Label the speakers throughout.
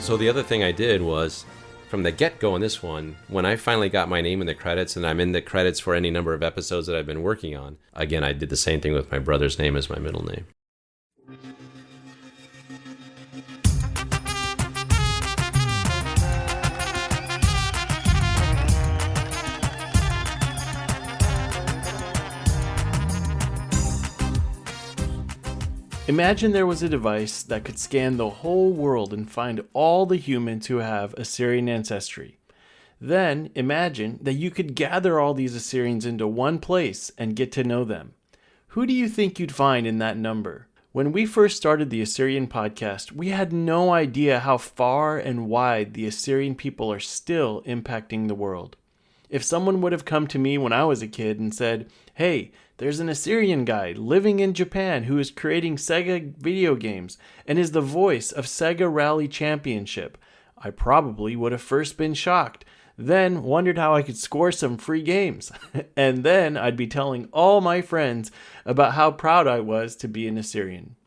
Speaker 1: So the other thing I did was, from the get-go on this one, when I finally got my name in the credits, and I'm in the credits for any number of episodes that I've been working on, again, I did the same thing with my brother's name as my middle name.
Speaker 2: Imagine there was a device that could scan the whole world and find all the humans who have Assyrian ancestry. Then imagine that you could gather all these Assyrians into one place and get to know them. Who do you think you'd find in that number? When we first started the Assyrian podcast, we had no idea how far and wide the Assyrian people are still impacting the world. If someone would have come to me when I was a kid and said, "Hey, there's an Assyrian guy living in Japan who is creating Sega video games and is the voice of Sega Rally Championship," I probably would have first been shocked, then wondered how I could score some free games. And then I'd be telling all my friends about how proud I was to be an Assyrian.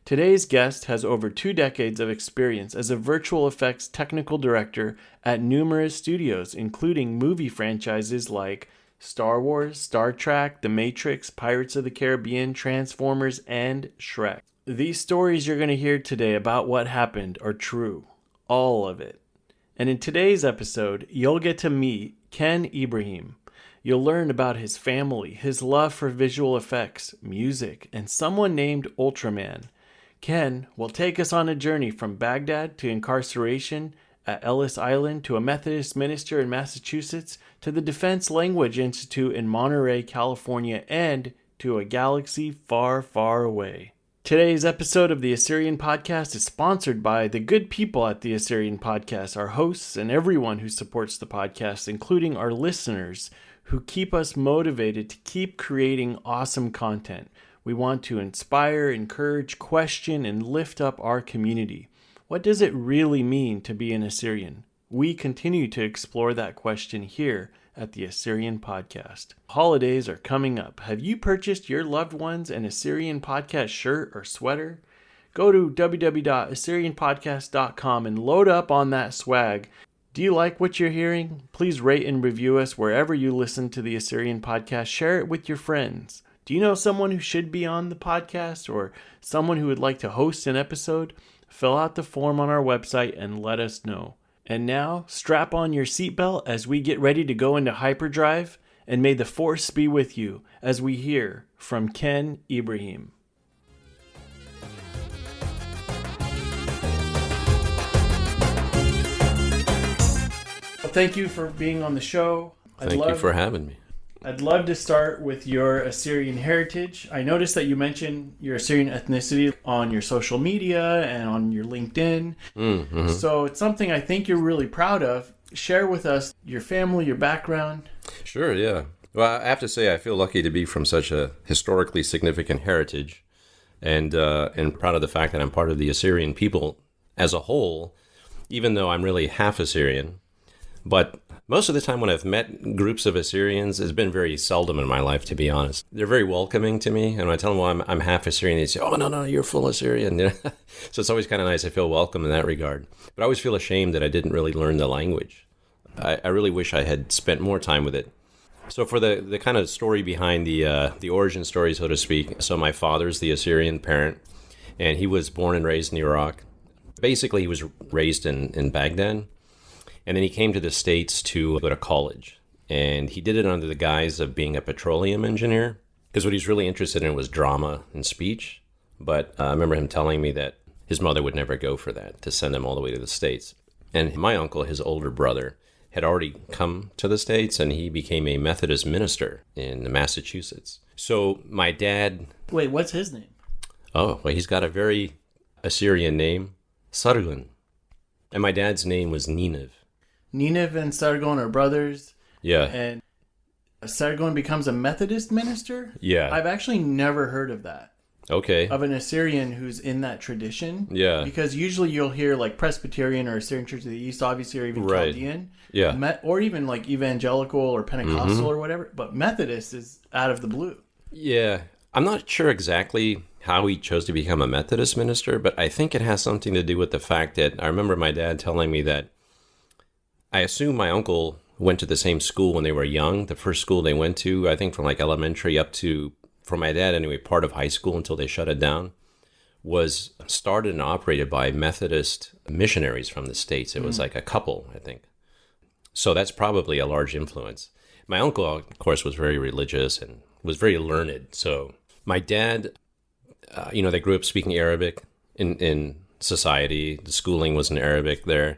Speaker 2: Today's guest has over 2 decades of experience as a virtual effects technical director at numerous studios, including movie franchises like Star Wars, Star Trek, The Matrix, Pirates of the Caribbean, Transformers, and Shrek. These stories you're going to hear today about what happened are true. All of it. And in today's episode, you'll get to meet Ken Ibrahim. You'll learn about his family, his love for visual effects, music, and someone named Ultraman. Ken will take us on a journey from Baghdad to incarceration at Ellis Island, to a Methodist minister in Massachusetts, to the Defense Language Institute in Monterey, California, and to a galaxy far, far away. Today's episode of the Assyrian Podcast is sponsored by the good people at the Assyrian Podcast, our hosts and everyone who supports the podcast, including our listeners who keep us motivated to keep creating awesome content. We want to inspire, encourage, question, and lift up our community. What does it really mean to be an Assyrian? We continue to explore that question here at the Assyrian Podcast. Holidays are coming up. Have you purchased your loved ones an Assyrian Podcast shirt or sweater? Go to www.assyrianpodcast.com and load up on that swag. Do you like what you're hearing? Please rate and review us wherever you listen to the Assyrian Podcast. Share it with your friends. Do you know someone who should be on the podcast or someone who would like to host an episode? Fill out the form on our website and let us know. And now, strap on your seatbelt as we get ready to go into hyperdrive, and may the force be with you as we hear from Ken Ibrahim. Well, thank you for being on the show.
Speaker 1: Thank you for having me.
Speaker 2: I'd love to start with your Assyrian heritage. I noticed that you mentioned your Assyrian ethnicity on your social media and on your LinkedIn. Mm-hmm. So it's something I think you're really proud of. Share with us your family, your background.
Speaker 1: Sure, yeah. Well, I have to say I feel lucky to be from such a historically significant heritage, and proud of the fact that I'm part of the Assyrian people as a whole, even though I'm really half Assyrian. But most of the time when I've met groups of Assyrians, it's been very seldom in my life, to be honest. They're very welcoming to me, and when I tell them, well, I'm half Assyrian, they say, "Oh, no, you're full Assyrian." You know? So it's always kind of nice. I feel welcome in that regard. But I always feel ashamed that I didn't really learn the language. I really wish I had spent more time with it. So for the kind of story behind the origin story, so to speak, so my father's the Assyrian parent, and he was born and raised in Iraq. Basically, he was raised in Baghdad. And then he came to the States to go to college. And he did it under the guise of being a petroleum engineer, because what he's really interested in was drama and speech. But I remember him telling me that his mother would never go for that, to send him all the way to the States. And my uncle, his older brother, had already come to the States, and he became a Methodist minister in Massachusetts. So my dad...
Speaker 2: Wait, what's his name?
Speaker 1: Oh, well, he's got a very Assyrian name, Sargon. And my dad's name was Nineveh.
Speaker 2: Nineveh and Sargon are brothers.
Speaker 1: Yeah.
Speaker 2: And Sargon becomes a Methodist minister?
Speaker 1: Yeah.
Speaker 2: I've actually never heard of that.
Speaker 1: Okay.
Speaker 2: Of an Assyrian who's in that tradition.
Speaker 1: Yeah.
Speaker 2: Because usually you'll hear like Presbyterian or Assyrian Church of the East, obviously, or even Chaldean.
Speaker 1: Yeah.
Speaker 2: Or even like evangelical or Pentecostal or whatever. But Methodist is out of the blue.
Speaker 1: Yeah. I'm not sure exactly how he chose to become a Methodist minister, but I think it has something to do with the fact that I remember my dad telling me that I assume my uncle went to the same school when they were young. The first school they went to, I think from like elementary up to, for my dad anyway, part of high school until they shut it down, was started and operated by Methodist missionaries from the States. It was like a couple, I think. So that's probably a large influence. My uncle, of course, was very religious and was very learned. So my dad, they grew up speaking Arabic in society. The schooling was in Arabic there.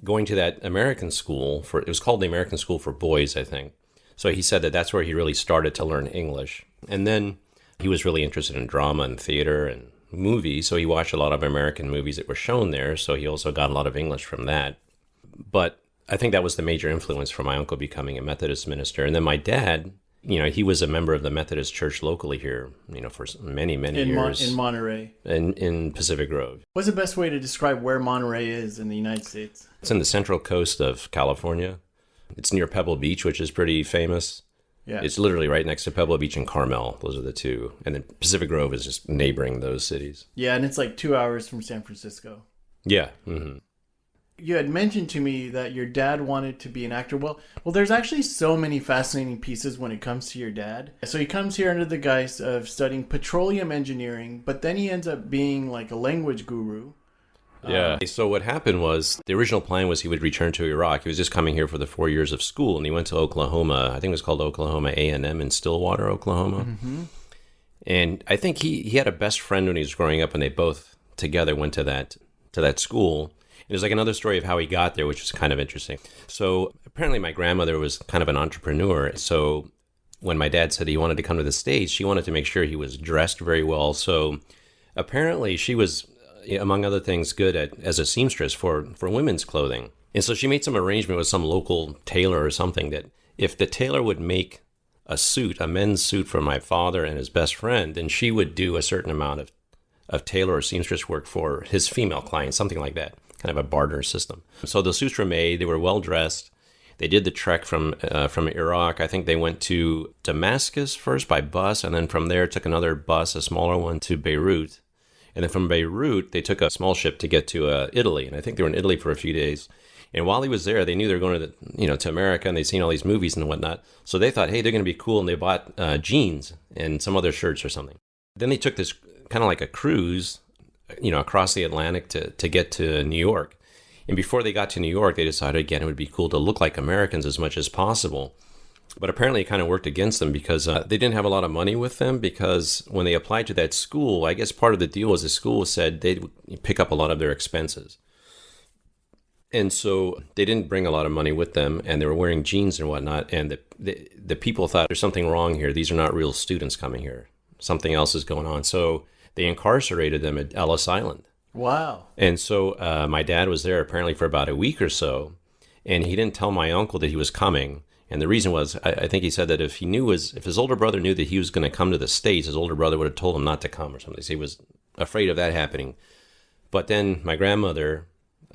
Speaker 1: Going to that American school, it was called the American School for Boys, I think. So he said that that's where he really started to learn English. And then he was really interested in drama and theater and movies. So he watched a lot of American movies that were shown there. So he also got a lot of English from that. But I think that was the major influence for my uncle becoming a Methodist minister. And then my dad, he was a member of the Methodist Church locally here, for many, many years.
Speaker 2: In Monterey.
Speaker 1: In Pacific Grove.
Speaker 2: What's the best way to describe where Monterey is in the United States?
Speaker 1: It's in the central coast of California. It's near Pebble Beach, which is pretty famous.
Speaker 2: Yeah.
Speaker 1: It's literally right next to Pebble Beach and Carmel. Those are the two. And then Pacific Grove is just neighboring those cities.
Speaker 2: Yeah, and it's like 2 hours from San Francisco.
Speaker 1: Yeah. Mm-hmm.
Speaker 2: You had mentioned to me that your dad wanted to be an actor. Well, there's actually so many fascinating pieces when it comes to your dad. So he comes here under the guise of studying petroleum engineering, but then he ends up being like a language guru.
Speaker 1: Yeah. So what happened was the original plan was he would return to Iraq. He was just coming here for the 4 years of school, and he went to Oklahoma. I think it was called Oklahoma A&M in Stillwater, Oklahoma. Mm-hmm. And I think he had a best friend when he was growing up, and they both together went to that school. There's like another story of how he got there, which was kind of interesting. So apparently my grandmother was kind of an entrepreneur. So when my dad said he wanted to come to the States, she wanted to make sure he was dressed very well. So apparently she was, among other things, good as a seamstress for women's clothing. And so she made some arrangement with some local tailor or something that if the tailor would make a men's suit for my father and his best friend, then she would do a certain amount of tailor or seamstress work for his female clients, something like that. Kind of a barter system. So the suits were made. They were well dressed. They did the trek from Iraq. I think they went to Damascus first by bus, and then from there took another bus, a smaller one, to Beirut. And then from Beirut, they took a small ship to get to Italy. And I think they were in Italy for a few days. And while he was there, they knew they were going to America, and they'd seen all these movies and whatnot. So they thought, hey, they're going to be cool, and they bought jeans and some other shirts or something. Then they took this kind of like a cruise across the Atlantic to get to New York. And before they got to New York, they decided, again, it would be cool to look like Americans as much as possible. But apparently it kind of worked against them because they didn't have a lot of money with them, because when they applied to that school, I guess part of the deal was the school said they'd pick up a lot of their expenses. And so they didn't bring a lot of money with them, and they were wearing jeans and whatnot. And the people thought, there's something wrong here. These are not real students coming here. Something else is going on. So they incarcerated them at Ellis Island.
Speaker 2: Wow.
Speaker 1: And so my dad was there apparently for about a week or so, and he didn't tell my uncle that he was coming. And the reason was, I think he said that if his older brother knew that he was going to come to the States, his older brother would have told him not to come or something. So he was afraid of that happening. But then my grandmother,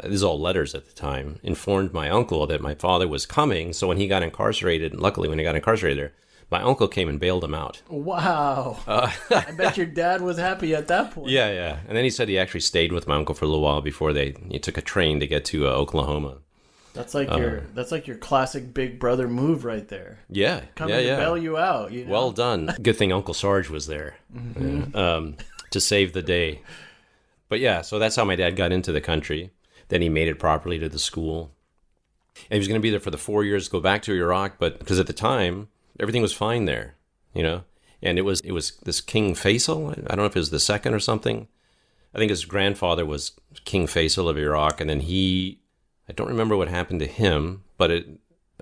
Speaker 1: this is all letters at the time, informed my uncle that my father was coming. So when he got incarcerated, luckily when he got incarcerated there, my uncle came and bailed him out.
Speaker 2: Wow. I bet your dad was happy at that point.
Speaker 1: Yeah. And then he said he actually stayed with my uncle for a little while before he took a train to get to Oklahoma.
Speaker 2: That's like your classic big brother move right there.
Speaker 1: Yeah.
Speaker 2: Coming to bail you out.
Speaker 1: Well done. Good thing Uncle Sarge was there to save the day. But yeah, so that's how my dad got into the country. Then he made it properly to the school. And he was going to be there for the 4 years, go back to Iraq, but because at the time, everything was fine there, and it was this King Faisal. I don't know if it was the second or something. I think his grandfather was King Faisal of Iraq, and then I don't remember what happened to him, but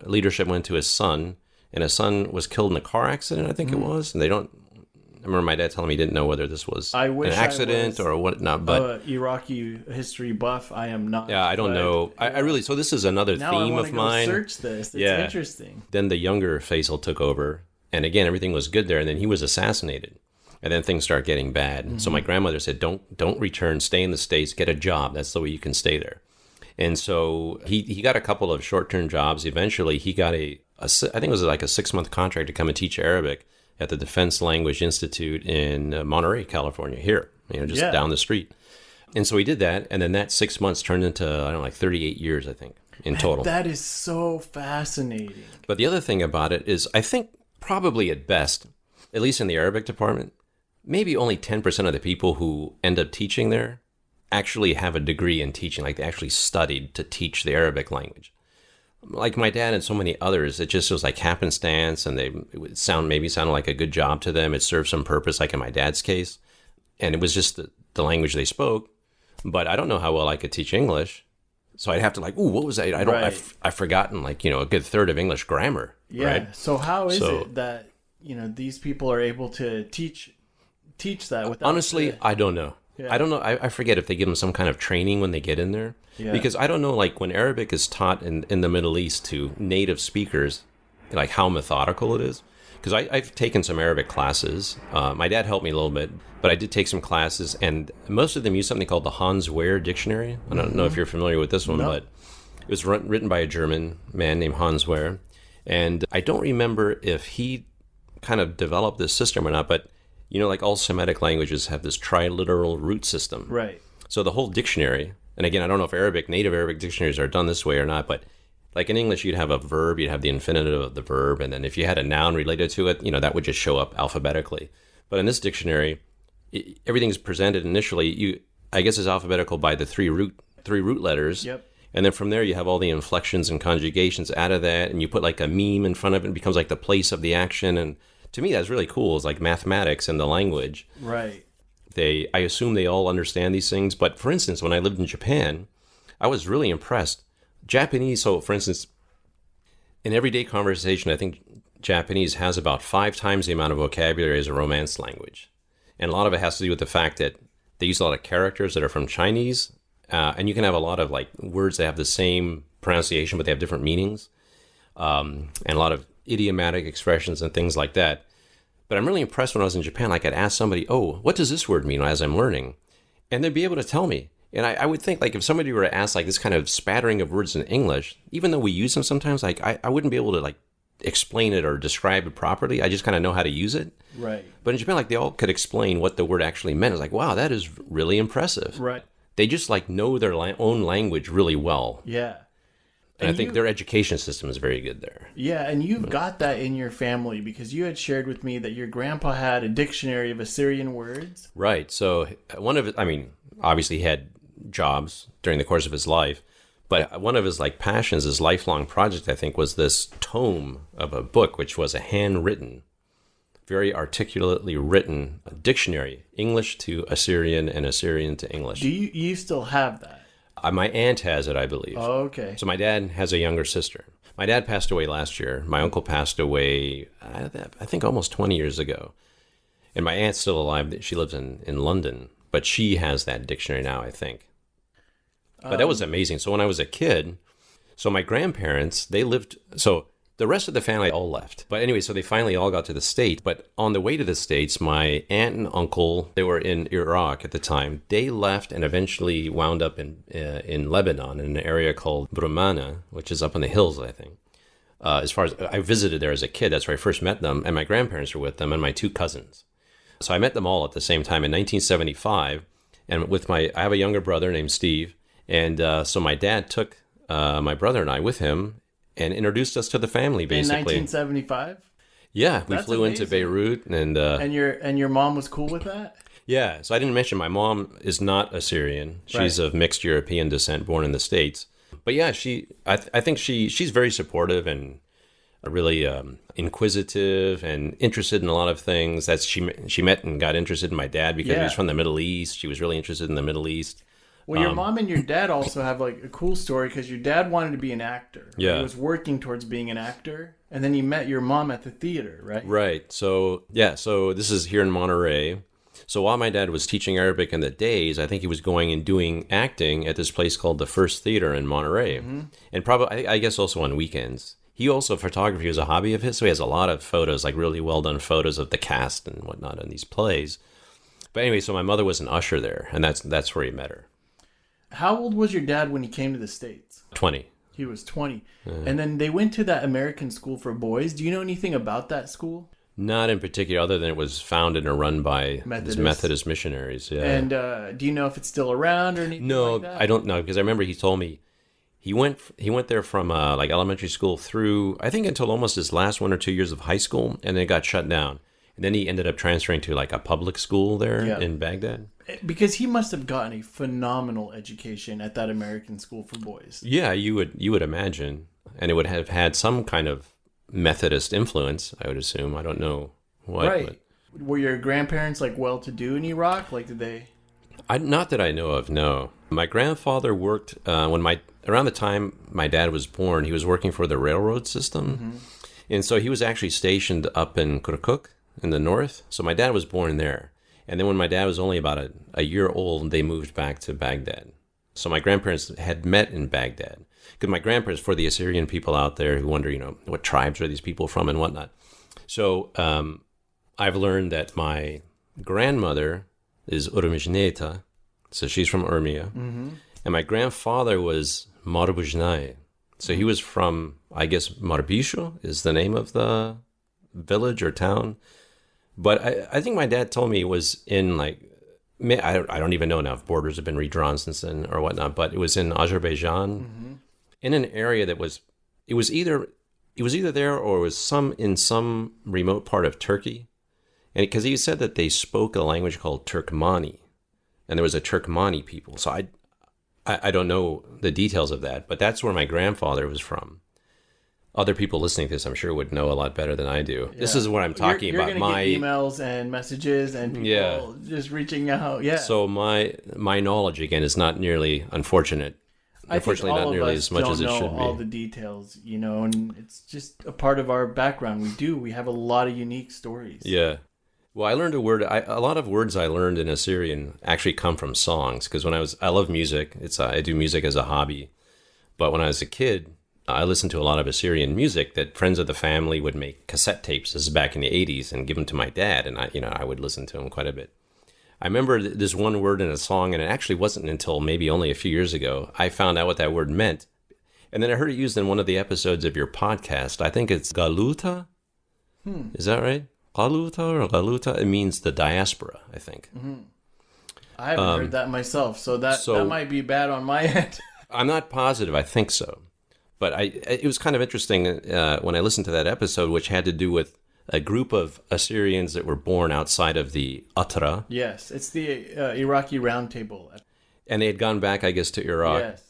Speaker 1: leadership went to his son, and his son was killed in a car accident, I think it was, and I remember my dad telling me he didn't know whether this was an accident or whatnot. But
Speaker 2: Iraqi history buff, I am not.
Speaker 1: Yeah, I don't know. I really. So this is another theme of mine.
Speaker 2: Search this. It's interesting.
Speaker 1: Then the younger Faisal took over, and again everything was good there. And then he was assassinated, and then things start getting bad. Mm-hmm. So my grandmother said, "Don't return. Stay in the States. Get a job. That's the way you can stay there." And so he got a couple of short-term jobs. Eventually, he got I think it was like a 6-month contract to come and teach Arabic at the Defense Language Institute in Monterey, California, here, just down the street. And so he did that, and then that 6 months turned into, I don't know, like 38 years, I think, in total.
Speaker 2: That is so fascinating.
Speaker 1: But the other thing about it is, I think probably at best, at least in the Arabic department, maybe only 10% of the people who end up teaching there actually have a degree in teaching, like they actually studied to teach the Arabic language. Like my dad and so many others, it just was like happenstance, and it would sounded like a good job to them. It served some purpose, like in my dad's case. And it was just the language they spoke. But I don't know how well I could teach English. So I'd have to what was that? I've forgotten a good third of English grammar.
Speaker 2: Yeah.
Speaker 1: Right?
Speaker 2: So how is it that, these people are able to teach that without...
Speaker 1: Honestly, I don't know. Yeah. I don't know. I forget if they give them some kind of training when they get in there. Yeah. Because I don't know, when Arabic is taught in the Middle East to native speakers, how methodical it is. Because I've taken some Arabic classes. My dad helped me a little bit, but I did take some classes, and most of them use something called the Hans Wehr Dictionary. I don't know if you're familiar with this one, but it was written by a German man named Hans Wehr. And I don't remember if he kind of developed this system or not, but all Semitic languages have this triliteral root system.
Speaker 2: Right.
Speaker 1: So the whole dictionary, and again, I don't know if native Arabic dictionaries are done this way or not, but like in English, you'd have a verb, you'd have the infinitive of the verb, and then if you had a noun related to it, that would just show up alphabetically. But in this dictionary, everything's presented initially, I guess is alphabetical by the three root letters.
Speaker 2: Yep.
Speaker 1: And then from there, you have all the inflections and conjugations out of that, and you put like a meme in front of it, and it becomes like the place of the action. And to me, that's really cool. It's like mathematics and the language.
Speaker 2: Right.
Speaker 1: I assume they all understand these things. But for instance, when I lived in Japan, I was really impressed. Japanese, so for instance, in everyday conversation, I think Japanese has about 5 times the amount of vocabulary as a Romance language. And a lot of it has to do with the fact that they use a lot of characters that are from Chinese. And you can have a lot of words that have the same pronunciation, but they have different meanings. And a lot of idiomatic expressions and things like that. But I'm really impressed when I was in Japan, I'd ask somebody, what does this word mean as I'm learning? And they'd be able to tell me. And I would think if somebody were to ask this kind of spattering of words in English, even though we use them sometimes, I wouldn't be able to explain it or describe it properly. I just kind of know how to use it.
Speaker 2: Right.
Speaker 1: But in Japan, they all could explain what the word actually meant. It's wow, that is really impressive.
Speaker 2: Right.
Speaker 1: They just know their own language really well.
Speaker 2: Yeah.
Speaker 1: And I think their education system is very good there.
Speaker 2: Yeah, and you've got that in your family because you had shared with me that your grandpa had a dictionary of Assyrian words.
Speaker 1: Right. So one of it, obviously he had jobs during the course of his life, but one of his passions, his lifelong project, I think, was this tome of a book, which was a handwritten, very articulately written dictionary, English to Assyrian and Assyrian to English.
Speaker 2: Do you still have that?
Speaker 1: My aunt has it, I believe.
Speaker 2: Oh, okay.
Speaker 1: So my dad has a younger sister. My dad passed away last year. My uncle passed away, I think, almost 20 years ago. And my aunt's still alive. She lives in London. But she has that dictionary now, I think. But that was amazing. So when I was a kid, so my grandparents, they lived... So the rest of the family all left. But anyway, so they finally all got to the States. But on the way to the States, my aunt and uncle, they were in Iraq at the time. They left and eventually wound up in Lebanon, in an area called Brumana, which is up in the hills, I think. As far as I visited there as a kid, that's where I first met them. And my grandparents were with them and my 2 cousins. So I met them all at the same time in 1975. And I have a younger brother named Steve. And so my dad took my brother and I with him and introduced us to the family, basically.
Speaker 2: In 1975?
Speaker 1: Yeah, we flew into Beirut. And
Speaker 2: your mom was cool with that?
Speaker 1: Yeah, so I didn't mention my mom is not Assyrian. She's of mixed European descent, born in the States. But yeah, I think she's very supportive and really inquisitive and interested in a lot of things. She met and got interested in my dad because he was from the Middle East. She was really interested in the Middle East.
Speaker 2: Well, your mom and your dad also have a cool story because your dad wanted to be an actor.
Speaker 1: Yeah.
Speaker 2: He was working towards being an actor. And then he met your mom at the theater, right?
Speaker 1: Right. So this is here in Monterey. So while my dad was teaching Arabic in the days, I think he was going and doing acting at this place called the First Theater in Monterey. Mm-hmm. And probably, I guess also on weekends. Photography was a hobby of his, so he has a lot of photos, really well-done photos of the cast and whatnot in these plays. But anyway, so my mother was an usher there, and that's where he met her.
Speaker 2: How old was your dad when he came to the States?
Speaker 1: 20.
Speaker 2: He was 20. And then they went to that American school for boys. Do you know anything about that school?
Speaker 1: Not in particular, other than it was founded and run by these Methodist missionaries. Yeah.
Speaker 2: And do you know if it's still around or anything like that?
Speaker 1: No, I don't know, because I remember he told me he went there from like elementary school through, I think, until almost his last 1 or 2 years of high school, and then it got shut down. And then he ended up transferring to like a public school there in Baghdad.
Speaker 2: Because he must have gotten a phenomenal education at that American school for boys.
Speaker 1: Yeah, you would imagine, and it would have had some kind of Methodist influence, I would assume. I don't know what.
Speaker 2: Right. But were your grandparents like well-to-do in Iraq? Like, did they?
Speaker 1: Not that I know of. No, my grandfather worked around the time my dad was born. He was working for the railroad system, and so he was actually stationed up in Kirkuk in the north. So my dad was born there. And then when my dad was only about a year old, they moved back to Baghdad. So my grandparents had met in Baghdad. Because my grandparents, for the Assyrian people out there who wonder, what tribes are these people from and whatnot. So I've learned that my grandmother is Urmijneta. So she's from Urmia. Mm-hmm. And my grandfather was Marbujnai. So he was from, I guess, Marbisho is the name of the village or town. But I think my dad told me it was in like, I don't even know now if borders have been redrawn since then or whatnot, but it was in Azerbaijan, in an area that was either there or it was in some remote part of Turkey. And because he said that they spoke a language called Turkmani, and there was a Turkmani people. So I don't know the details of that, but that's where my grandfather was from. Other people listening to this, I'm sure, would know a lot better than I do. Yeah. This is what I'm talking about.
Speaker 2: You're going to get emails and messages and people just reaching out. Yeah.
Speaker 1: So my knowledge, again, is not nearly unfortunate. Unfortunately, not nearly as much as it should be.
Speaker 2: I think all the details, and it's just a part of our background. We have a lot of unique stories.
Speaker 1: Yeah. Well, I learned a word. A lot of words I learned in Assyrian actually come from songs. Because I love music. I do music as a hobby. But when I was a kid, I listened to a lot of Assyrian music that friends of the family would make cassette tapes. This is back in the 80s, and give them to my dad, and I would listen to him quite a bit. I remember this one word in a song, and it actually wasn't until maybe only a few years ago I found out what that word meant. And then I heard it used in one of the episodes of your podcast. I think it's galuta. Is that right? Galuta or galuta? It means the diaspora, I think.
Speaker 2: Mm-hmm. I haven't heard that myself, so that might be bad on my end.
Speaker 1: I'm not positive. I think so. But it was kind of interesting when I listened to that episode, which had to do with a group of Assyrians that were born outside of the Atra.
Speaker 2: Yes, it's the Iraqi Roundtable.
Speaker 1: And they had gone back, I guess, to Iraq.
Speaker 2: Yes.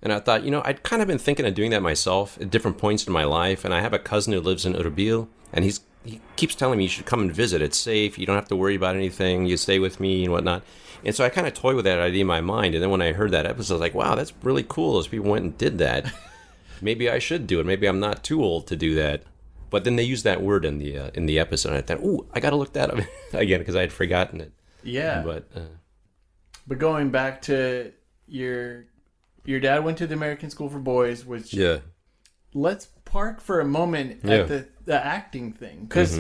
Speaker 1: And I thought, I'd kind of been thinking of doing that myself at different points in my life. And I have a cousin who lives in Erbil, and he keeps telling me you should come and visit. It's safe. You don't have to worry about anything. You stay with me and whatnot. And so I kind of toyed with that idea in my mind. And then when I heard that episode, I was like, wow, that's really cool. Those people went and did that. Maybe I should do it. Maybe I'm not too old to do that. But then they used that word in the episode. And I thought, ooh, I got to look that up again because I had forgotten it.
Speaker 2: Yeah. But going back to your dad went to the American School for Boys, which let's park for a moment at the acting thing. Because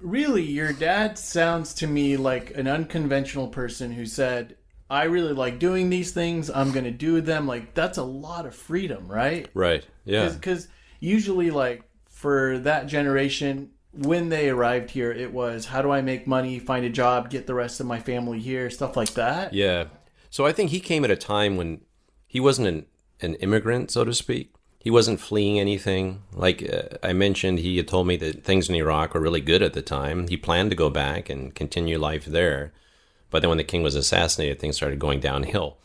Speaker 2: really, your dad sounds to me like an unconventional person who said, I really like doing these things. I'm going to do them. Like, that's a lot of freedom, right?
Speaker 1: Right. Yeah.
Speaker 2: Because usually, like, for that generation, when they arrived here, it was, how do I make money, find a job, get the rest of my family here, stuff like that.
Speaker 1: Yeah. So I think he came at a time when he wasn't an immigrant, so to speak. He wasn't fleeing anything. Like I mentioned, he had told me that things in Iraq were really good at the time. He planned to go back and continue life there. But then when the king was assassinated, things started going downhill.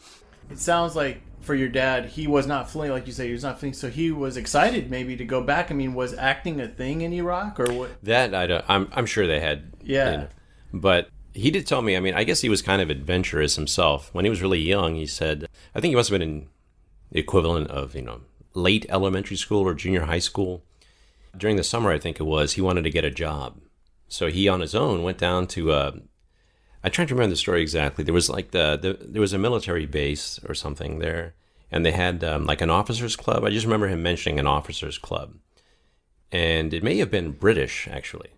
Speaker 2: It sounds like for your dad, he was not fleeing, like you say, he was not fleeing. So he was excited maybe to go back. I mean, was acting a thing in Iraq or what?
Speaker 1: That I don't. I'm sure they had.
Speaker 2: Yeah.
Speaker 1: But he did tell me. I mean, I guess he was kind of adventurous himself. When he was really young, he said, I think he must have been in the equivalent of late elementary school or junior high school. During the summer, I think it was, he wanted to get a job. So he on his own went down to. I'm trying to remember the story exactly. There was like there was a military base or something there, and they had like an officers' club. I just remember him mentioning an officers' club, and it may have been British actually,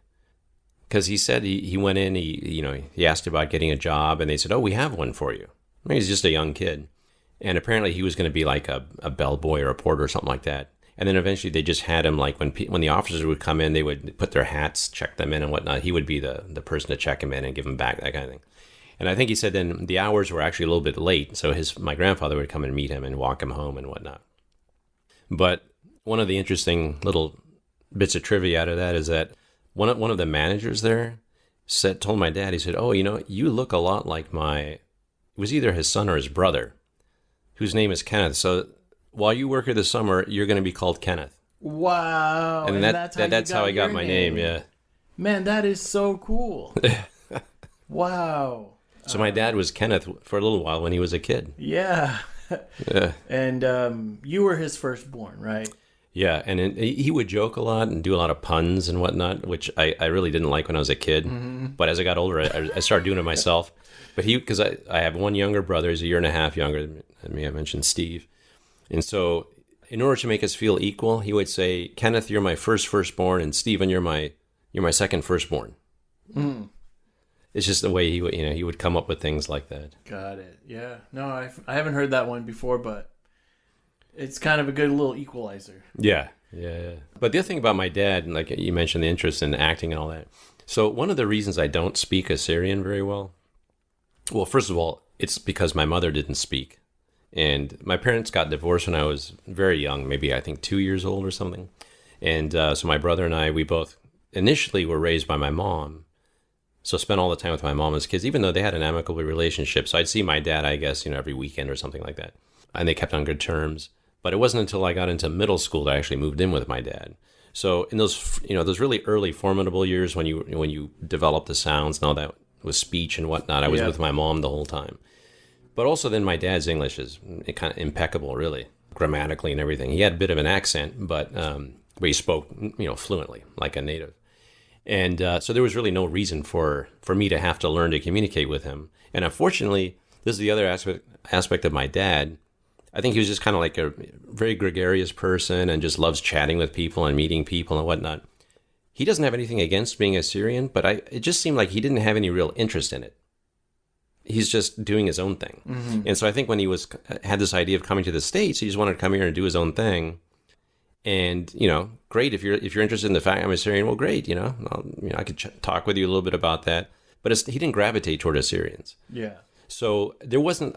Speaker 1: because he said he went in. He asked about getting a job, and they said, "Oh, we have one for you." I mean, he's just a young kid, and apparently he was going to be like a bellboy or a porter or something like that. And then eventually they just had him, like, when the officers would come in, they would put their hats, check them in and whatnot. He would be the person to check him in and give him back, that kind of thing. And I think he said then the hours were actually a little bit late, so my grandfather would come and meet him and walk him home and whatnot. But one of the interesting little bits of trivia out of that is that one of the managers there told my dad, he said, "Oh, you look a lot like it was either his son or his brother, whose name is Kenneth. So while you work here this summer, you're going to be called Kenneth."
Speaker 2: Wow.
Speaker 1: And that's how I got my name. Yeah.
Speaker 2: Man, that is so cool. Wow.
Speaker 1: So my dad was Kenneth for a little while when he was a kid.
Speaker 2: Yeah.
Speaker 1: Yeah.
Speaker 2: And you were his firstborn, right?
Speaker 1: Yeah, and he would joke a lot and do a lot of puns and whatnot, which I really didn't like when I was a kid. Mm-hmm. But as I got older, I started doing it myself. But because I have one younger brother, he's a year and a half younger than me. I mentioned Steve. And so in order to make us feel equal, he would say, "Kenneth, you're my firstborn, and Stephen, you're my second firstborn." Mm. It's just the way he would come up with things like that.
Speaker 2: Got it. Yeah. No, I haven't heard that one before, but it's kind of a good little equalizer.
Speaker 1: Yeah. But the other thing about my dad, like you mentioned, the interest in acting and all that. So one of the reasons I don't speak Assyrian very well, first of all, it's because my mother didn't speak. And my parents got divorced when I was very young, maybe I think 2 years old or something. And so my brother and I, we both initially were raised by my mom. So spent all the time with my mom as kids, even though they had an amicable relationship. So I'd see my dad, I guess, every weekend or something like that. And they kept on good terms. But it wasn't until I got into middle school that I actually moved in with my dad. So in those, those really early formidable years when you develop the sounds and all that with speech and whatnot, I was with my mom the whole time. But also then my dad's English is kind of impeccable, really, grammatically and everything. He had a bit of an accent, but he spoke, fluently, like a native. And so there was really no reason for me to have to learn to communicate with him. And unfortunately, this is the other aspect of my dad. I think he was just kind of like a very gregarious person and just loves chatting with people and meeting people and whatnot. He doesn't have anything against being Assyrian, but it just seemed like he didn't have any real interest in it. He's just doing his own thing. Mm-hmm. And so I think when he had this idea of coming to the States, he just wanted to come here and do his own thing. And, great, if you're interested in the fact I'm Assyrian, well, great, I could talk with you a little bit about that. But he didn't gravitate toward Assyrians.
Speaker 2: Yeah.
Speaker 1: So there wasn't,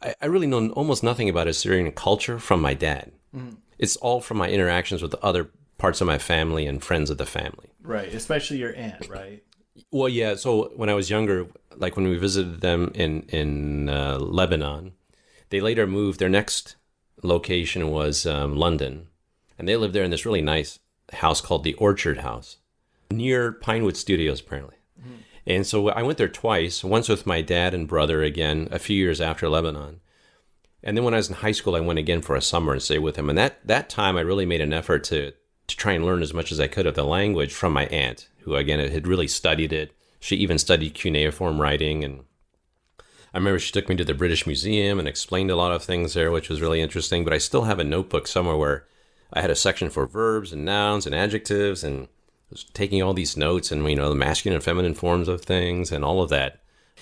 Speaker 1: I really know almost nothing about Assyrian culture from my dad. Mm. It's all from my interactions with the other parts of my family and friends of the family.
Speaker 2: Right, especially your aunt, right?
Speaker 1: Well, yeah, so when I was younger, like when we visited them in Lebanon, they later moved, their next location was London. And they lived there in this really nice house called the Orchard House, near Pinewood Studios, apparently. Mm-hmm. And so I went there twice, once with my dad and brother again, a few years after Lebanon. And then when I was in high school, I went again for a summer and stayed with him. And that time, I really made an effort to try and learn as much as I could of the language from my aunt, who, again, had really studied it. She even studied cuneiform writing. And I remember she took me to the British Museum and explained a lot of things there, which was really interesting. But I still have a notebook somewhere where I had a section for verbs and nouns and adjectives and was taking all these notes and, the masculine and feminine forms of things and all of that.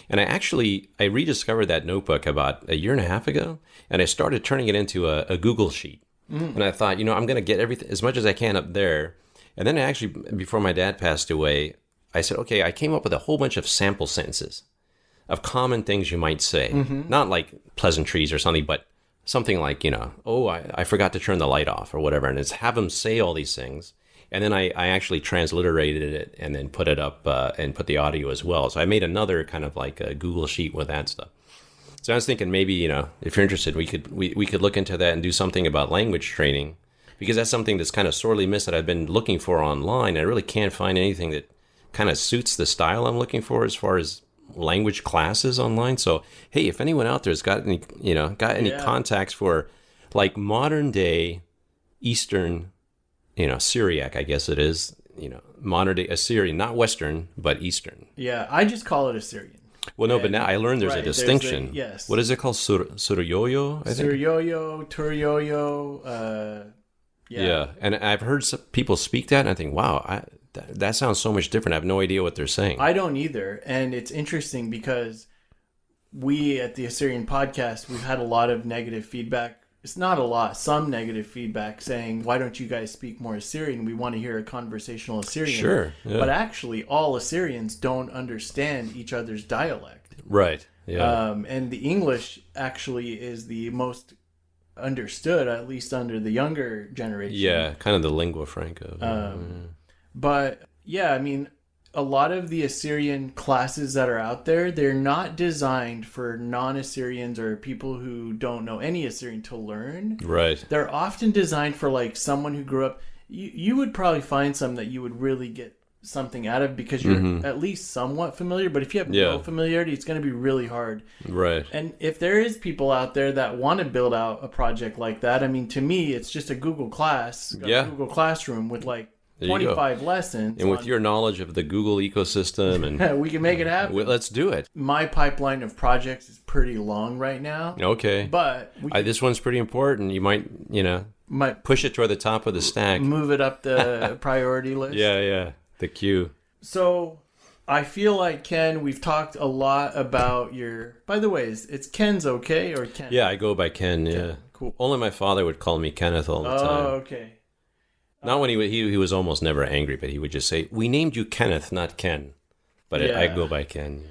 Speaker 1: And I rediscovered that notebook about a year and a half ago, and I started turning it into a Google sheet. Mm. And I thought, I'm going to get everything as much as I can up there. And then before my dad passed away, I said, okay, I came up with a whole bunch of sample sentences of common things you might say. Mm-hmm. Not like pleasantries or something, but something like, I forgot to turn the light off or whatever. And it's have them say all these things. And then I actually transliterated it and then put it up and put the audio as well. So I made another kind of like a Google sheet with that stuff. So I was thinking maybe, if you're interested, we could look into that and do something about language training, because that's something that's kind of sorely missed that I've been looking for online. I really can't find anything that kind of suits the style I'm looking for as far as language classes online. So hey, if anyone out there's got any contacts for like modern day Eastern, Syriac, I guess it is, modern day Assyrian, not Western but Eastern.
Speaker 2: Yeah, I just call it Assyrian.
Speaker 1: Well, no, but now I learned there's a distinction.
Speaker 2: Yes.
Speaker 1: What is it called? Suryoyo, I think.
Speaker 2: Suryoyo, Turyoyo.
Speaker 1: Yeah, and I've heard some people speak that, and I think, wow, that sounds so much different. I have no idea what they're saying.
Speaker 2: I don't either. And it's interesting because we at the Assyrian podcast, we've had a lot of negative feedback it's not a lot, some negative feedback saying, why don't you guys speak more Assyrian? We want to hear a conversational Assyrian.
Speaker 1: Sure. Yeah.
Speaker 2: But actually, all Assyrians don't understand each other's dialect.
Speaker 1: Right. Yeah.
Speaker 2: And the English actually is the most understood, at least under the younger generation.
Speaker 1: Yeah, kind of the lingua franca.
Speaker 2: But yeah, I mean, a lot of the Assyrian classes that are out there, they're not designed for non-Assyrians or people who don't know any Assyrian to learn.
Speaker 1: Right.
Speaker 2: They're often designed for like someone who grew up. You would probably find some that you would really get something out of because you're at least somewhat familiar. But if you have no familiarity, it's going to be really hard.
Speaker 1: Right.
Speaker 2: And if there is people out there that want to build out a project like that, I mean, to me, it's just a Google Google Classroom with like 25 lessons.
Speaker 1: And with your knowledge of the Google ecosystem, and
Speaker 2: we can make it happen.
Speaker 1: Let's do it.
Speaker 2: My pipeline of projects is pretty long right now.
Speaker 1: Okay.
Speaker 2: But
Speaker 1: this one's pretty important. You might push it toward the top of the stack.
Speaker 2: Move it up the priority list.
Speaker 1: Yeah. The queue.
Speaker 2: So I feel like, Ken, we've talked a lot about your... By the way, it's Ken's okay or Ken?
Speaker 1: Yeah, I go by Ken, yeah.
Speaker 2: Cool.
Speaker 1: Only my father would call me Kenneth all the time.
Speaker 2: Oh, okay.
Speaker 1: Not when he was almost never angry, but he would just say, "We named you Kenneth, not Ken." But I go by Ken.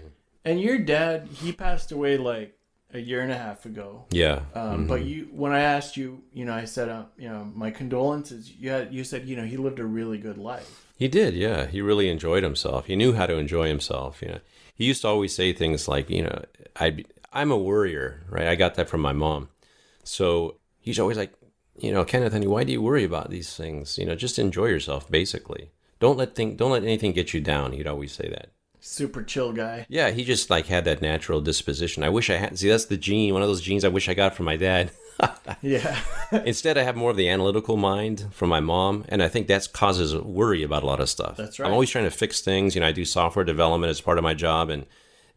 Speaker 2: And your dad, he passed away like a year and a half ago.
Speaker 1: Yeah.
Speaker 2: But when I asked you, I said, my condolences. You said, he lived a really good life.
Speaker 1: He did, yeah. He really enjoyed himself. He knew how to enjoy himself. He used to always say things like, I'm a worrier, right? I got that from my mom. So he's always like, Kenneth, honey, why do you worry about these things? Just enjoy yourself, basically. Don't let anything get you down. He'd always say that.
Speaker 2: Super chill guy.
Speaker 1: Yeah, he just had that natural disposition. I wish I had. See, that's the gene, one of those genes I wish I got from my dad.
Speaker 2: Yeah.
Speaker 1: Instead, I have more of the analytical mind from my mom, and I think that causes worry about a lot of stuff.
Speaker 2: That's right.
Speaker 1: I'm always trying to fix things. I do software development as part of my job, and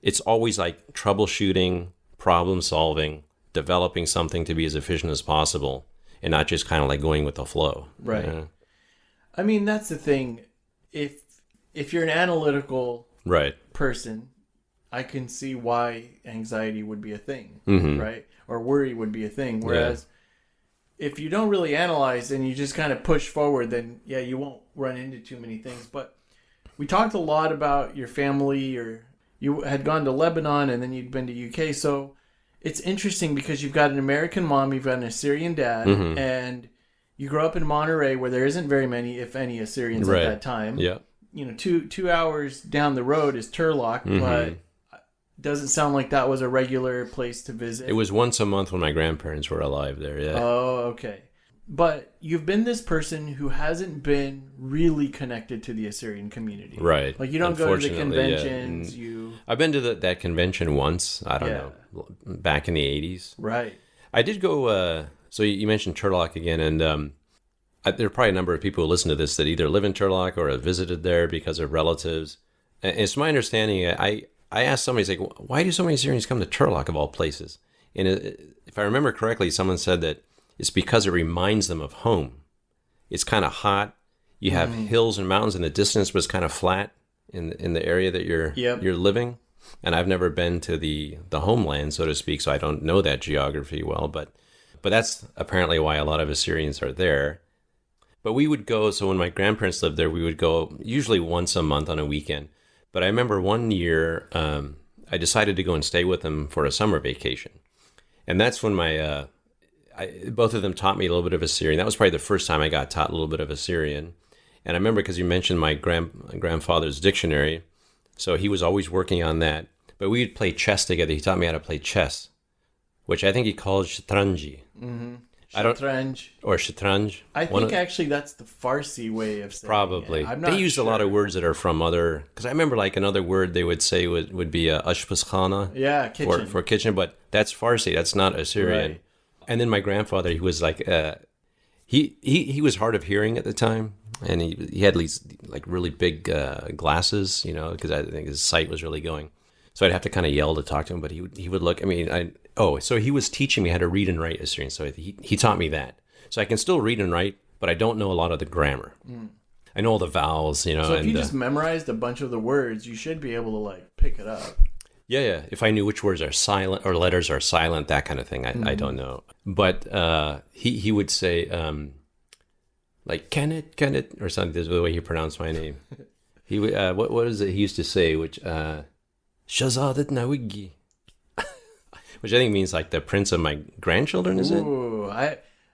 Speaker 1: it's always like troubleshooting, problem solving, developing something to be as efficient as possible, and not just kind of like going with the flow.
Speaker 2: Right. I mean, that's the thing. If you're an analytical person, I can see why anxiety would be a thing, right? Or worry would be a thing. Whereas if you don't really analyze and you just kind of push forward, then you won't run into too many things. But we talked a lot about your family, or you had gone to Lebanon and then you'd been to UK. So it's interesting because you've got an American mom, you've got an Assyrian dad, and you grow up in Monterey where there isn't very many, if any, Assyrians at that time.
Speaker 1: Yeah.
Speaker 2: 2 hours down the road is Turlock, but doesn't sound like that was a regular place to visit.
Speaker 1: It was once a month when my grandparents were alive there, yeah.
Speaker 2: Oh, okay. But you've been this person who hasn't been really connected to the Assyrian community.
Speaker 1: Right.
Speaker 2: Like you don't go to the conventions.
Speaker 1: I've been to that convention once, I don't know, back in the 80s.
Speaker 2: Right.
Speaker 1: I did go, so you mentioned Turlock again, and there are probably a number of people who listen to this that either live in Turlock or have visited there because of relatives. And it's my understanding, I asked somebody, like, why do so many Assyrians come to Turlock of all places? And if I remember correctly, someone said that it's because it reminds them of home. It's kind of hot. You have hills and mountains in the distance, but it's kind of flat in the area that you're living. And I've never been to the homeland, so to speak, so I don't know that geography well. But that's apparently why a lot of Assyrians are there. But we would go, so when my grandparents lived there, we would go usually once a month on a weekend. But I remember one year, I decided to go and stay with them for a summer vacation. And that's when both of them taught me a little bit of Assyrian. That was probably the first time I got taught a little bit of Assyrian. And I remember because you mentioned my grandfather's dictionary, so he was always working on that. But we would play chess together. He taught me how to play chess, which I think he called shatranji.
Speaker 2: Shatranj.
Speaker 1: Or shatranj.
Speaker 2: I think actually that's the Farsi way of saying
Speaker 1: probably.
Speaker 2: it.
Speaker 1: They used a lot of words that are from other... Because I remember like another word they would say would be ashpazkhana.
Speaker 2: Yeah, kitchen.
Speaker 1: For kitchen, but that's Farsi. That's not Assyrian.
Speaker 2: Right.
Speaker 1: And then my grandfather, he was like... He was hard of hearing at the time. And he had these like really big glasses, because I think his sight was really going. So I'd have to kind of yell to talk to him, but he would look... so he was teaching me how to read and write Assyrian. So he taught me that. So I can still read and write, but I don't know a lot of the grammar. I know all the vowels,
Speaker 2: So if you just memorized a bunch of the words, you should be able to like pick it up.
Speaker 1: Yeah, yeah. If I knew which words are silent or letters are silent, that kind of thing, I don't know. But he would say, like, can it, or something, this is the way he pronounced my name. He would, what is it he used to say, which, Shazadat Nawigi, which I think means like the prince of my grandchildren, is it?
Speaker 2: Ooh,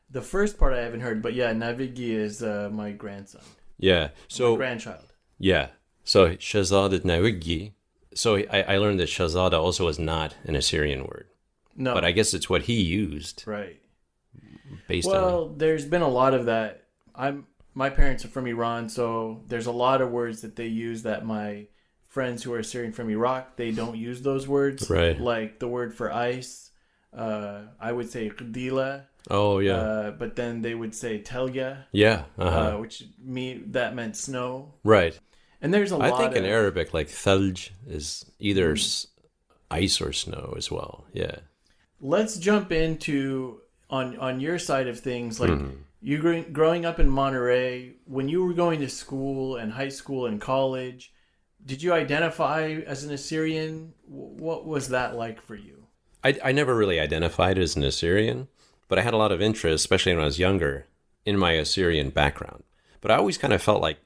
Speaker 2: the first part I haven't heard, but yeah, Navigi is my grandson,
Speaker 1: Yeah. So,
Speaker 2: my grandchild.
Speaker 1: yeah. So, Shazadat Nawigi. So I learned that Shazada also is not an Assyrian word.
Speaker 2: No,
Speaker 1: But I guess it's what he used
Speaker 2: right.
Speaker 1: based on...
Speaker 2: Well, there's been a lot of that. My parents are from Iran, so there's a lot of words that they use that my friends who are Syrian from Iraq, they don't use those words.
Speaker 1: Right.
Speaker 2: Like the word for ice, I would say qdila.
Speaker 1: Oh, yeah.
Speaker 2: But then they would say telya,
Speaker 1: Yeah. Uh-huh.
Speaker 2: which that meant snow.
Speaker 1: Right.
Speaker 2: And there's a lot
Speaker 1: I think in
Speaker 2: of...
Speaker 1: Arabic, like thalj is either ice or snow as well. Yeah.
Speaker 2: Let's jump into on your side of things. Like you growing up in Monterey, when you were going to school and high school and college, did you identify as an Assyrian? What was that like for you?
Speaker 1: I never really identified as an Assyrian, but I had a lot of interest, especially when I was younger, in my Assyrian background. But I always kind of felt like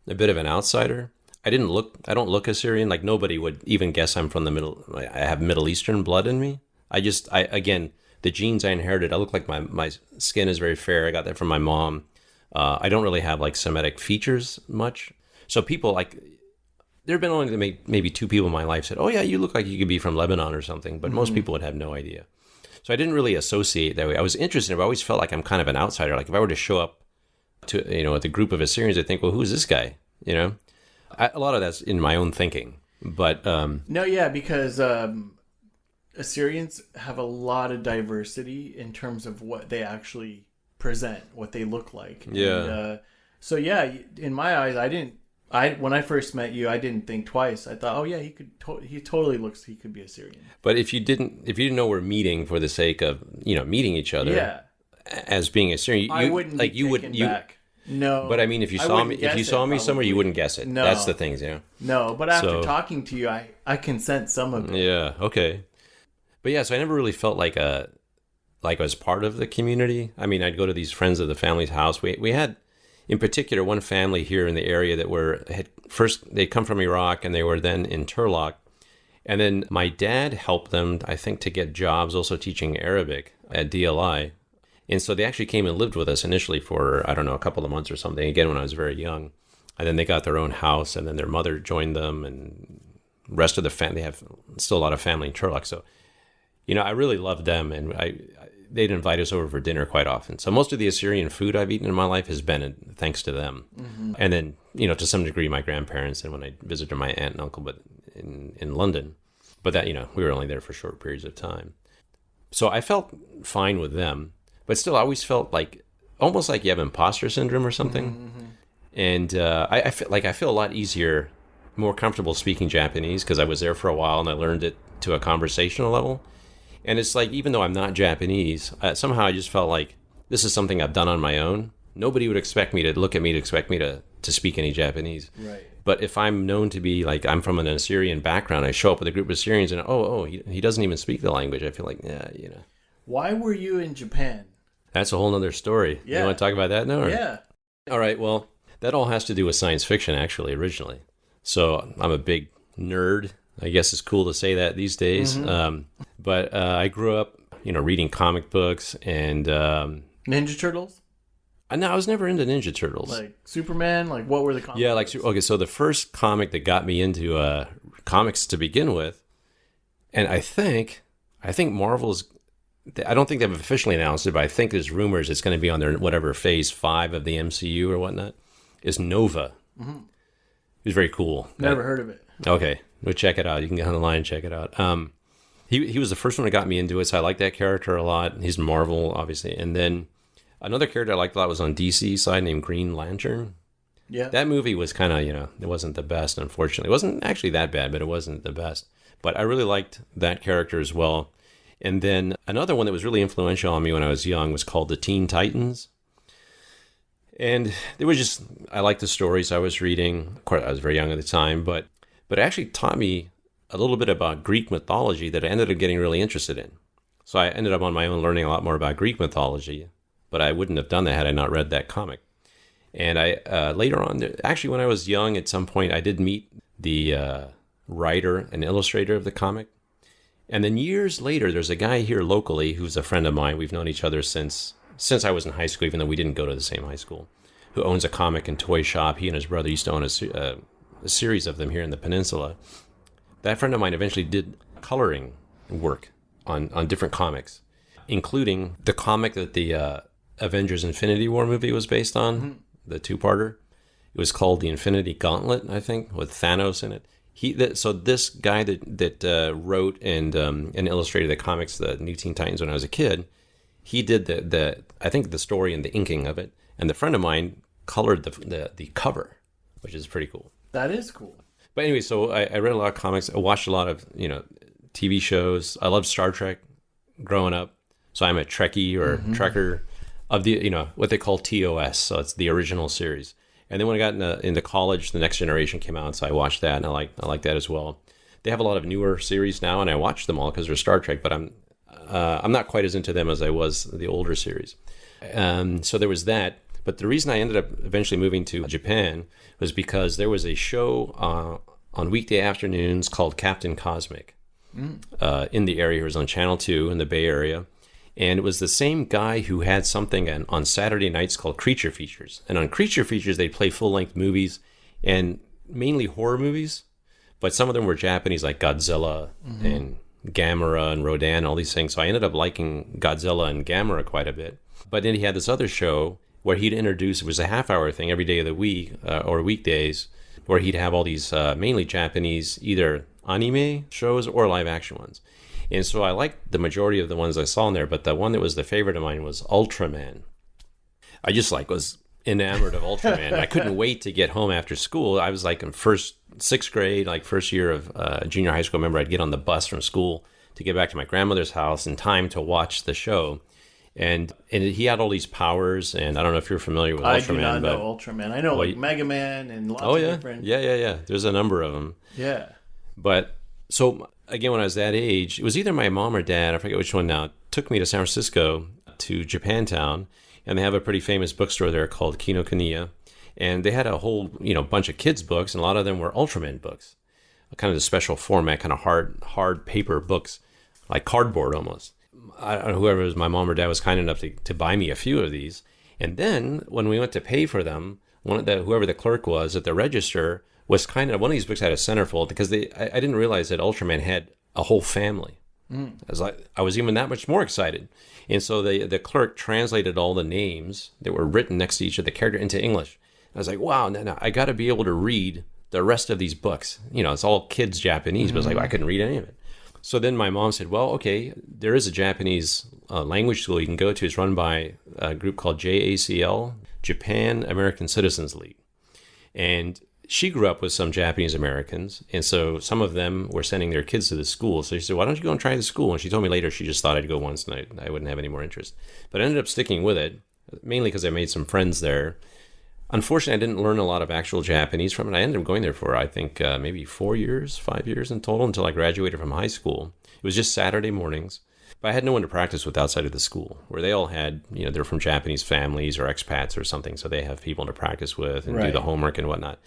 Speaker 1: a bit of an outsider. I don't look Assyrian. Like nobody would even guess I'm from I have Middle Eastern blood in me. Again, the genes I inherited, I look like my skin is very fair. I got that from my mom. I don't really have like Semitic features much. So people like, there have been only maybe two people in my life said, oh yeah, you look like you could be from Lebanon or something. But most people would have no idea. So I didn't really associate that way. I was interested, but I always felt like I'm kind of an outsider. Like if I were to show up to, at the group of Assyrians, I'd think, well, who's this guy? A lot of that's in my own thinking. But
Speaker 2: No, yeah, because Assyrians have a lot of diversity in terms of what they actually present, what they look like.
Speaker 1: Yeah.
Speaker 2: And, so yeah, in my eyes, when I first met you, I didn't think twice. I thought, oh yeah, he totally looks, he could be Assyrian.
Speaker 1: But if you didn't know we're meeting for the sake of meeting each other,
Speaker 2: Yeah,
Speaker 1: as being Assyrian,
Speaker 2: I wouldn't
Speaker 1: like
Speaker 2: be
Speaker 1: you would
Speaker 2: taken back. No,
Speaker 1: But I mean, if you
Speaker 2: I
Speaker 1: saw
Speaker 2: wouldn't
Speaker 1: me, if you
Speaker 2: guess
Speaker 1: saw
Speaker 2: it,
Speaker 1: me somewhere, you
Speaker 2: probably.
Speaker 1: wouldn't guess it.
Speaker 2: No.
Speaker 1: That's the things,
Speaker 2: No, but after
Speaker 1: So-
Speaker 2: talking to you, I can sense some of it.
Speaker 1: Yeah. Okay. But yeah, so I never really felt like I was part of the community. I mean, I'd go to these friends of the family's house. We had, in particular, one family here in the area that they'd come from Iraq and they were then in Turlock. And then my dad helped them, I think, to get jobs also teaching Arabic at DLI. And so they actually came and lived with us initially for, I don't know, a couple of months or something, again, when I was very young. And then they got their own house, and then their mother joined them, and the rest of the family, they have still a lot of family in Turlock. So, I really loved them, and they'd invite us over for dinner quite often. So most of the Assyrian food I've eaten in my life has been thanks to them. Mm-hmm. And then, to some degree, my grandparents, and when I visited my aunt and uncle, but in London. But that, we were only there for short periods of time. So I felt fine with them, but still I always felt like, almost like you have imposter syndrome or something. Mm-hmm. And I feel a lot easier, more comfortable speaking Japanese because I was there for a while and I learned it to a conversational level. And it's like, even though I'm not Japanese, somehow I just felt like this is something I've done on my own. Nobody would expect me to look at me to expect me to speak any Japanese.
Speaker 2: Right.
Speaker 1: But if I'm known to be like, I'm from an Assyrian background, I show up with a group of Assyrians and, he doesn't even speak the language. I feel like,
Speaker 2: Why were you in Japan?
Speaker 1: That's a whole nother story.
Speaker 2: Yeah.
Speaker 1: You want to talk about that now? Or?
Speaker 2: Yeah.
Speaker 1: All right. Well, that all has to do with science fiction, actually, originally. So I'm a big nerd. I guess it's cool to say that these days. Mm-hmm. But I grew up, reading comic books and...
Speaker 2: Ninja Turtles?
Speaker 1: No, I was never into Ninja Turtles.
Speaker 2: Like Superman? Like what were the comics?
Speaker 1: Yeah, okay, so the first comic that got me into comics to begin with, and I think Marvel's... I don't think they've officially announced it, but I think there's rumors it's going to be on their whatever phase 5 of the MCU or whatnot, is Nova. Mm-hmm. It was very cool.
Speaker 2: Never heard of it.
Speaker 1: Okay, go check it out. You can get online and check it out. He was the first one that got me into it, so I like that character a lot. He's Marvel, obviously. And then another character I liked a lot was on DC side named Green Lantern.
Speaker 2: Yeah.
Speaker 1: That movie was kind of, it wasn't the best, unfortunately. It wasn't actually that bad, but it wasn't the best. But I really liked that character as well. And then another one that was really influential on me when I was young was called the Teen Titans. And it was just, I liked the stories I was reading. Of course, I was very young at the time, but it actually taught me a little bit about Greek mythology that I ended up getting really interested in. So I ended up on my own learning a lot more about Greek mythology, but I wouldn't have done that had I not read that comic. And I later on, actually when I was young, at some point I did meet the writer and illustrator of the comic. And then years later, there's a guy here locally who's a friend of mine. We've known each other since I was in high school, even though we didn't go to the same high school, who owns a comic and toy shop. He and his brother used to own a series of them here in the peninsula. That friend of mine eventually did coloring work on different comics, including the comic that the Avengers Infinity War movie was based on, the two-parter. It was called The Infinity Gauntlet, I think, with Thanos in it. So this guy that wrote and illustrated the comics, the New Teen Titans, when I was a kid, he did I think the story and the inking of it, and the friend of mine colored the cover, which is pretty cool.
Speaker 2: That is cool.
Speaker 1: But anyway, so I read a lot of comics. I watched a lot of TV shows. I loved Star Trek growing up, so I'm a Trekkie or Trekker of the what they call TOS. So it's the original series. And then when I got into college, The Next Generation came out, so I watched that, and I like that as well. They have a lot of newer series now, and I watch them all because they're Star Trek, but I'm not quite as into them as I was the older series. So there was that. But the reason I ended up eventually moving to Japan was because there was a show on weekday afternoons called Captain Cosmic in the area. It was on Channel 2 in the Bay Area. And it was the same guy who had something on Saturday nights called Creature Features. And on Creature Features, they'd play full-length movies, and mainly horror movies. But some of them were Japanese, like Godzilla and Gamera and Rodan, all these things. So I ended up liking Godzilla and Gamera quite a bit. But then he had this other show where he'd introduce, it was a half-hour thing every day of the week, or weekdays, where he'd have all these mainly Japanese, either anime shows or live-action ones. And so I liked the majority of the ones I saw in there, but the one that was the favorite of mine was Ultraman. I just was enamored of Ultraman. I couldn't wait to get home after school. I was in sixth grade, first year of junior high school. I remember I'd get on the bus from school to get back to my grandmother's house in time to watch the show. And he had all these powers, and I don't know if you're familiar with Ultraman.
Speaker 2: I do not know Ultraman. I know Mega Man and lots of different...
Speaker 1: Yeah. There's a number of them.
Speaker 2: Yeah.
Speaker 1: But so again, when I was that age, it was either my mom or dad, I forget which one now, took me to San Francisco to Japantown, and they have a pretty famous bookstore there called Kinokuniya, and they had a whole bunch of kids books, and a lot of them were Ultraman books, kind of the special format, kind of hard paper books, like cardboard almost. Whoever was my mom or dad was kind enough to buy me a few of these, and then when we went to pay for them, whoever the clerk was at the register was one of these books had a centerfold, because I didn't realize that Ultraman had a whole family. I was even that much more excited. And so the clerk translated all the names that were written next to each of the characters into English. I was like, wow, no, I got to be able to read the rest of these books. It's all kids Japanese, but I couldn't read any of it. So then my mom said, well, okay, there is a Japanese language school you can go to. It's run by a group called JACL, Japan American Citizens League. And she grew up with some Japanese Americans, and so some of them were sending their kids to the school. So she said, why don't you go and try the school? And she told me later she just thought I'd go once and I wouldn't have any more interest. But I ended up sticking with it, mainly because I made some friends there. Unfortunately, I didn't learn a lot of actual Japanese from it. I ended up going there for, I think, maybe 5 years in total until I graduated from high school. It was just Saturday mornings. But I had no one to practice with outside of the school, where they all had, they're from Japanese families or expats or something, so they have people to practice with and do the homework and whatnot.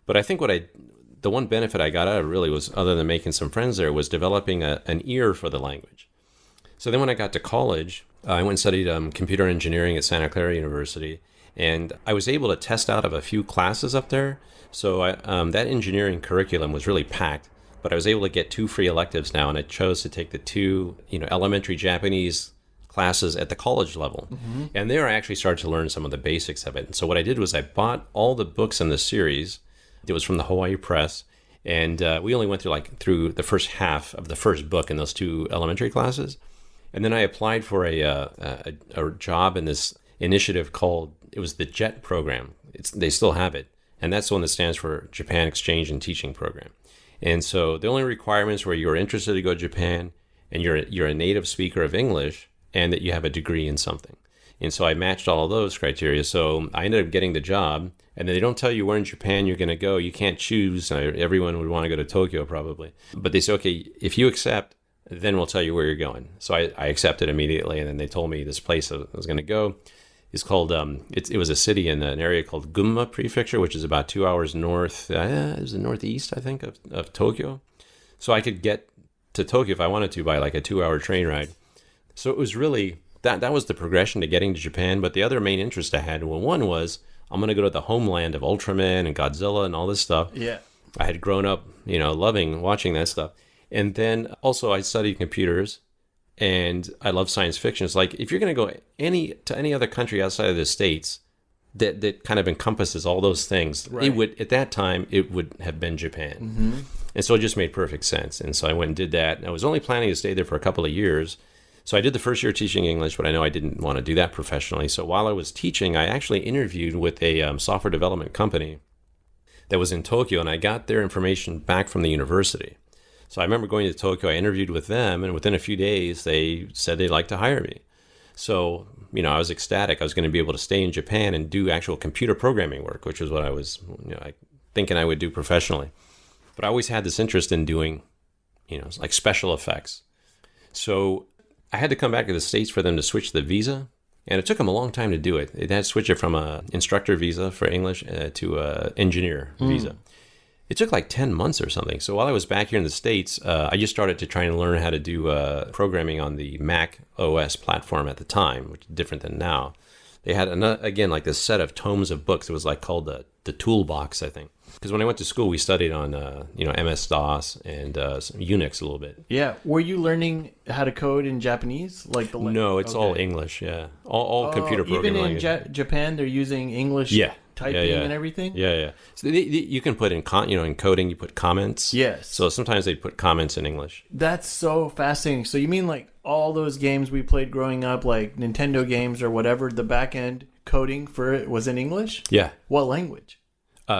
Speaker 1: But I think the one benefit I got out of it really was, other than making some friends there, was developing an ear for the language. So then when I got to college, I went and studied computer engineering at Santa Clara University, and I was able to test out of a few classes up there. So that engineering curriculum was really packed, but I was able to get 2 free electives now, and I chose to take the 2 elementary Japanese classes at the college level. And there I actually started to learn some of the basics of it. And so what I did was I bought all the books in the series. It was from the Hawaii Press, and we only went through the first half of the first book in those 2 elementary classes. And then I applied for a job in this initiative called, it was the JET program. They still have it, and that's the one that stands for Japan Exchange and Teaching Program. And so the only requirements were you're interested to go to Japan, and you're a native speaker of English, and that you have a degree in something. And so I matched all of those criteria. So I ended up getting the job. And they don't tell you where in Japan you're going to go. You can't choose. Everyone would want to go to Tokyo probably. But they say, okay, if you accept, then we'll tell you where you're going. So I accepted immediately. And then they told me this place I was going to go is called, it was a city in an area called Gunma Prefecture, which is about 2 hours north, it was the northeast, I think, of Tokyo. So I could get to Tokyo if I wanted to by like a 2-hour train ride. So it was really, that was the progression to getting to Japan. But the other main interest I had, well, one was, I'm going to go to the homeland of Ultraman and Godzilla and all this stuff.
Speaker 2: Yeah.
Speaker 1: I had grown up, loving watching that stuff. And then also I studied computers and I love science fiction. It's like, if you're going to go to any other country outside of the States that kind of encompasses all those things,
Speaker 2: right.
Speaker 1: It would, at that time, it would have been Japan.
Speaker 2: Mm-hmm.
Speaker 1: And so it just made perfect sense. And so I went and did that. And I was only planning to stay there for a couple of years. So I did the first year teaching English, but I know I didn't want to do that professionally. So while I was teaching, I actually interviewed with a software development company that was in Tokyo, and I got their information back from the university. So I remember going to Tokyo, I interviewed with them, and within a few days, they said they'd like to hire me. So, I was ecstatic. I was going to be able to stay in Japan and do actual computer programming work, which was what I was thinking I would do professionally. But I always had this interest in doing, like special effects. So I had to come back to the States for them to switch the visa, and it took them a long time to do it. They had to switch it from a instructor visa for English to a engineer visa. It took like 10 months or something. So while I was back here in the States, I just started to try and learn how to do programming on the Mac OS platform at the time, which is different than now. They had, again, like this set of tomes of books. It was like called the Toolbox, I think. Because when I went to school, we studied on, MS-DOS and Unix a little bit.
Speaker 2: Yeah. Were you learning how to code in Japanese?
Speaker 1: No, it's all English, yeah. All computer programming
Speaker 2: language. Even in Japan, they're using English typing and everything?
Speaker 1: Yeah. So you can put in coding, you put comments.
Speaker 2: Yes.
Speaker 1: So sometimes they put comments in English.
Speaker 2: That's so fascinating. So you mean like all those games we played growing up, like Nintendo games or whatever, the back end coding for it was in English?
Speaker 1: Yeah.
Speaker 2: What language?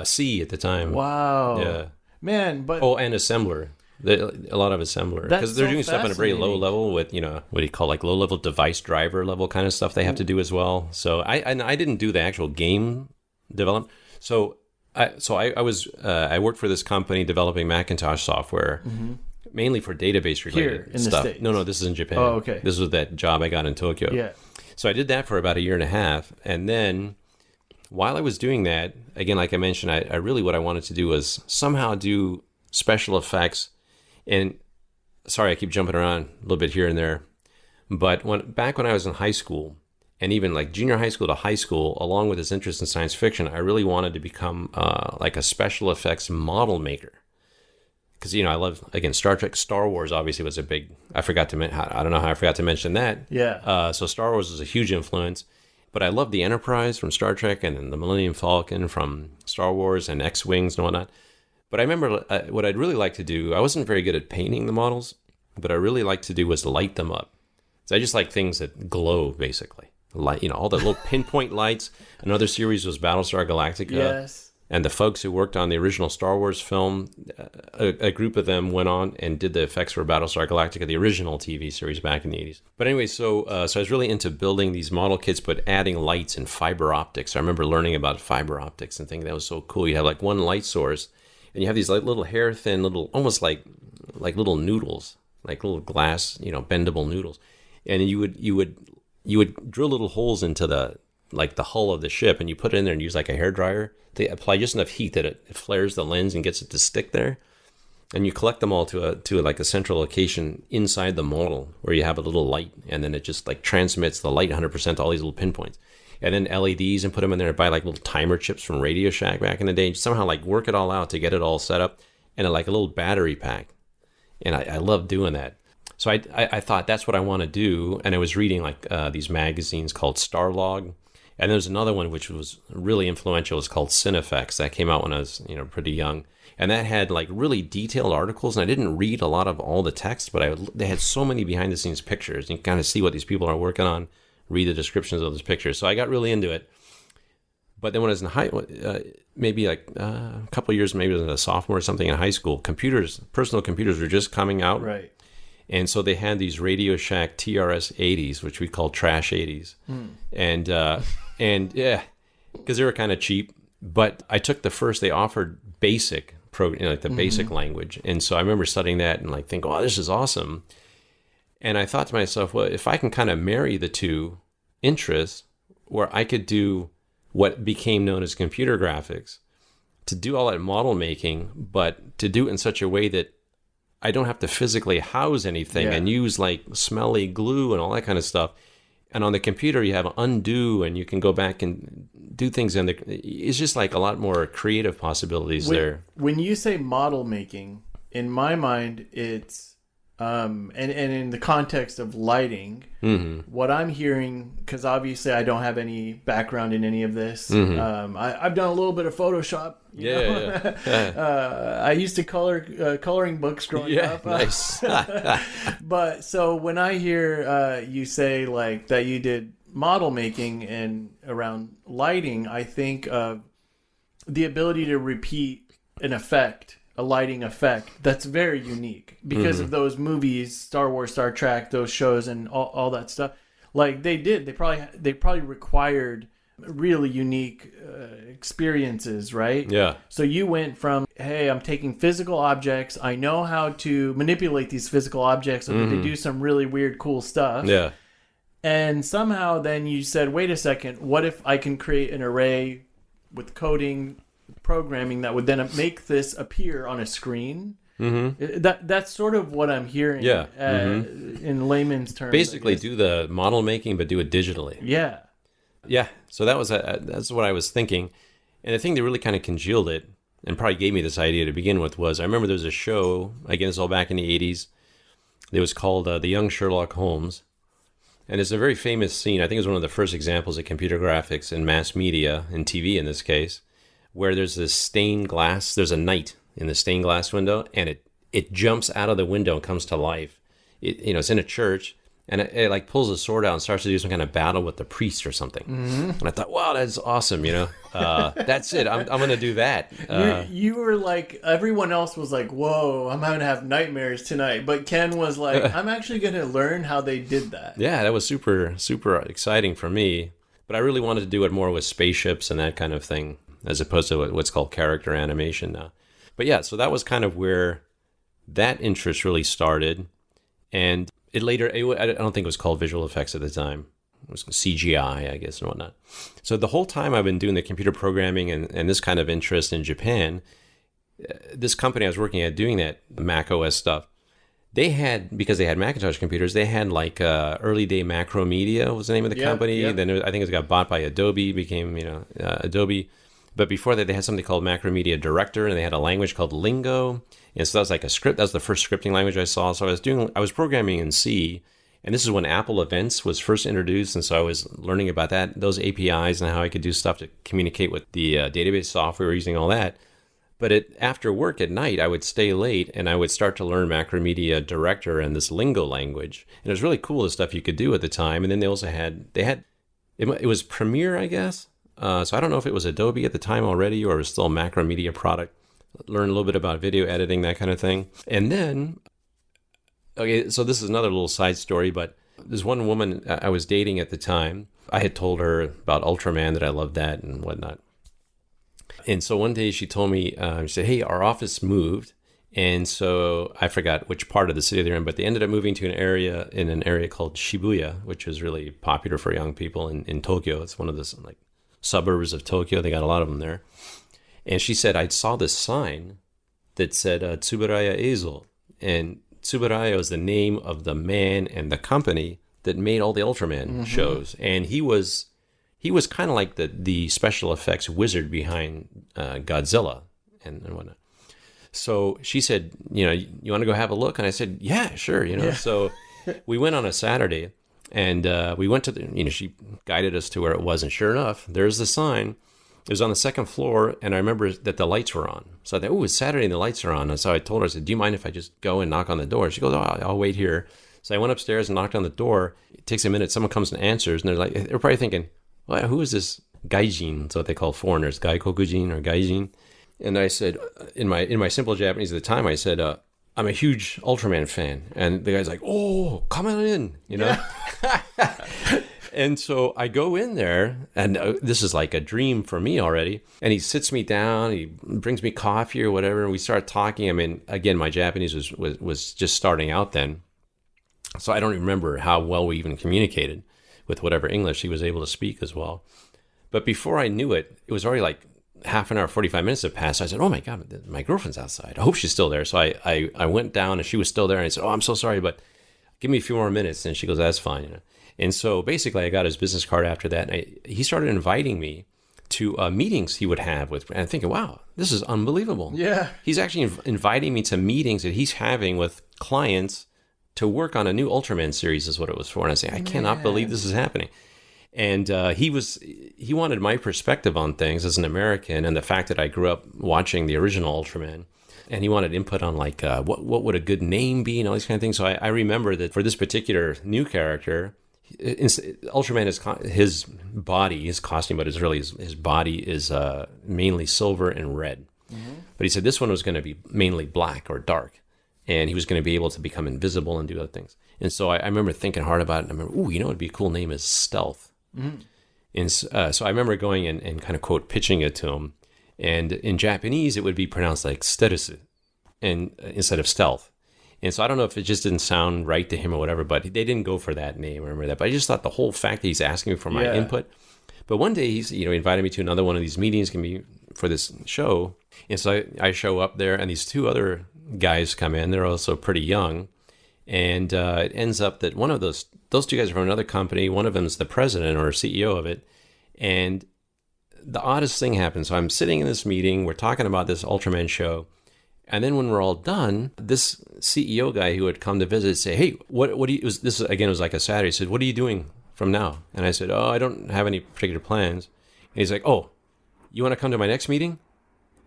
Speaker 1: C at the time.
Speaker 2: Wow.
Speaker 1: Yeah.
Speaker 2: Man, but...
Speaker 1: Oh, and assembler. A lot of assembler. Because they're doing stuff at a very low level with, what do you call, like low-level device driver level kind of stuff they have to do as well. So I didn't do the actual game development. So I worked for this company developing Macintosh software, mainly for database-related stuff.
Speaker 2: The States.
Speaker 1: No, this is in Japan.
Speaker 2: Oh, okay.
Speaker 1: This was that job I got in Tokyo.
Speaker 2: Yeah.
Speaker 1: So I did that for about a year and a half, and then... While I was doing that, again, like I mentioned, I really what I wanted to do was somehow do special effects. And sorry, I keep jumping around a little bit here and there. But back when I was in high school, and even like junior high school to high school, along with this interest in science fiction, I really wanted to become like a special effects model maker. Because, I love, again, Star Trek. Star Wars obviously was a big, I don't know how I forgot to mention that.
Speaker 2: Yeah.
Speaker 1: So Star Wars was a huge influence. But I love the Enterprise from Star Trek and then the Millennium Falcon from Star Wars and X-Wings and whatnot. But I remember what I'd really like to do, I wasn't very good at painting the models, but I really liked to do was light them up. So I just like things that glow, basically. Light, all the little pinpoint lights. Another series was Battlestar Galactica.
Speaker 2: Yes.
Speaker 1: And the folks who worked on the original Star Wars film, a group of them went on and did the effects for Battlestar Galactica, the original TV series back in the 80s. But anyway, so I was really into building these model kits, but adding lights and fiber optics. I remember learning about fiber optics and thinking that was so cool. You have like one light source, and you have these like little hair-thin, little, almost like little noodles, like little glass, bendable noodles. And you would drill little holes into the hull of the ship, and you put it in there and use like a hairdryer. They apply just enough heat that it flares the lens and gets it to stick there. And you collect them all to a central location inside the model where you have a little light, and then it just like transmits the light 100% to all these little pinpoints. And then LEDs, and put them in there and buy like little timer chips from Radio Shack back in the day. And somehow like work it all out to get it all set up, and like a little battery pack. And I love doing that. So I thought that's what I want to do. And I was reading like these magazines called Starlog. And there's another one which was really influential. It's called Cinefex. That came out when I was, pretty young. And that had like really detailed articles. And I didn't read a lot of all the text, but they had so many behind the scenes pictures. You can kind of see what these people are working on, read the descriptions of those pictures. So I got really into it. But then when I was in maybe like a couple of years, maybe as a sophomore or something in high school, personal computers were just coming out.
Speaker 2: Right.
Speaker 1: And so they had these Radio Shack TRS 80s, which we call trash 80s. And yeah, because they were kind of cheap. But I took they offered basic like the basic language. And so I remember studying that and like think, oh, this is awesome. And I thought to myself, well, if I can kind of marry the two interests where I could do what became known as computer graphics, to do all that model making, but to do it in such a way that I don't have to physically house anything and use like smelly glue and all that kind of stuff. And on the computer, you have undo and you can go back and do things it's just like a lot more creative possibilities there.
Speaker 2: When you say model making, in my mind, it's, and in the context of lighting, what I'm hearing, because obviously I don't have any background in any of this. I've done a little bit of Photoshop. You know? I used to color coloring books growing up.
Speaker 1: Nice.
Speaker 2: But so when I hear you say like that you did model making and around lighting, I think of the ability to repeat an effect, a lighting effect that's very unique because of those movies, Star Wars, Star Trek, those shows, and all that stuff. Like they probably required really unique experiences, right?
Speaker 1: Yeah.
Speaker 2: So you went from, hey, I'm taking physical objects. I know how to manipulate these physical objects so that they do some really weird, cool stuff.
Speaker 1: Yeah.
Speaker 2: And somehow then you said, wait a second, what if I can create an array with coding, programming that would then make this appear on a screen? That's sort of what I'm hearing in layman's terms.
Speaker 1: Basically do the model making, but do it digitally.
Speaker 2: Yeah.
Speaker 1: Yeah, so that's what I was thinking. And the thing that really kind of congealed it and probably gave me this idea to begin with was I remember there was a show, again, it's all back in the 80s. It was called The Young Sherlock Holmes. And it's a very famous scene. I think it's one of the first examples of computer graphics in mass media, in TV in this case, where there's this stained glass. There's a knight in the stained glass window, and it jumps out of the window and comes to life. It's in a church. And it like pulls a sword out and starts to do some kind of battle with the priest or something. And I thought, wow, that's awesome. That's it. I'm going to do that.
Speaker 2: You were like, everyone else was like, whoa, I'm going to have nightmares tonight. But Ken was like, I'm actually going to learn how they did that.
Speaker 1: Yeah, that was super, super exciting for me. But I really wanted to do it more with spaceships and that kind of thing, as opposed to what's called character animation now. But yeah, so that was kind of where that interest really started. And I don't think it was called visual effects at the time. It was CGI, I guess, and whatnot. So the whole time I've been doing the computer programming and this kind of interest in Japan, this company I was working at doing that Mac OS stuff, because they had Macintosh computers, they had like early day Macromedia was the name of the company. Yep. Then I think it got bought by Adobe, became Adobe. But before that, they had something called Macromedia Director, and they had a language called Lingo. And so that was like a script. That was the first scripting language I saw. So I was programming in C, and this is when Apple Events was first introduced. And so I was learning about those APIs and how I could do stuff to communicate with the database software using all that. But after work at night, I would stay late and I would start to learn Macromedia Director and this Lingo language. And it was really cool, the stuff you could do at the time. And then they also it was Premiere, I guess. So I don't know if it was Adobe at the time already or it was still a Macromedia product. Learn a little bit about video editing, that kind of thing. And then, okay, so this is another little side story, but there's one woman I was dating at the time. I had told her about Ultraman, that I loved that and whatnot. And so one day she told me, she said, hey, our office moved. And so I forgot which part of the city they're in, but they ended up moving to an area called Shibuya, which is really popular for young people in Tokyo. It's one of the like suburbs of Tokyo. They got a lot of them there. And she said, I saw this sign that said Tsuburaya Eizo. And Tsuburaya is the name of the man and the company that made all the Ultraman shows. And he was kind of like the special effects wizard behind Godzilla and whatnot. So she said, you want to go have a look? And I said, yeah, sure. Yeah. So we went on a Saturday and we went to she guided us to where it was. And sure enough, there's the sign. It was on the second floor, and I remember that the lights were on. So I thought, it's Saturday and the lights are on. And so I told her, I said, do you mind if I just go and knock on the door? She goes, I'll wait here. So I went upstairs and knocked on the door. It takes a minute. Someone comes and answers, and they're probably thinking, well, who is this gaijin? That's what they call foreigners, gaikokujin or gaijin. And I said, in my simple Japanese at the time, I said, I'm a huge Ultraman fan. And the guy's like, oh, come on in, you know? Yeah. And so I go in there, and this is like a dream for me already. And he sits me down, he brings me coffee or whatever, and we start talking. I mean, again, my Japanese was just starting out then. So I don't remember how well we even communicated with whatever English he was able to speak as well. But before I knew it, it was already like half an hour, 45 minutes had passed. I said, oh my God, my girlfriend's outside. I hope she's still there. So I went down and she was still there. And I said, oh, I'm so sorry, but give me a few more minutes. And she goes, that's fine. You know? And so basically I got his business card after that. And he started inviting me to meetings he would have with, and I'm thinking, wow, this is unbelievable.
Speaker 2: Yeah.
Speaker 1: He's actually inviting me to meetings that he's having with clients to work on a new Ultraman series is what it was for. And I say, I cannot believe this is happening. And he wanted my perspective on things as an American and the fact that I grew up watching the original Ultraman. And he wanted input on like, what would a good name be and all these kind of things. So I remember that for this particular new character, Ultraman is his body, his costume, but it's really his body is mainly silver and red. Mm-hmm. But he said this one was going to be mainly black or dark, and he was going to be able to become invisible and do other things. And so I remember thinking hard about it. And I remember, ooh, you know, it'd be a cool name is Stealth. Mm-hmm. And so I remember going and kind of quote pitching it to him, and in Japanese it would be pronounced like sterusu, and instead of stealth. And so I don't know if it just didn't sound right to him or whatever, but they didn't go for that name. I remember that. But I just thought the whole fact that he's asking me for my input. But one day he's, invited me to another one of these meetings, can be for this show. And so I show up there, and these two other guys come in. They're also pretty young. And it ends up that one of those two guys are from another company. One of them is the president or CEO of it. And the oddest thing happens. So I'm sitting in this meeting. We're talking about this Ultraman show. And then when we're all done, this CEO guy who had come to visit say, hey, what do you, this again was like a Saturday. He said, what are you doing from now? And I said, oh, I don't have any particular plans. And he's like, oh, you want to come to my next meeting?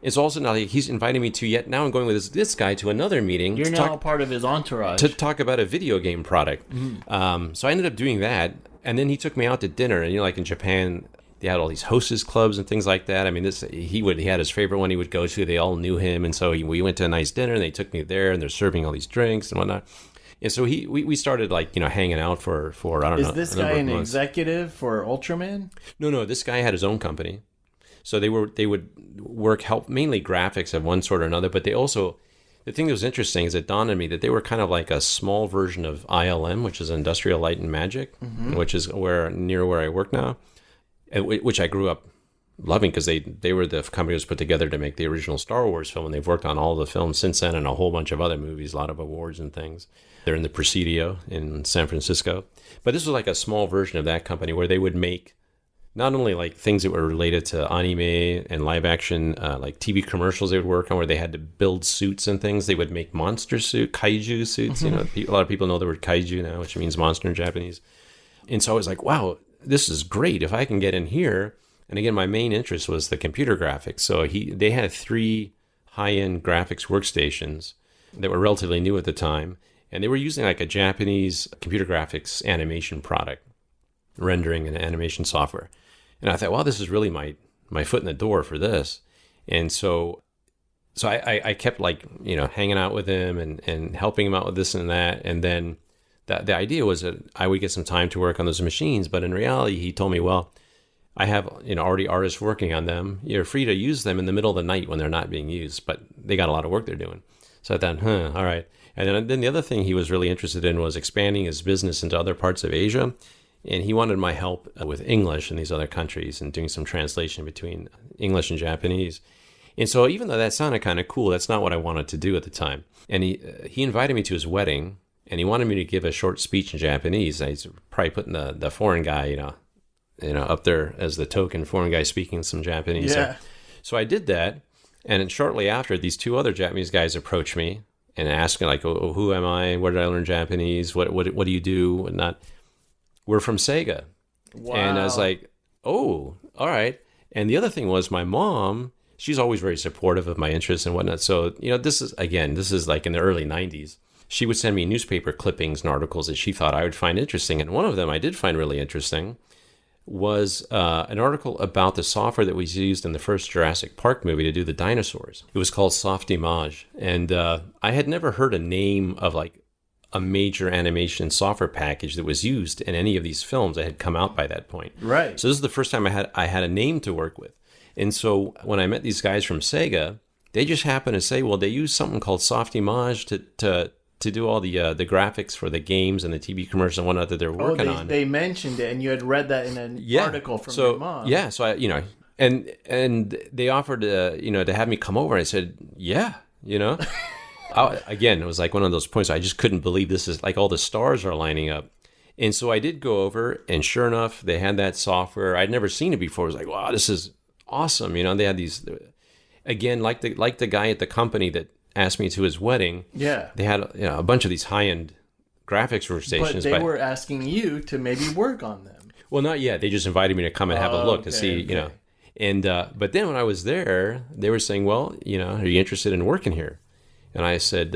Speaker 1: It's also now he's inviting me to yet now I'm going with this guy to another meeting.
Speaker 2: You're now part of his entourage.
Speaker 1: To talk about a video game product. Mm-hmm. So I ended up doing that. And then he took me out to dinner. And, like in Japan, they had all these hostess clubs and things like that. I mean, he had his favorite one he would go to. They all knew him. And so we went to a nice dinner, and they took me there, and they're serving all these drinks and whatnot. And so we started like, hanging out for I don't know.
Speaker 2: Is this guy an executive for Ultraman?
Speaker 1: No. This guy had his own company. So they would help mainly graphics of one sort or another. But they also, the thing that was interesting is it dawned on me that they were kind of like a small version of ILM, which is Industrial Light and Magic, mm-hmm. which is near where I work now. Which I grew up loving because they were the company that was put together to make the original Star Wars film, and they've worked on all the films since then and a whole bunch of other movies, a lot of awards and things. They're in the Presidio in San Francisco. But this was like a small version of that company where they would make not only like things that were related to anime and live action, like TV commercials they would work on where they had to build suits and things. They would make monster kaiju suits. Mm-hmm. A lot of people know the word kaiju now, which means monster in Japanese. And so I was like, wow, this is great if I can get in here. And again, my main interest was the computer graphics. So they had 3 high-end graphics workstations that were relatively new at the time. And they were using like a Japanese computer graphics animation product, rendering and animation software. And I thought, well, this is really my foot in the door for this. And so I kept like, hanging out with him and helping him out with this and that. And then the idea was that I would get some time to work on those machines, but in reality, he told me, well, I have already artists working on them. You're free to use them in the middle of the night when they're not being used, but they got a lot of work they're doing. So I thought, all right. And then the other thing he was really interested in was expanding his business into other parts of Asia, and he wanted my help with English in these other countries and doing some translation between English and Japanese. And so even though that sounded kind of cool, that's not what I wanted to do at the time. And he invited me to his wedding. And he wanted me to give a short speech in Japanese. He's probably putting the foreign guy, up there as the token foreign guy speaking some Japanese.
Speaker 2: Yeah.
Speaker 1: So I did that. And then shortly after, these 2 other Japanese guys approached me and asked me, like, oh, who am I? Where did I learn Japanese? What do you do? And not. We're from Sega.
Speaker 2: Wow.
Speaker 1: And I was like, oh, all right. And the other thing was my mom, she's always very supportive of my interests and whatnot. So, this is like in the early 90s. She would send me newspaper clippings and articles that she thought I would find interesting. And one of them I did find really interesting was an article about the software that was used in the first Jurassic Park movie to do the dinosaurs. It was called Softimage. And I had never heard a name of like a major animation software package that was used in any of these films that had come out by that point.
Speaker 2: Right.
Speaker 1: So this is the first time I had a name to work with. And so when I met these guys from Sega, they just happened to say, well, they use something called Softimage to do all the graphics for the games and the TV commercials and whatnot that they're working on.
Speaker 2: They mentioned it, and you had read that in an article from your mom.
Speaker 1: Yeah, so I, and they offered to have me come over, and I said, yeah, Again, it was like one of those points I just couldn't believe this is like all the stars are lining up. And so I did go over, and sure enough, they had that software. I'd never seen it before. It was like, wow, this is awesome. They had these, again, like the guy at the company that asked me to his wedding.
Speaker 2: Yeah.
Speaker 1: They had a bunch of these high-end graphics workstations.
Speaker 2: But they were asking you to maybe work on them.
Speaker 1: Well, not yet. They just invited me to come and have a look to see,
Speaker 2: okay.
Speaker 1: And but then when I was there, they were saying, well, are you interested in working here? And I said,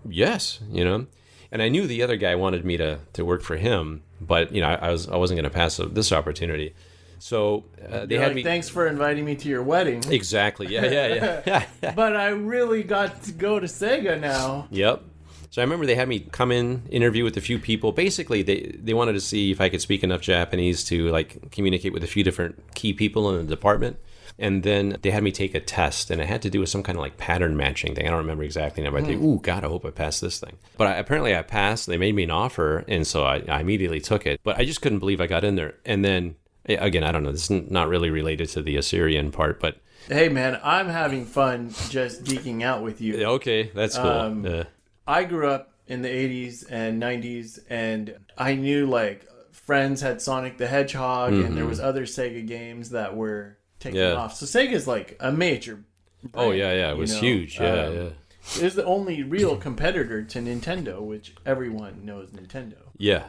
Speaker 1: yes, And I knew the other guy wanted me to work for him, but I wasn't going to pass this opportunity. So they had me.
Speaker 2: Thanks for inviting me to your wedding.
Speaker 1: Exactly. Yeah.
Speaker 2: But I really got to go to Sega now.
Speaker 1: Yep. So I remember they had me come in, interview with a few people. Basically, they wanted to see if I could speak enough Japanese to like communicate with a few different key people in the department. And then they had me take a test, and it had to do with some kind of like pattern matching thing. I don't remember exactly now, but I think, ooh, God, I hope I passed this thing. But apparently I passed. They made me an offer, and so I immediately took it. But I just couldn't believe I got in there. And then, again, I don't know. This is not really related to the Assyrian part, but...
Speaker 2: Hey, man, I'm having fun just geeking out with you.
Speaker 1: Okay, that's cool.
Speaker 2: I grew up in the 80s and 90s, and I knew, like, friends had Sonic the Hedgehog, and there was other Sega games that were... taking off. So Sega's like a major brand,
Speaker 1: oh yeah, it was huge. Yeah.
Speaker 2: It was the only real competitor to Nintendo, which everyone knows Nintendo.
Speaker 1: Yeah.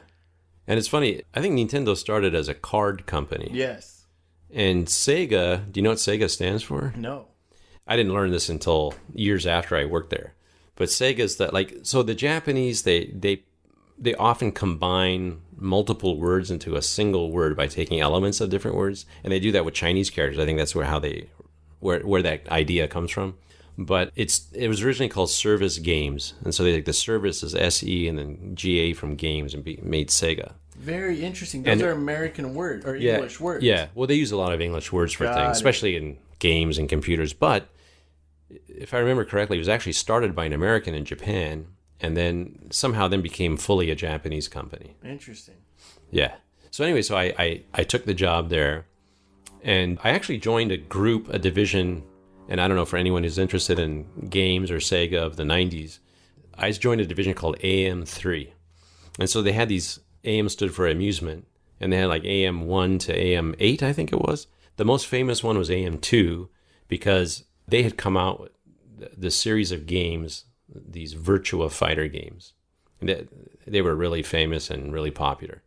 Speaker 1: And it's funny, I think Nintendo started as a card company.
Speaker 2: Yes.
Speaker 1: And Sega, do you know what Sega stands for?
Speaker 2: No.
Speaker 1: I didn't learn this until years after I worked there. But Sega's that so the Japanese they often combine multiple words into a single word by taking elements of different words, and they do that with Chinese characters. I think that's where that idea comes from. But it was originally called Service Games, and so the service is SE and then GA from games and made Sega.
Speaker 2: Very interesting. Those are American words or English words.
Speaker 1: Yeah, well, they use a lot of English words for things, especially in games and computers. But if I remember correctly, it was actually started by an American in Japan, and then somehow became fully a Japanese company.
Speaker 2: Interesting.
Speaker 1: Yeah. So anyway, so I took the job there, and I actually joined a division, and I don't know for anyone who's interested in games or Sega of the 90s, I joined a division called AM3. And so they had these, AM stood for amusement, and they had like AM1 to AM8, I think it was. The most famous one was AM2, because they had come out with the series of games, these Virtua Fighter games. They were really famous and really popular.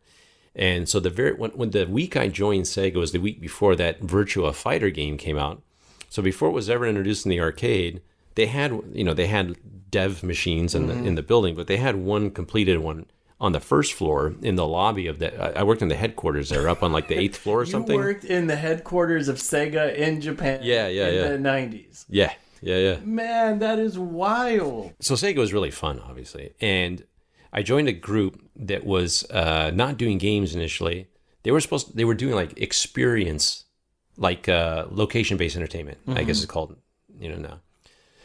Speaker 1: And so when the week I joined Sega was the week before that Virtua Fighter game came out. So before it was ever introduced in the arcade, they had dev machines in the building, but they had one completed one on the first floor in the lobby of I worked in the headquarters there, up on like the 8th floor or something.
Speaker 2: You worked in the headquarters of Sega in Japan.
Speaker 1: Yeah.
Speaker 2: In the 90s.
Speaker 1: Yeah.
Speaker 2: Man, that is wild.
Speaker 1: So Sega was really fun, obviously. And I joined a group that was not doing games initially. They were doing like experience, like location-based entertainment, I guess it's called, now.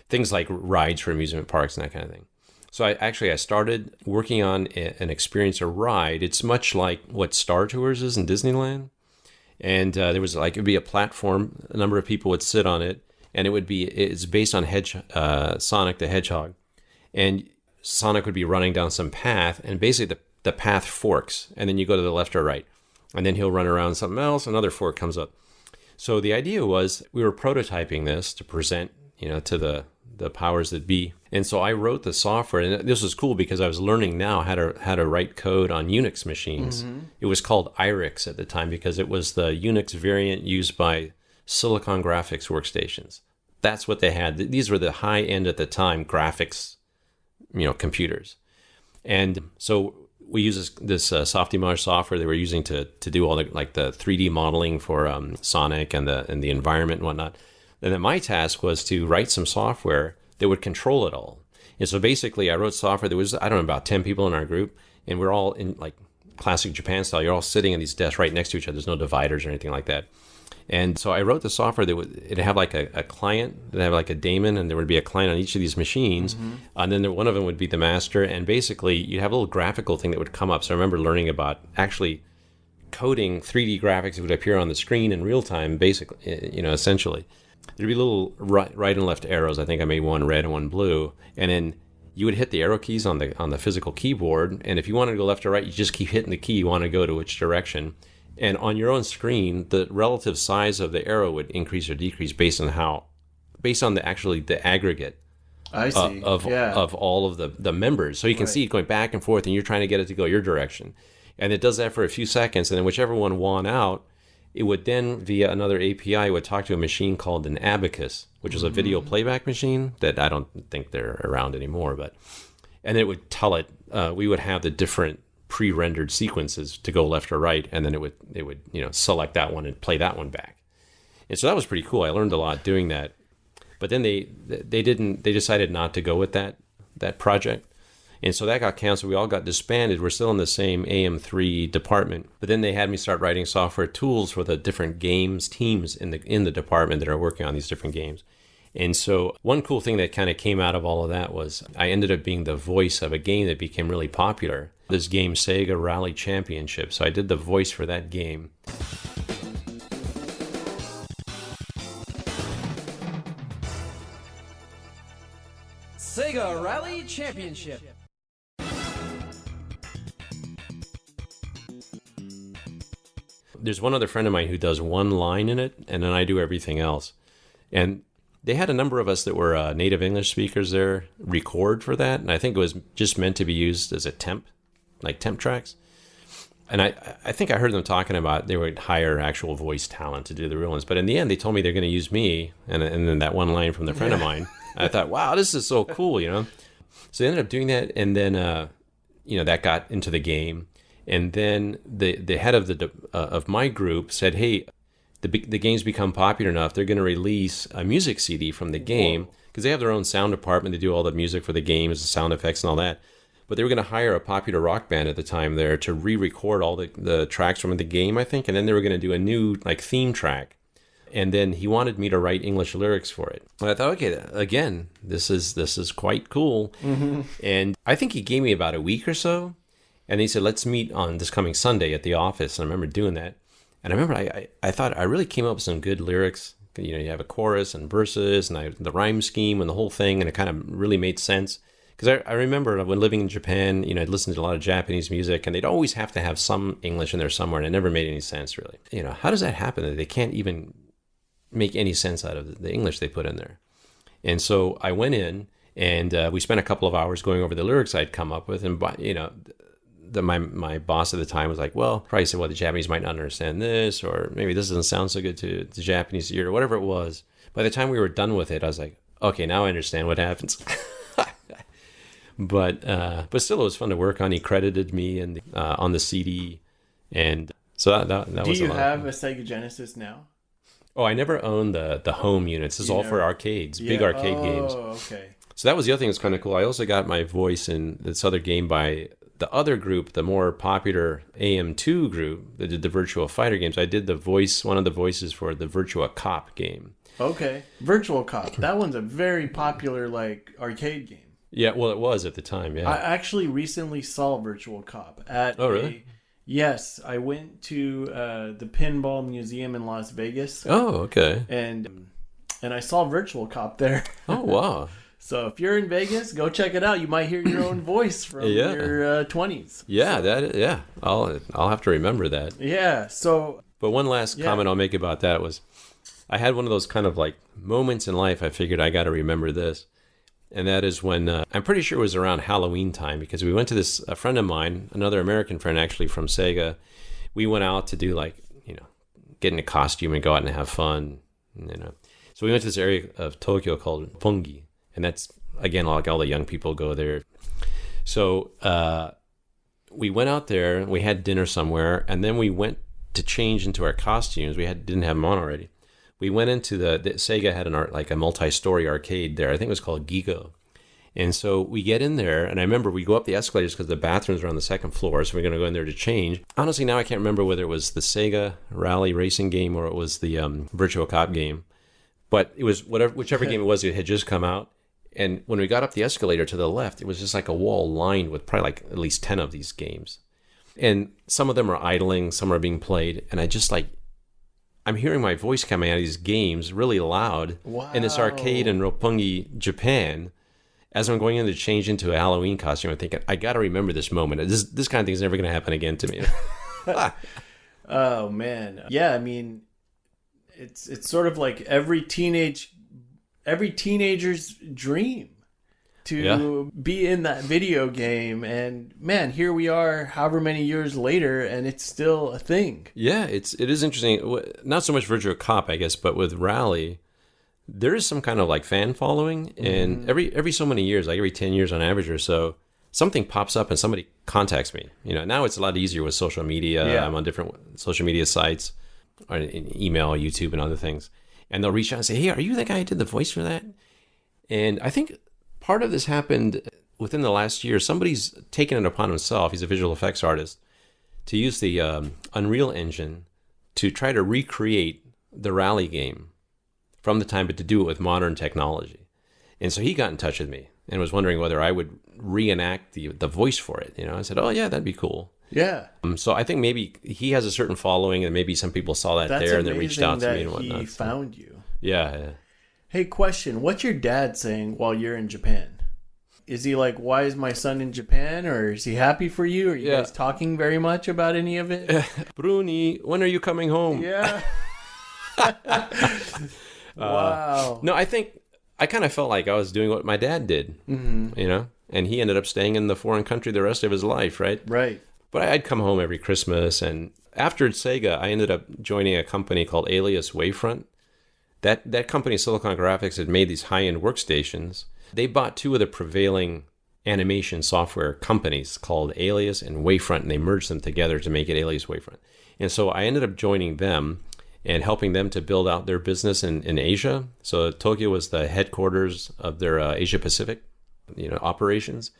Speaker 1: Things like rides for amusement parks and that kind of thing. So I started working on an experience, a ride. It's much like what Star Tours is in Disneyland. And there was it'd be a platform, a number of people would sit on it. And it's based on Sonic the Hedgehog. And Sonic would be running down some path, and basically the path forks, and then you go to the left or right. And then he'll run around something else, another fork comes up. So the idea was we were prototyping this to present, to the powers that be. And so I wrote the software, and this was cool because I was learning now how to write code on Unix machines. It was called IRIX at the time because it was the Unix variant used by Silicon graphics workstations. That's what they had. These were the high end at the time graphics, computers. And so we use this Softimage software that we're using to do all the 3D modeling for Sonic and the environment and whatnot. And then my task was to write some software that would control it all. And so basically, I wrote software that was, I don't know, about 10 people in our group, and we're all in like classic Japan style. You're all sitting in these desks right next to each other. There's no dividers or anything like that. And so I wrote the software that it'd have like a client, it'd have like a daemon, and there would be a client on each of these machines. And then one of them would be the master. And basically, you'd have a little graphical thing that would come up. So I remember learning about actually coding 3D graphics that would appear on the screen in real time, basically, essentially. There'd be little right and left arrows. I think I made one red and one blue. And then you would hit the arrow keys on the physical keyboard. And if you wanted to go left or right, you just keep hitting the key you want to go to which direction. And on your own screen, the relative size of the arrow would increase or decrease based on the aggregate
Speaker 2: I see.
Speaker 1: of all of the members. So you can see it going back and forth, and you're trying to get it to go your direction. And it does that for a few seconds, and then whichever one won out, it would then, via another API, would talk to a machine called an abacus, which is a video playback machine that I don't think they're around anymore. And it would tell it, we would have the different pre-rendered sequences to go left or right, and then it would select that one and play that one back. And so that was pretty cool. I learned a lot doing that. But then they decided not to go with that project. And so that got canceled. We all got disbanded. We're still in the same AM3 department. But then they had me start writing software tools for the different games teams in the department that are working on these different games. And so one cool thing that kind of came out of all of that was I ended up being the voice of a game that became really popular. This game, Sega Rally Championship. So I did the voice for that game.
Speaker 3: Sega Rally Championship.
Speaker 1: There's one other friend of mine who does one line in it, and then I do everything else. And they had a number of us that were native English speakers there record for that, and I think it was just meant to be used as a temp tracks. And I think I heard them talking about they would hire actual voice talent to do the real ones. But in the end, they told me they're going to use me, and then that one line from the friend of mine. I thought, wow, this is so cool, So they ended up doing that, and then that got into the game. And then the head of my group said, hey, the game's become popular enough, they're going to release a music CD from the game, because they have their own sound department. They do all the music for the games, the sound effects and all that. But they were going to hire a popular rock band at the time there to re-record all the tracks from the game, I think. And then they were going to do a new theme track. And then he wanted me to write English lyrics for it. And I thought, okay, again, this is quite cool. Mm-hmm. And I think he gave me about a week or so. And he said, let's meet on this coming Sunday at the office. And I remember doing that. And I remember I thought I really came up with some good lyrics. You have a chorus and verses and the rhyme scheme and the whole thing. And it kind of really made sense. Because I remember when living in Japan, I'd listened to a lot of Japanese music, and they'd always have to have some English in there somewhere. And it never made any sense, really. How does that happen that they can't even make any sense out of the English they put in there? And so I went in, and we spent a couple of hours going over the lyrics I'd come up with. And, my boss at the time was like, well, probably said, well, the Japanese might not understand this, or maybe this doesn't sound so good to the Japanese ear, or whatever it was. By the time we were done with it, I was like, okay, now I understand what happens. But still, it was fun to work on. He credited me on the CD, and so that was a lot.
Speaker 2: Do you have a Sega Genesis now?
Speaker 1: Oh, I never owned the home units. This is all for arcades, big arcade games.
Speaker 2: Oh, okay.
Speaker 1: So that was the other thing that's kind of cool. I also got my voice in this other game by the other group, the more popular AM2 group that did the Virtua Fighter games. I did one of the voices for the Virtua Cop game. Okay.
Speaker 2: Virtual Cop. That one's a very popular arcade game.
Speaker 1: Yeah, well, it was at the time, yeah.
Speaker 2: I actually recently saw Virtual Cop at
Speaker 1: really?
Speaker 2: Yes, I went to the Pinball Museum in Las Vegas.
Speaker 1: Oh, okay.
Speaker 2: And I saw Virtual Cop there.
Speaker 1: Oh, wow.
Speaker 2: So if you're in Vegas, go check it out. You might hear your own voice from your 20s.
Speaker 1: Yeah, I'll have to remember that.
Speaker 2: Yeah, so...
Speaker 1: But one last comment I'll make about that was, I had one of those kind of moments in life I figured I got to remember this. And that is when, I'm pretty sure it was around Halloween time, because we went to a friend of mine, another American friend actually from Sega. We went out to do get in a costume and go out and have fun. So we went to this area of Tokyo called Pongi. And that's, again, all the young people go there. So we went out there, we had dinner somewhere, and then we went to change into our costumes. Didn't have them on already. We went into the Sega had like a multi-story arcade there. I think it was called Gigo. And so we get in there, and I remember we go up the escalators because the bathrooms are on the second floor, so we're going to go in there to change. Honestly, now I can't remember whether it was the Sega Rally Racing game or it was the Virtual Cop game. But it was whichever game it was, it had just come out. And when we got up the escalator to the left, it was just like a wall lined with probably like at least 10 of these games. And some of them are idling, some are being played. And I just like, I'm hearing my voice coming out of these games really loud in this arcade in Roppongi, Japan. As I'm going in to change into a Halloween costume, I'm thinking, I got to remember this moment. This kind of thing is never going to happen again to me.
Speaker 2: Oh, man. Yeah, I mean, it's sort of like every teenager's dream to be in that video game. And, man, here we are however many years later, and it's still a thing. Yeah,
Speaker 1: it is interesting. Not so much Virtual Cop, I guess, but with Rally, there is some kind of like fan following, and every so many years, like every 10 years on average or so, something pops up and somebody contacts me. Now it's a lot easier with social media. Yeah. I'm on different social media sites, or email, YouTube, and other things. And they'll reach out and say, hey, are you the guy who did the voice for that? And I think part of this happened within the last year. Somebody's taken it upon himself, he's a visual effects artist, to use the Unreal Engine to try to recreate the Rally game from the time, but to do it with modern technology. And so he got in touch with me and was wondering whether I would reenact the voice for it. I said, oh, yeah, that'd be cool.
Speaker 2: Yeah.
Speaker 1: So I think maybe he has a certain following, and maybe some people saw that there and then reached out to me and whatnot.
Speaker 2: He found you.
Speaker 1: Yeah.
Speaker 2: Hey, question. What's your dad saying while you're in Japan? Is he like, why is my son in Japan? Or is he happy for you? Are you guys talking very much about any of it?
Speaker 1: Bruni, when are you coming home?
Speaker 2: Yeah. Wow.
Speaker 1: No, I think I kind of felt like I was doing what my dad did, and he ended up staying in the foreign country the rest of his life, right?
Speaker 2: Right.
Speaker 1: But I'd come home every Christmas, and after Sega, I ended up joining a company called Alias Wavefront. That company, Silicon Graphics, had made these high-end workstations. They bought two of the prevailing animation software companies called Alias and Wavefront, and they merged them together to make it Alias Wavefront. And so I ended up joining them and helping them to build out their business in Asia. So Tokyo was the headquarters of their Asia Pacific, operations.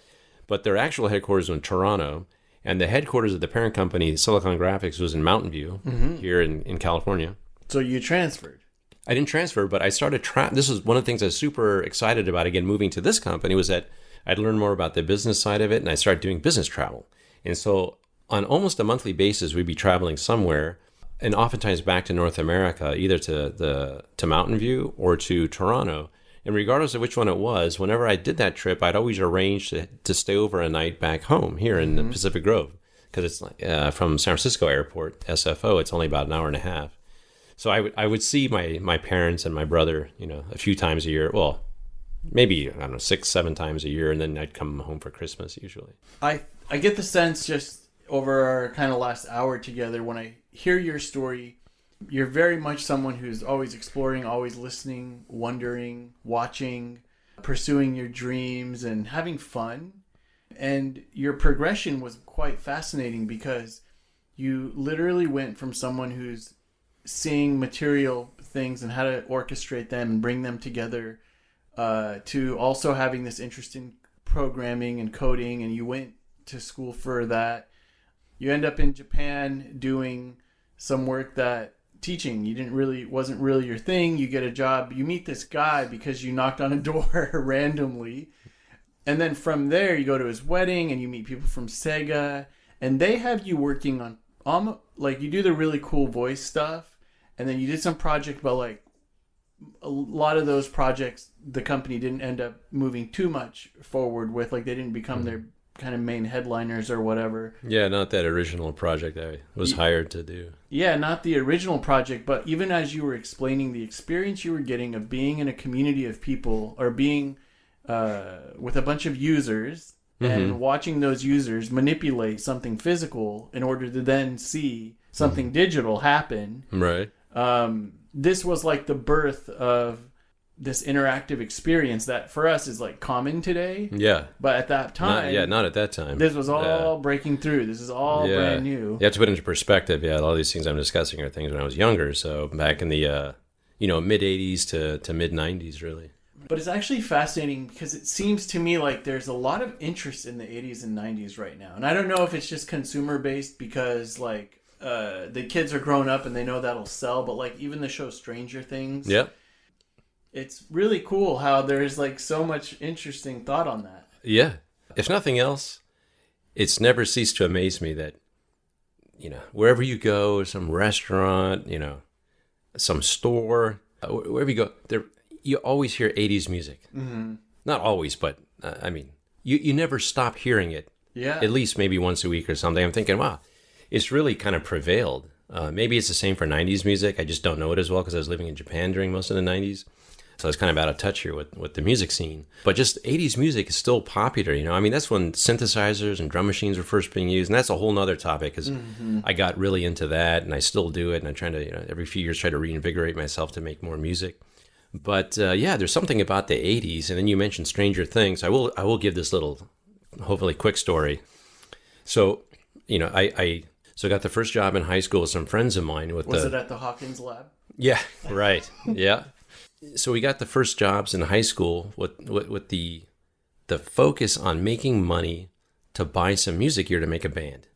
Speaker 1: But their actual headquarters was in Toronto, and the headquarters of the parent company, Silicon Graphics, was in Mountain View, here in California.
Speaker 2: So you transferred?
Speaker 1: I didn't transfer, but I started this is one of the things I was super excited about, again, moving to this company, was that I'd learn more about the business side of it, and I started doing business travel. And so on almost a monthly basis, we'd be traveling somewhere, and oftentimes back to North America, either to Mountain View or to Toronto. And regardless of which one it was, whenever I did that trip, I'd always arrange to stay over a night back home here in the Pacific Grove, because it's like from San Francisco Airport, SFO, it's only about an hour and a half. So I would see my parents and my brother, a few times a year. Well, maybe, 6-7 times a year, and then I'd come home for Christmas usually.
Speaker 2: I get the sense just over our kind of last hour together, when I hear your story, you're very much someone who's always exploring, always listening, wondering, watching, pursuing your dreams, and having fun. And your progression was quite fascinating, because you literally went from someone who's seeing material things and how to orchestrate them and bring them together, to also having this interest in programming and coding, and you went to school for that. You end up in Japan doing some work that teaching wasn't really your thing. You get a job, you meet this guy because you knocked on a door randomly, and then from there you go to his wedding and you meet people from Sega, and they have you working on like, you do the really cool voice stuff, and then you did some project, but like a lot of those projects the company didn't end up moving too much forward with, like they didn't become their kind of main headliners or whatever.
Speaker 1: Yeah, not that original project I was hired to do.
Speaker 2: Yeah, not the original project, but even as you were explaining the experience you were getting of being in a community of people, or being with a bunch of users, and watching those users manipulate something physical in order to then see something digital happen.
Speaker 1: Right.
Speaker 2: This was like the birth of this interactive experience that for us is like common today.
Speaker 1: Yeah.
Speaker 2: But at that time,
Speaker 1: not at that time.
Speaker 2: this was all breaking through. This is all brand new.
Speaker 1: You have to put into perspective. Yeah, all these things I'm discussing are things when I was younger. So back in the mid '80s to mid '90s, really.
Speaker 2: But it's actually fascinating because it seems to me like there's a lot of interest in the '80s and '90s right now, and I don't know if it's just consumer based because like the kids are growing up and they know that'll sell. But like even the show Stranger Things.
Speaker 1: Yep.
Speaker 2: It's really cool how there's like so much interesting thought on that.
Speaker 1: Yeah. If nothing else, it's never ceased to amaze me that, wherever you go, some restaurant, some store, wherever you go, you always hear 80s music. Mm-hmm. Not always, but you never stop hearing it.
Speaker 2: Yeah.
Speaker 1: At least maybe once a week or something. I'm thinking, wow, it's really kind of prevailed. Maybe it's the same for 90s music. I just don't know it as well because I was living in Japan during most of the 90s. So I was kind of out of touch here with the music scene. But just 80s music is still popular, that's when synthesizers and drum machines were first being used. And that's a whole nother topic because I got really into that and I still do it. And I'm trying to, every few years, try to reinvigorate myself to make more music. But there's something about the 80s. And then you mentioned Stranger Things. I will give this little, hopefully quick story. So, I got the first job in high school with some friends of mine.
Speaker 2: Was it at the Hawkins lab?
Speaker 1: Yeah, right. Yeah. So we got the first jobs in high school with the focus on making money to buy some music gear to make a band.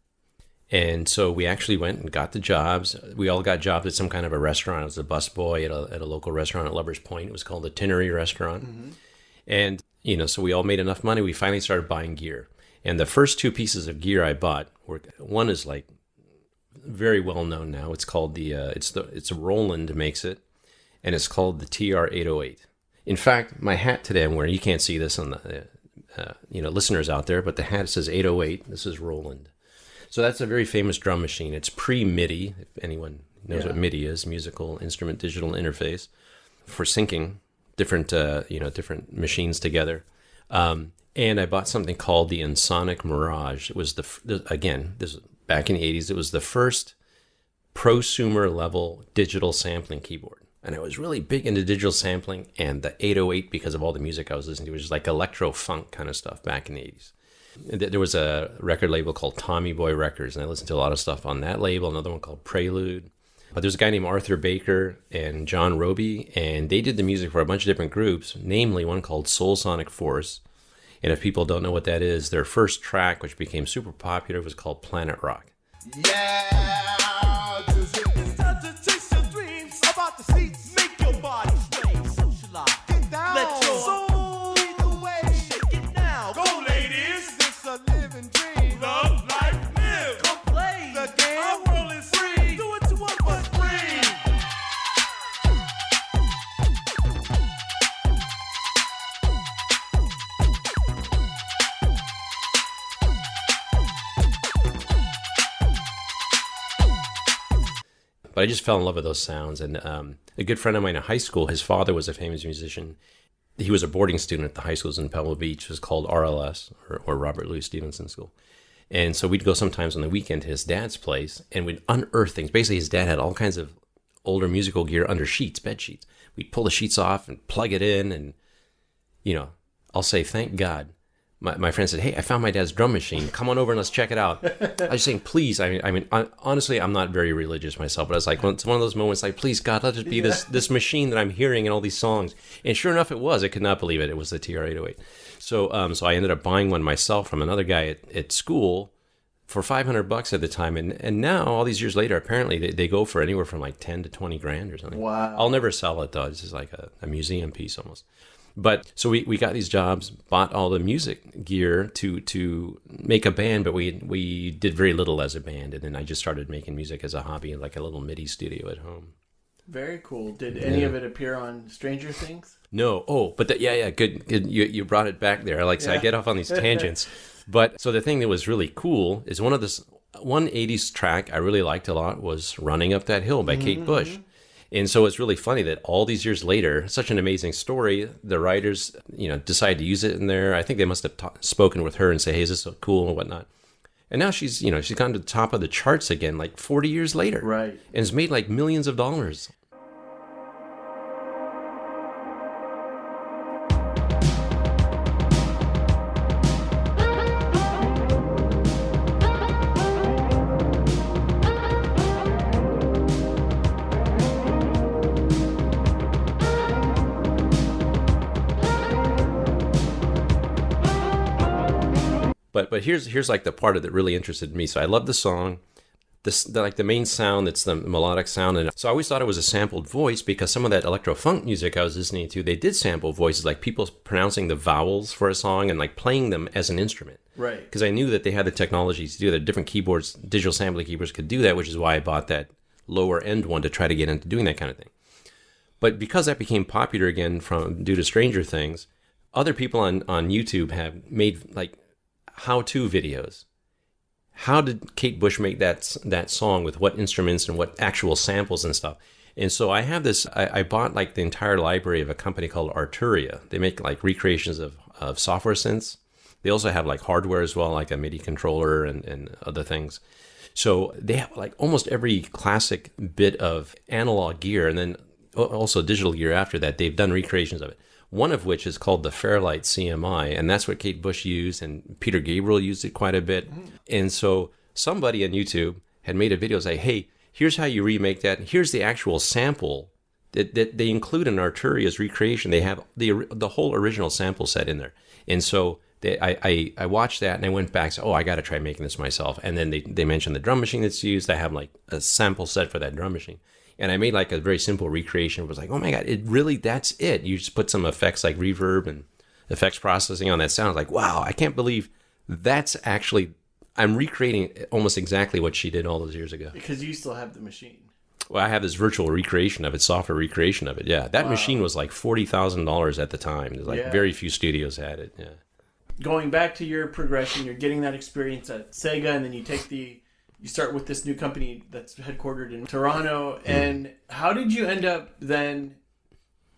Speaker 1: And so we actually went and got the jobs. We all got jobs at some kind of a restaurant. I was a busboy at a local restaurant at Lover's Point. It was called the Tinnery Restaurant. Mm-hmm. And, so we all made enough money. We finally started buying gear. And the first two pieces of gear I bought one is like very well known now. It's called it's Roland makes it. And it's called the TR-808. In fact, my hat today I'm wearing, you can't see this on the listeners out there, but the hat says 808. This is Roland. So that's a very famous drum machine. It's pre-MIDI, if anyone knows what MIDI is, musical instrument digital interface, for syncing different different machines together. And I bought something called the Ensoniq Mirage. It was this is back in the 80s. It was the first prosumer level digital sampling keyboard. And I was really big into digital sampling, and the 808, because of all the music I was listening to, was just like electro-funk kind of stuff back in the 80s. There was a record label called Tommy Boy Records, and I listened to a lot of stuff on that label, another one called Prelude. But there's a guy named Arthur Baker and John Roby, and they did the music for a bunch of different groups, namely one called Soul Sonic Force. And if people don't know what that is, their first track, which became super popular, was called Planet Rock.
Speaker 3: Yeah! The seats make your body sway. Socialize. Get down. Let your soul lead the way. Shake it now. Go, ladies. This a living dream. Love, life, live. Come play the game. Our world is free. Do it to us but free.
Speaker 1: But I just fell in love with those sounds. And a good friend of mine in high school, his father was a famous musician. He was a boarding student at the high schools in Pebble Beach. It was called RLS, or Robert Louis Stevenson School. And so we'd go sometimes on the weekend to his dad's place, and we'd unearth things. Basically, his dad had all kinds of older musical gear under sheets, bed sheets. We'd pull the sheets off and plug it in, and, I'll say, thank God. My friend said, hey, I found my dad's drum machine. Come on over and let's check it out. I was saying, please. Honestly, I'm not very religious myself, but I was like, it's one of those moments like, please, God, let it be this machine that I'm hearing in all these songs. And sure enough, it was. I could not believe it. It was the TR-808. So I ended up buying one myself from another guy at school for $500 at the time. And now, all these years later, apparently they go for anywhere from like 10 to 20 grand or something.
Speaker 2: Wow.
Speaker 1: I'll never sell it, though. This is like a museum piece almost. But so we got these jobs, bought all the music gear to make a band, but we did very little as a band. And then I just started making music as a hobby, like a little MIDI studio at home.
Speaker 2: Very cool. Did any of it appear on Stranger Things?
Speaker 1: No. Oh, but good. You brought it back there. So I get off on these tangents. But so the thing that was really cool is one 80s track I really liked a lot was Running Up That Hill by Kate Bush. And so it's really funny that all these years later, such an amazing story, the writers, decide to use it in there. I think they must have spoken with her and say, hey, is this so cool and whatnot. And now she's gone to the top of the charts again, like 40 years later.
Speaker 2: Right.
Speaker 1: And has made like millions of dollars. But here's like the part that really interested me. So I love the song. Like the main sound, that's the melodic sound. And so I always thought it was a sampled voice because some of that electro-funk music I was listening to, they did sample voices, like people pronouncing the vowels for a song and like playing them as an instrument.
Speaker 2: Right.
Speaker 1: Because I knew that they had the technology to do that. Different keyboards, digital sampling keyboards could do that, which is why I bought that lower end one to try to get into doing that kind of thing. But because that became popular again due to Stranger Things, other people on YouTube have made like how-to videos. How did Kate Bush make that song with what instruments and what actual samples and stuff? And so I have this, I bought like the entire library of a company called Arturia. They make like recreations of software synths. They also have like hardware as well, like a MIDI controller and other things. So they have like almost every classic bit of analog gear and then also digital gear after that. They've done recreations of it. One of which is called the Fairlight CMI, and that's what Kate Bush used, and Peter Gabriel used it quite a bit. And so somebody on YouTube had made a video say, hey, here's how you remake that. Here's the actual sample that they include in Arturia's recreation. They have the whole original sample set in there. And so I watched that, and I went back and said, oh, I got to try making this myself. And then they mentioned the drum machine that's used. I have like a sample set for that drum machine. And I made like a very simple recreation. It was like, oh my God, that's it. You just put some effects like reverb and effects processing on that sound. Like, wow, I can't believe that's actually, I'm recreating almost exactly what she did all those years ago.
Speaker 2: Because you still have the machine.
Speaker 1: Well, I have this virtual recreation of it, software recreation of it. Yeah, that machine was like $40,000 at the time. There's like very few studios had it. Yeah.
Speaker 2: Going back to your progression, you're getting that experience at Sega, and then you start with this new company that's headquartered in Toronto. And how did you end up then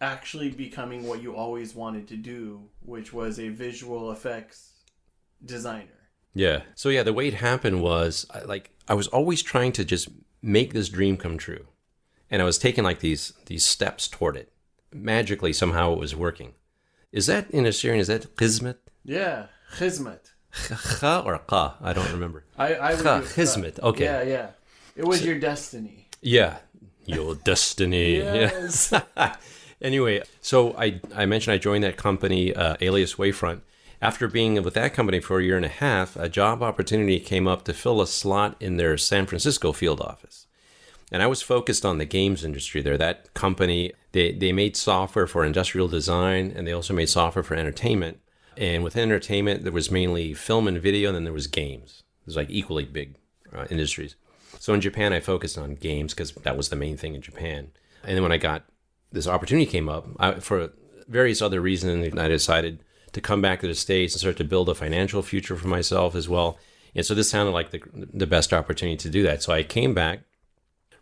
Speaker 2: actually becoming what you always wanted to do, which was a visual effects designer?
Speaker 1: Yeah. So yeah, the way it happened was I was always trying to just make this dream come true. And I was taking like these steps toward it. Magically, somehow it was working. Is that in Assyrian? Is that Qizmet?
Speaker 2: Yeah, Khizmet.
Speaker 1: Kha or Qa? I don't remember.
Speaker 2: I would
Speaker 1: Kha, Khizmet. Okay.
Speaker 2: Yeah. It was your destiny.
Speaker 1: Yeah. Your destiny.
Speaker 2: Yes.
Speaker 1: Yeah. Anyway, so I mentioned I joined that company, Alias Wavefront. After being with that company for a year and a half, a job opportunity came up to fill a slot in their San Francisco field office. And I was focused on the games industry there. That company, they made software for industrial design, and they also made software for entertainment. And within entertainment, there was mainly film and video, and then there was games. It was like equally big industries. So in Japan, I focused on games because that was the main thing in Japan. And then when I got this opportunity came up, for various other reasons, I decided to come back to the States and start to build a financial future for myself as well. And so this sounded like the best opportunity to do that. So I came back,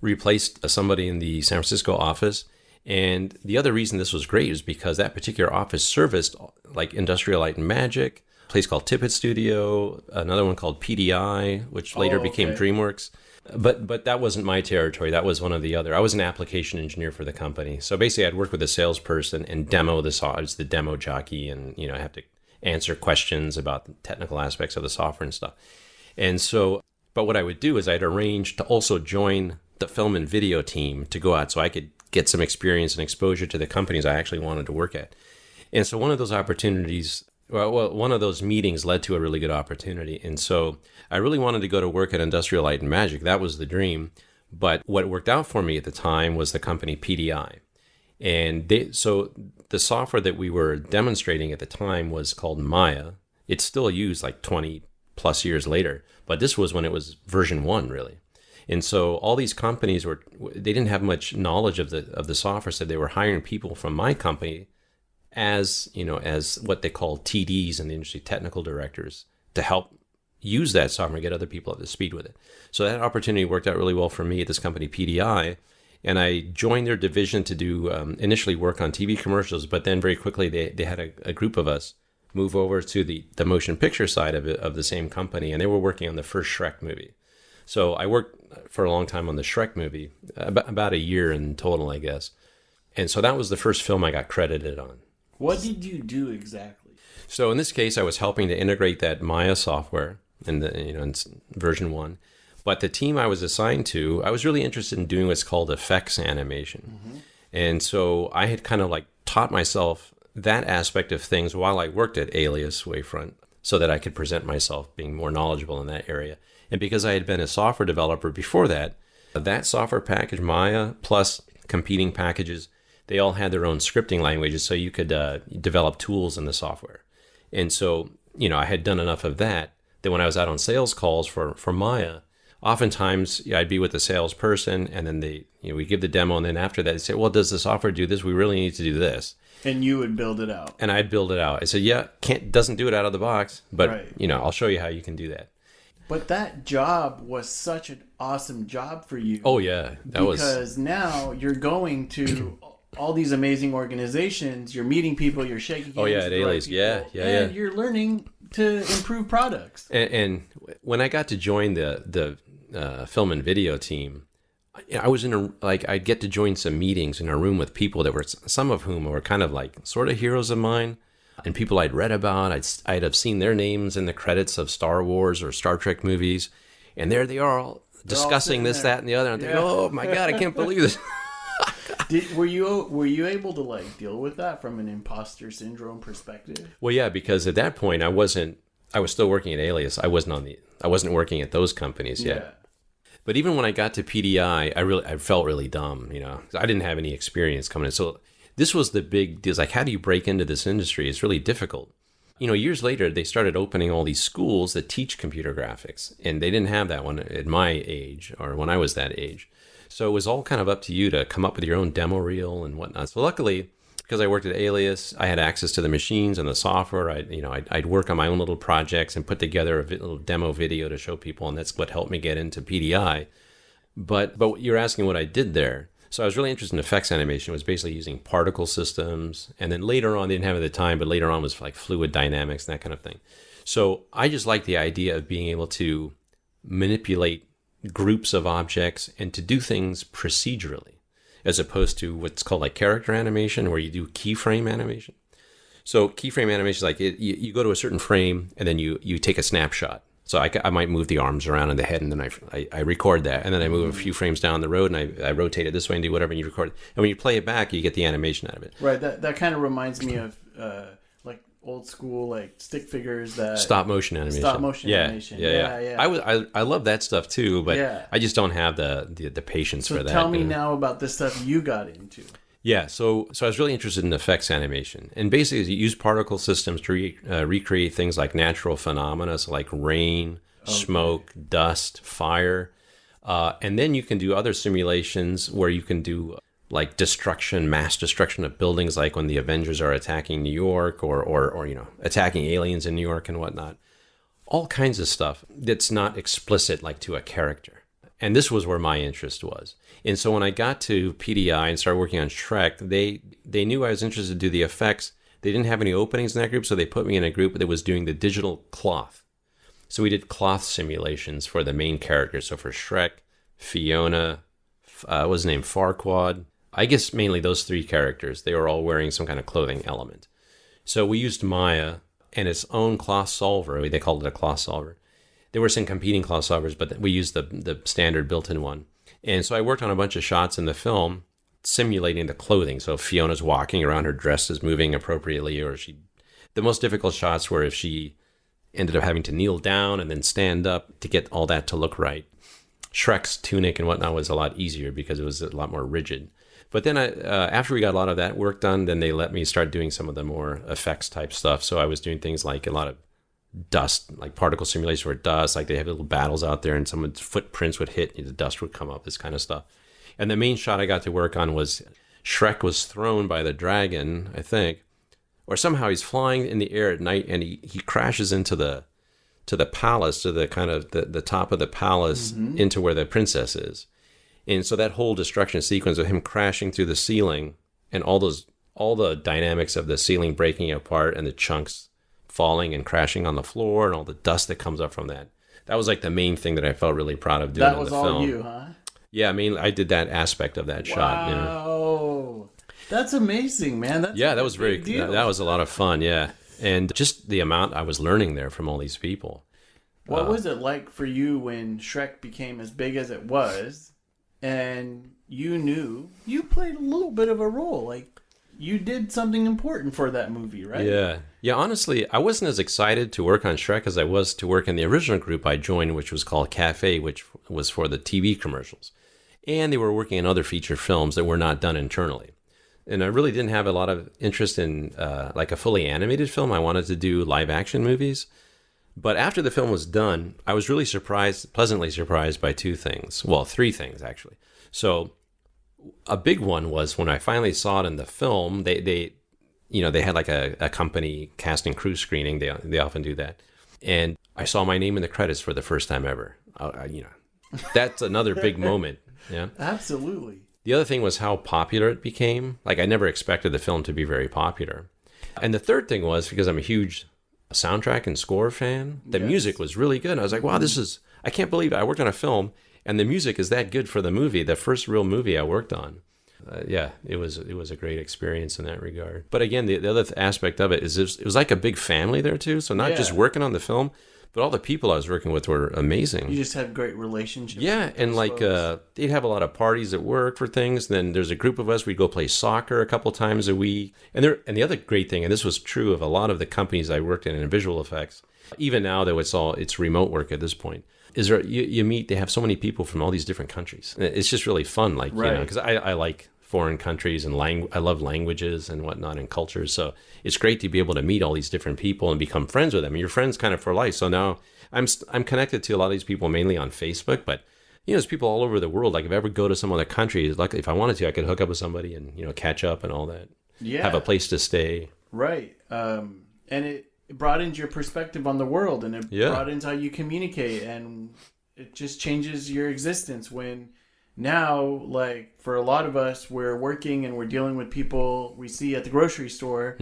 Speaker 1: replaced somebody in the San Francisco office. And the other reason this was great is because that particular office serviced like Industrial Light and Magic, a place called Tippett Studio, another one called PDI, which later became DreamWorks. But that wasn't my territory. That was one of the other. I was an application engineer for the company. So basically I'd work with a salesperson and demo the software. I was the demo jockey, and I have to answer questions about the technical aspects of the software and stuff. And so, but what I would do is I'd arrange to also join the film and video team to go out so I could get some experience and exposure to the companies I actually wanted to work at. And so one of those opportunities, one of those meetings led to a really good opportunity. And so I really wanted to go to work at Industrial Light and Magic. That was the dream. But what worked out for me at the time was the company PDI. And so the software that we were demonstrating at the time was called Maya. It's still used like 20 plus years later. But this was when it was version 1, really. And so all these companies they didn't have much knowledge of the software, so they were hiring people from my company as what they call TDs in the industry, technical directors, to help use that software and get other people up to speed with it. So that opportunity worked out really well for me at this company, PDI, and I joined their division to do initially work on TV commercials, but then very quickly they had a group of us move over to the motion picture side of the same company, and they were working on the first Shrek movie. So I worked for a long time on the Shrek movie, about a year in total, I guess. And so that was the first film I got credited on.
Speaker 2: What did you do exactly?
Speaker 1: So in this case, I was helping to integrate that Maya software in version 1. But the team I was assigned to, I was really interested in doing what's called effects animation. Mm-hmm. And so I had kind of like taught myself that aspect of things while I worked at Alias Wavefront. so that I could present myself being more knowledgeable in that area. And because I had been a software developer before that, that software package, Maya, plus competing packages, they all had their own scripting languages, so you could develop tools in the software. And so, I had done enough of that when I was out on sales calls for Maya, oftentimes I'd be with the salesperson, and then we give the demo, and then after that they say, well, does the software do this? We really need to do this.
Speaker 2: And you would build it out.
Speaker 1: And I'd build it out. I said, yeah, doesn't do it out of the box, but
Speaker 2: right.
Speaker 1: I'll show you how you can do that.
Speaker 2: But that job was such an awesome job for you.
Speaker 1: Oh yeah,
Speaker 2: because now you're going to all these amazing organizations. You're meeting people. You're shaking hands.
Speaker 1: Oh yeah, at Alias,
Speaker 2: and you're learning to improve products.
Speaker 1: And when I got to join the film and video team, I was I'd get to join some meetings in a room with people that were, some of whom were kind of like sort of heroes of mine, and people I'd read about. I'd have seen their names in the credits of Star Wars or Star Trek movies, and there they are all discussing this, that, and the other. And I'm thinking, oh my God, I can't believe this.
Speaker 2: Were you able to deal with that from an imposter syndrome perspective?
Speaker 1: Well, yeah, because at that point I was still working at Alias. I wasn't working at those companies yet.
Speaker 2: Yeah.
Speaker 1: But even when I got to PDI, I felt really dumb. I didn't have any experience coming in. So this was the big deal. It's how do you break into this industry? It's really difficult. Years later, they started opening all these schools that teach computer graphics, and they didn't have that one at my age or when I was that age. So it was all kind of up to you to come up with your own demo reel and whatnot. So luckily, because I worked at Alias, I had access to the machines and the software. I'd work on my own little projects and put together a little demo video to show people, and that's what helped me get into PDI. But you're asking what I did there. So I was really interested in effects animation. It was basically using particle systems, and then later on, they didn't have it at the time, but later on was like fluid dynamics and that kind of thing. So I just like the idea of being able to manipulate groups of objects and to do things procedurally, as opposed to what's called character animation, where you do keyframe animation. So keyframe animation is you go to a certain frame and then you take a snapshot. So I might move the arms around and the head, and then I record that, and then I move a few frames down the road, and I rotate it this way and do whatever, and you record it. And when you play it back, you get the animation out of it.
Speaker 2: Right. That kind of reminds me of old school stick figures, that
Speaker 1: stop motion animation. Yeah. I love that stuff too, but I just don't have the patience for that.
Speaker 2: So tell me now about the stuff you got into.
Speaker 1: Yeah, so I was really interested in effects animation, and basically you use particle systems to recreate things like natural phenomena, so like rain, smoke, dust, fire, and then you can do other simulations where you can do mass destruction of buildings, like when the Avengers are attacking New York, or attacking aliens in New York and whatnot. All kinds of stuff that's not explicit to a character. And this was where my interest was. And so when I got to PDI and started working on Shrek, they knew I was interested to do the effects. They didn't have any openings in that group, so they put me in a group that was doing the digital cloth. So we did cloth simulations for the main characters. So for Shrek, Fiona, what was his name, Farquaad. I guess mainly those three characters. They were all wearing some kind of clothing element. So we used Maya and its own cloth solver. They called it a cloth solver. There were some competing cloth solvers, but we used the standard built-in one. And so I worked on a bunch of shots in the film simulating the clothing. So if Fiona's walking around, her dress is moving appropriately, or the most difficult shots were if she ended up having to kneel down and then stand up to get all that to look right. Shrek's tunic and whatnot was a lot easier because it was a lot more rigid. But then after we got a lot of that work done, then they let me start doing some of the more effects type stuff. So I was doing things like a lot of dust, like particle simulation where dust, they have little battles out there and someone's footprints would hit and the dust would come up, this kind of stuff. And the main shot I got to work on was Shrek was thrown by the dragon, I think, or somehow he's flying in the air at night and he crashes into the palace, to the kind of the top of the palace, into where the princess is. And so that whole destruction sequence of him crashing through the ceiling and all the dynamics of the ceiling breaking apart and the chunks falling and crashing on the floor and all the dust that comes up from that. That was the main thing that I felt really proud of doing in the film. That was all you, huh? Yeah, I did that aspect of that shot.
Speaker 2: Wow. That's amazing, man.
Speaker 1: That was very deal. That was a lot of fun, yeah. And just the amount I was learning there from all these people.
Speaker 2: What was it like for you when Shrek became as big as it was, and you knew you played a little bit of a role? you did something important for that movie, right?
Speaker 1: Yeah. Yeah, honestly, I wasn't as excited to work on Shrek as I was to work in the original group I joined, which was called Cafe, which was for the TV commercials. And they were working on other feature films that were not done internally. And I really didn't have a lot of interest in like a fully animated film. I wanted to do live action movies. But after the film was done, I was really pleasantly surprised by two things. Well, three things, actually. So a big one was when I finally saw it in the film, they had like a company cast and crew screening. They often do that. And I saw my name in the credits for the first time ever. That's another big moment. Yeah,
Speaker 2: Absolutely.
Speaker 1: The other thing was how popular it became. Like, I never expected the film to be very popular. And the third thing was, because I'm a huge soundtrack and score fan, the music was really good. I was like, wow, I can't believe it. I worked on a film and the music is that good for the movie, the first real movie I worked on. It was a great experience in that regard. But again, the other aspect of it is it was like a big family there too. So not just working on the film, but all the people I was working with were amazing.
Speaker 2: You just have great relationships.
Speaker 1: Yeah, and like they'd have a lot of parties at work for things. Then there's a group of us. We'd go play soccer a couple times a week. And the other great thing, and this was true of a lot of the companies I worked in visual effects, even now though it's remote work at this point, is you meet. They have so many people from all these different countries. It's just really fun, like because I like foreign countries and I love languages and whatnot and cultures. So it's great to be able to meet all these different people and become friends with them. And you're friends kind of for life. So now I'm connected to a lot of these people mainly on Facebook, but there's people all over the world. Like if I ever go to some other country, like if I wanted to, I could hook up with somebody and catch up and all that.
Speaker 2: Yeah.
Speaker 1: Have a place to stay.
Speaker 2: Right. And it broadens your perspective on the world, and it broadens how you communicate, and it just changes your existence when. Now, like, for a lot of us, we're working and we're dealing with people we see at the grocery store,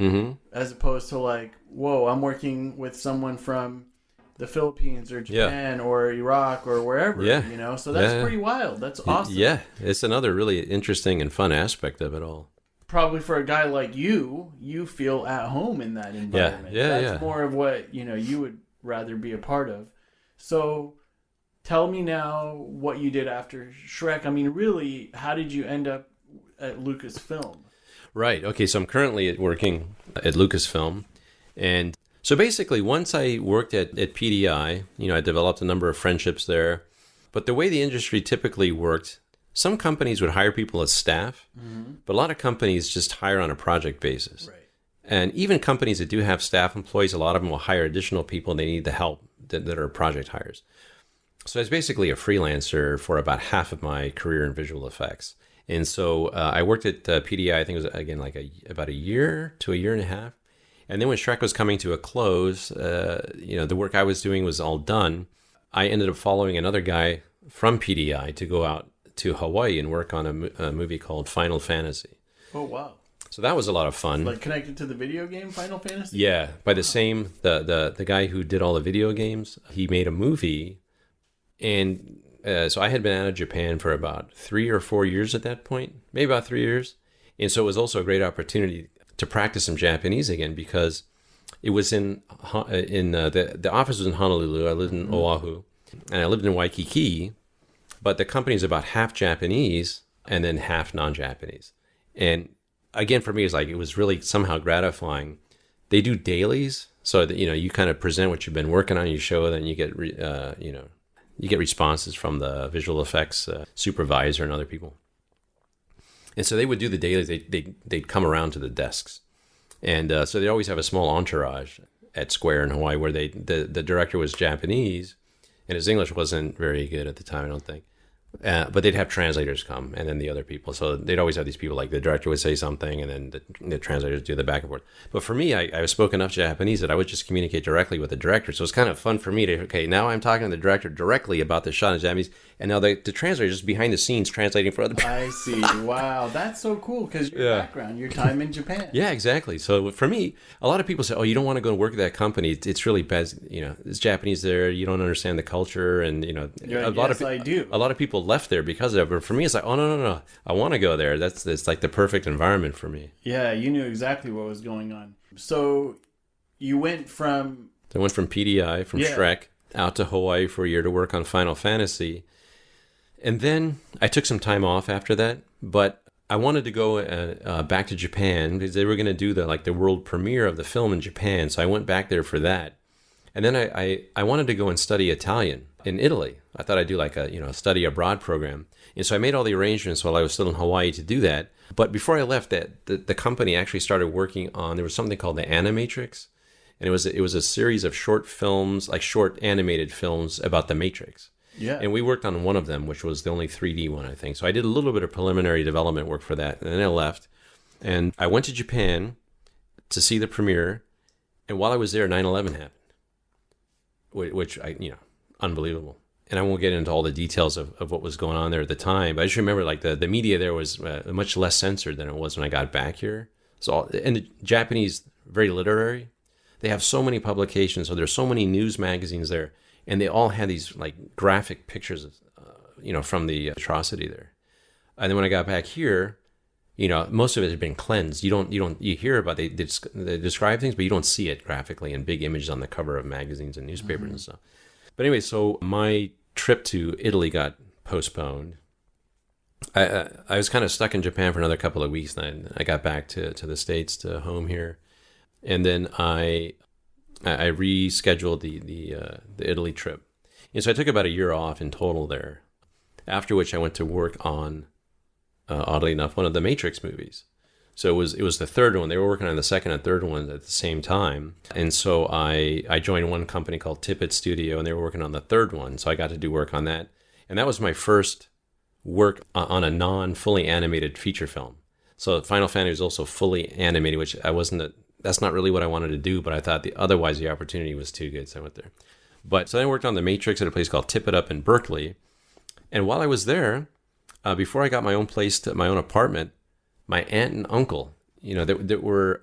Speaker 2: as opposed to, like, whoa, I'm working with someone from the Philippines or Japan or Iraq or wherever, So that's pretty wild. That's awesome.
Speaker 1: Yeah, it's another really interesting and fun aspect of it all.
Speaker 2: Probably for a guy like you feel at home in that environment. That's more of what, you would rather be a part of. So tell me now what you did after Shrek. I mean, really, how did you end up at Lucasfilm?
Speaker 1: Right. Okay, so I'm currently working at Lucasfilm. And so basically, once I worked at PDI, I developed a number of friendships there. But the way the industry typically worked, some companies would hire people as staff, but a lot of companies just hire on a project basis. Right. And even companies that do have staff employees, a lot of them will hire additional people and they need the help that are project hires. So I was basically a freelancer for about half of my career in visual effects. And so I worked at PDI, I think it was, again, about a year to a year and a half. And then when Shrek was coming to a close, the work I was doing was all done. I ended up following another guy from PDI to go out to Hawaii and work on a movie called Final Fantasy.
Speaker 2: Oh, wow.
Speaker 1: So that was a lot of fun.
Speaker 2: Like connected to the video game Final Fantasy?
Speaker 1: Yeah, by the guy who did all the video games, he made a movie. And so I had been out of Japan for about 3 or 4 years at that point, maybe about 3 years. And so it was also a great opportunity to practice some Japanese again, because it was the office was in Honolulu. I lived in Oahu, and I lived in Waikiki, but the company is about half Japanese and then half non-Japanese. And again, for me, it was really somehow gratifying. They do dailies, so that you kind of present what you've been working on, you show, then you get you get responses from the visual effects supervisor and other people. And so they would do the dailies. They'd come around to the desks. And so they always have a small entourage at Square in Hawaii where the director was Japanese, and his English wasn't very good at the time, I don't think. But they'd have translators come, and then the other people. So they'd always have these people, like the director would say something, and then the translators do the back and forth. But for me, I spoke enough Japanese that I would just communicate directly with the director. So it's kind of fun for me to, now I'm talking to the director directly about the shot in Japanese, and now the translator is just behind the scenes translating for other people.
Speaker 2: I see. Wow, that's so cool, because your background, your time in Japan.
Speaker 1: Yeah, exactly. So for me, a lot of people say, oh, you don't want to go and work at that company. It's really bad. It's Japanese there. You don't understand the culture. And,
Speaker 2: I do.
Speaker 1: A lot of people left there because of it. But for me, it's like, oh, no. I want to go there. It's like the perfect environment for me.
Speaker 2: Yeah, you knew exactly what was going on. So you went from...
Speaker 1: I went from PDI, from Shrek, out to Hawaii for a year to work on Final Fantasy. And then I took some time off after that. But I wanted to go back to Japan because they were going to do the world premiere of the film in Japan. So I went back there for that. And then I wanted to go and study Italian in Italy. I thought I'd do like a study abroad program. And so I made all the arrangements while I was still in Hawaii to do that. But before I left, the company actually started working on, there was something called the Animatrix. And it was a series of short films, like short animated films about the Matrix.
Speaker 2: Yeah.
Speaker 1: And we worked on one of them, which was the only 3D one, I think. So I did a little bit of preliminary development work for that. And then I left. And I went to Japan to see the premiere. And while I was there, 9/11 happened. Which, unbelievable. And I won't get into all the details of what was going on there at the time. But I just remember like the media there was much less censored than it was when I got back here. And the Japanese, very literary. They have so many publications. So there's so many news magazines there. And they all had these like graphic pictures, from the atrocity there. And then when I got back here, most of it had been cleansed. You hear about they describe things, but you don't see it graphically in big images on the cover of magazines and newspapers and stuff. But anyway, so my trip to Italy got postponed. I was kind of stuck in Japan for another couple of weeks. Then I got back to the States, to home here, and then I rescheduled the Italy trip. And so I took about a year off in total there, after which I went to work on, oddly enough, one of the Matrix movies. So it was the third one. They were working on the second and third one at the same time. And so I joined one company called Tippett Studio, and they were working on the third one. So I got to do work on that. And that was my first work on a non-fully animated feature film. So Final Fantasy was also fully animated, which that's not really what I wanted to do, but I thought otherwise the opportunity was too good, so I went there. But so I worked on the Matrix at a place called Tippett up in Berkeley. And while I was there, before I got my own place, my own apartment, my aunt and uncle, that were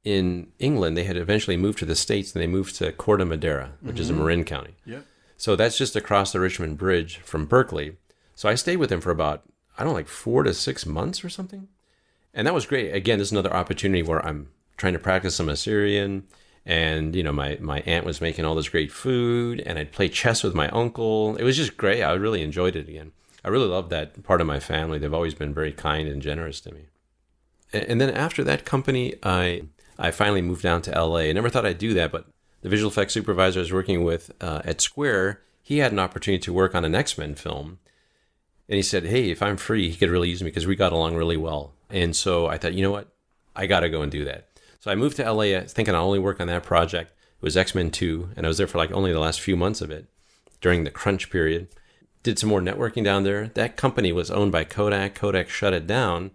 Speaker 1: in England, they had eventually moved to the States, and they moved to Corte Madera, which is in Marin County.
Speaker 2: Yep.
Speaker 1: So that's just across the Richmond Bridge from Berkeley. So I stayed with them for about, 4 to 6 months or something. And that was great. Again, this is another opportunity where I'm trying to practice some Assyrian, and my aunt was making all this great food, and I'd play chess with my uncle. It was just great. I really enjoyed it again. I really loved that part of my family. They've always been very kind and generous to me. And then after that company, I finally moved down to LA. I never thought I'd do that, but the visual effects supervisor I was working with at Square, he had an opportunity to work on an X-Men film. And he said, hey, if I'm free, he could really use me because we got along really well. And so I thought, you know what? I got to go and do that. So I moved to LA thinking I'll only work on that project. It was X-Men 2, and I was there for only the last few months of it during the crunch period. Did some more networking down there. That company was owned by Kodak. Kodak shut it down.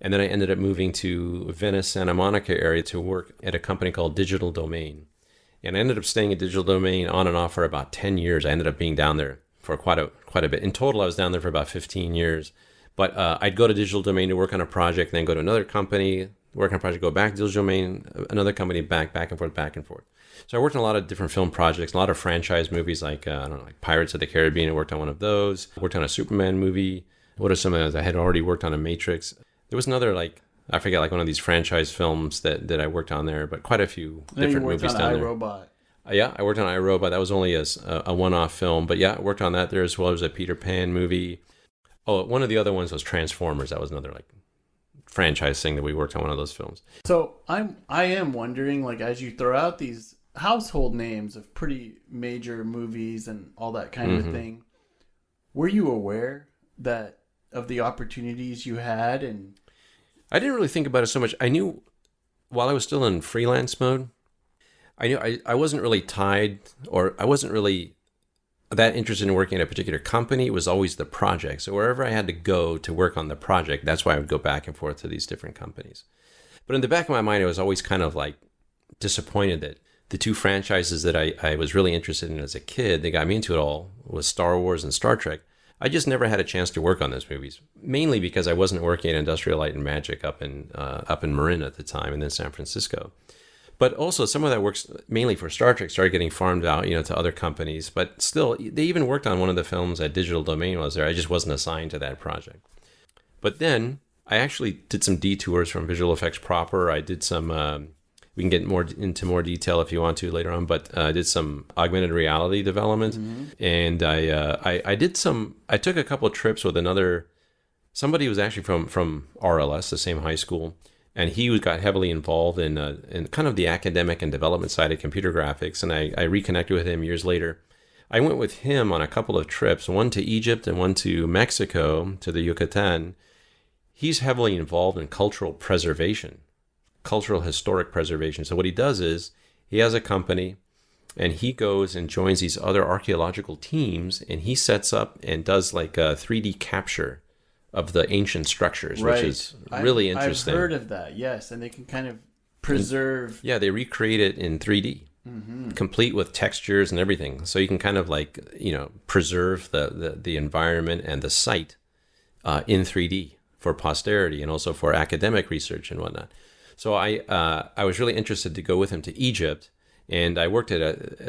Speaker 1: And then I ended up moving to Venice, Santa Monica area to work at a company called Digital Domain. And I ended up staying at Digital Domain on and off for about 10 years. I ended up being down there for quite a bit. In total, I was down there for about 15 years. But I'd go to Digital Domain to work on a project, then go to another company, work on a project, go back to Digital Domain, another company, back and forth. So I worked on a lot of different film projects, a lot of franchise movies like Pirates of the Caribbean. I worked on one of those. I worked on a Superman movie. What are some of those? I had already worked on a Matrix. There was another, I forget, one of these franchise films that I worked on there, but quite a few different movies down there.
Speaker 2: iRobot.
Speaker 1: Yeah, I worked on iRobot. That was only a one-off film. But yeah, I worked on that there as well. There was a Peter Pan movie. Oh, one of the other ones was Transformers. That was another franchise thing that we worked on, one of those films.
Speaker 2: So I am wondering, as you throw out these household names of pretty major movies and all that kind of thing, were you aware of the opportunities you had? And
Speaker 1: I didn't really think about it so much. I knew while I was still in freelance mode, I knew I wasn't really tied, or I wasn't really that interested in working at a particular company. It was always the project. So wherever I had to go to work on the project, that's why I would go back and forth to these different companies. But in the back of my mind, I was always kind of disappointed that the two franchises that I was really interested in as a kid, that got me into it all, was Star Wars and Star Trek. I just never had a chance to work on those movies, mainly because I wasn't working at Industrial Light and Magic up in Marin at the time, and then San Francisco. But also, some of that works mainly for Star Trek started getting farmed out, to other companies. But still, they even worked on one of the films at Digital Domain while I was there. I just wasn't assigned to that project. But then I actually did some detours from visual effects proper. I did some, we can get into more detail if you want to later on, but I did some augmented reality development. And I took a couple of trips with another somebody who was actually from RLS, the same high school, and he got heavily involved in kind of the academic and development side of computer graphics. And I reconnected with him years later. I went with him on a couple of trips, one to Egypt and one to Mexico, to the Yucatan. He's heavily involved in cultural preservation, cultural historic preservation. So what he does is he has a company, and he goes and joins these other archaeological teams, and he sets up and does like a 3D capture of the ancient structures, which is really interesting.
Speaker 2: I've heard of that, yes, and they can kind of preserve.
Speaker 1: Yeah, they recreate it in 3D, complete with textures and everything. So you can kind of like, preserve the environment and the site in 3D for posterity and also for academic research and whatnot. So I was really interested to go with him to Egypt. And I worked at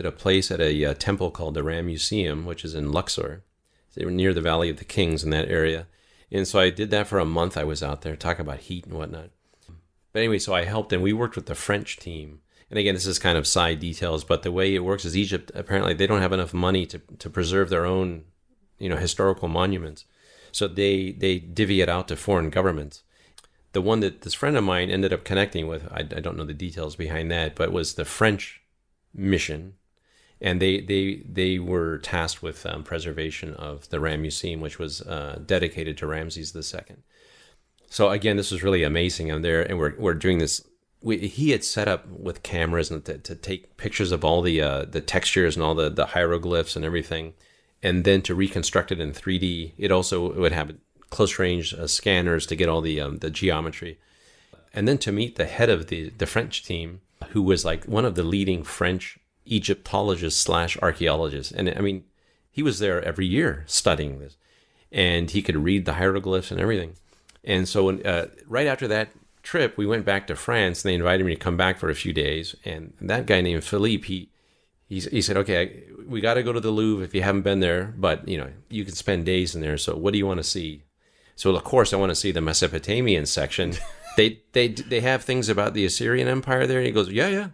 Speaker 1: a place at a temple called the Ram Museum, which is in Luxor. They were near the Valley of the Kings in that area. And so I did that for a month. I was out there talking about heat and whatnot. But anyway, so I helped, and we worked with the French team. And again, this is kind of side details, but the way it works is Egypt, apparently they don't have enough money to preserve their own, historical monuments. So they divvy it out to foreign governments. The one that this friend of mine ended up connecting with, I don't know the details behind that, but was the French mission, and they were tasked with preservation of the Ram Museum, which was dedicated to Ramses II. So again, this was really amazing. I'm there, and we're doing this. He had set up with cameras and to take pictures of all the textures and all the hieroglyphs and everything, and then to reconstruct it in 3D. It also would have close range scanners to get all the geometry, and then to meet the head of the French team, who was like one of the leading French Egyptologists / archaeologists. And I mean, he was there every year studying this, and he could read the hieroglyphs and everything. And so right after that trip, we went back to France, and they invited me to come back for a few days. And that guy named Philippe, he said, okay, we got to go to the Louvre if you haven't been there, but you can spend days in there. So what do you want to see? So of course I want to see the Mesopotamian section. They have things about the Assyrian Empire there. And he goes, yeah.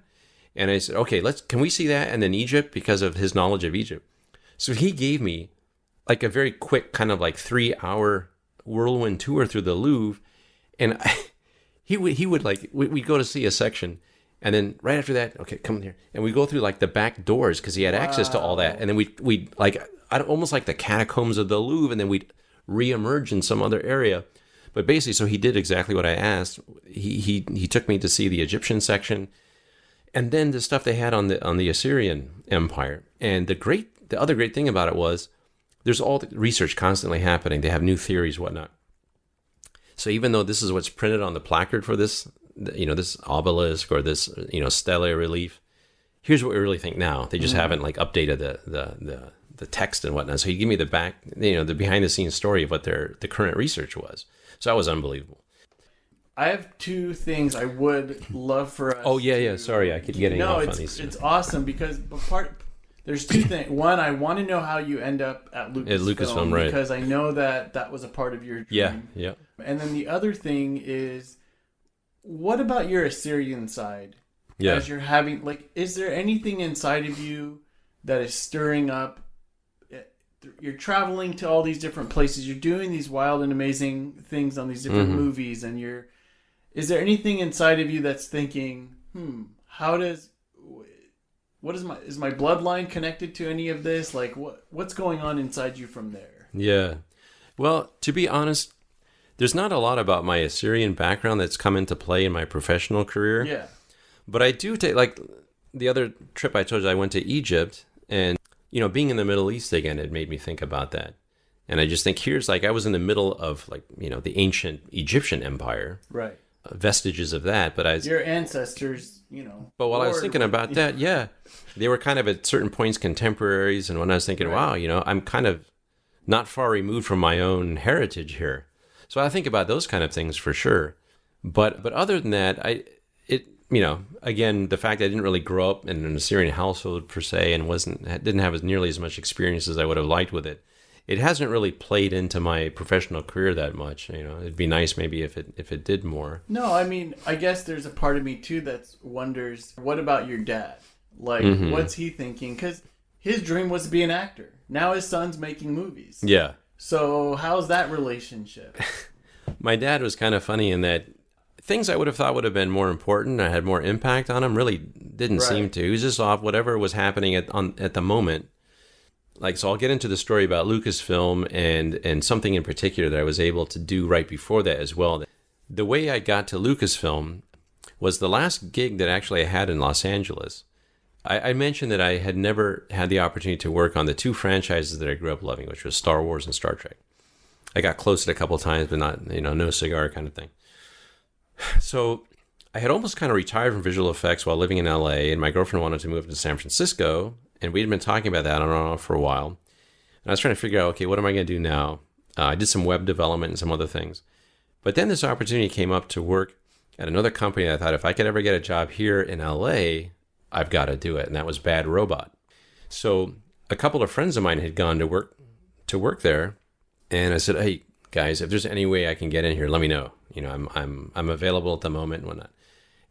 Speaker 1: And I said, okay, can we see that? And then Egypt, because of his knowledge of Egypt. So he gave me like a very quick kind of like 3-hour whirlwind tour through the Louvre. And he would like, we'd go to see a section. And then right after that, okay, come here. And we go through like the back doors because he had access to all that. And then we'd like, almost like the catacombs of the Louvre. And then we'd reemerge in some other area. But basically, so he did exactly what I asked. He took me to see the Egyptian section, and then the stuff they had on the Assyrian Empire. And the other great thing about it was there's all the research constantly happening. They have new theories, whatnot. So even though this is what's printed on the placard for this, this obelisk or this, stellar relief, here's what we really think now. They just haven't like updated the text and whatnot. So he gave me the behind the scenes story of what the current research was. So that was unbelievable.
Speaker 2: I have two things I would love for us.
Speaker 1: Oh yeah. Sorry, I keep getting off on these.
Speaker 2: It's awesome because there's two things. One, I want to know how you end up at Lucasfilm,
Speaker 1: right?
Speaker 2: Because I know that was a part of your dream.
Speaker 1: Yeah.
Speaker 2: And then the other thing is, what about your Assyrian side?
Speaker 1: Yeah.
Speaker 2: As you're having, is there anything inside of you that is stirring up? You're traveling to all these different places. You're doing these wild and amazing things on these different movies, and is there anything inside of you that's thinking, is my bloodline connected to any of this? Like, what's going on inside you from there?
Speaker 1: Yeah. Well, to be honest, there's not a lot about my Assyrian background that's come into play in my professional career.
Speaker 2: Yeah.
Speaker 1: But I do take, like, the other trip I told you, I went to Egypt, and being in the Middle East again, it made me think about that. And I just think here's I was in the middle of the ancient Egyptian empire.
Speaker 2: Right.
Speaker 1: Vestiges of that. But
Speaker 2: your ancestors,
Speaker 1: But while I was thinking about that, they were kind of at certain points contemporaries. And when I was thinking, wow, I'm kind of not far removed from my own heritage here. So I think about those kind of things for sure. But other than that, again, the fact that I didn't really grow up in an Assyrian household per se, and didn't have nearly as much experience as I would have liked with it. It hasn't really played into my professional career that much. It'd be nice maybe if it did more.
Speaker 2: No, I mean, I guess there's a part of me too that wonders, what about your dad? What's he thinking? Because his dream was to be an actor. Now his son's making movies.
Speaker 1: Yeah.
Speaker 2: So how's that relationship?
Speaker 1: My dad was kind of funny in that things I would have thought would have been more important and had more impact on him really didn't seem to. He was just off whatever was happening at the moment. Like, so I'll get into the story about Lucasfilm and something in particular that I was able to do right before that as well. The way I got to Lucasfilm was the last gig that actually I had in Los Angeles. I mentioned that I had never had the opportunity to work on the two franchises that I grew up loving, which was Star Wars and Star Trek. I got close to it a couple of times, but not, no cigar kind of thing. So I had almost kind of retired from visual effects while living in LA, and my girlfriend wanted to move to San Francisco, and we'd been talking about that on and off for a while. And I was trying to figure out, okay, what am I going to do now? I did some web development and some other things. But then this opportunity came up to work at another company. I thought if I could ever get a job here in LA, I've got to do it. And that was Bad Robot. So a couple of friends of mine had gone to work there. And I said, hey, guys, if there's any way I can get in here, let me know. I'm available at the moment and whatnot.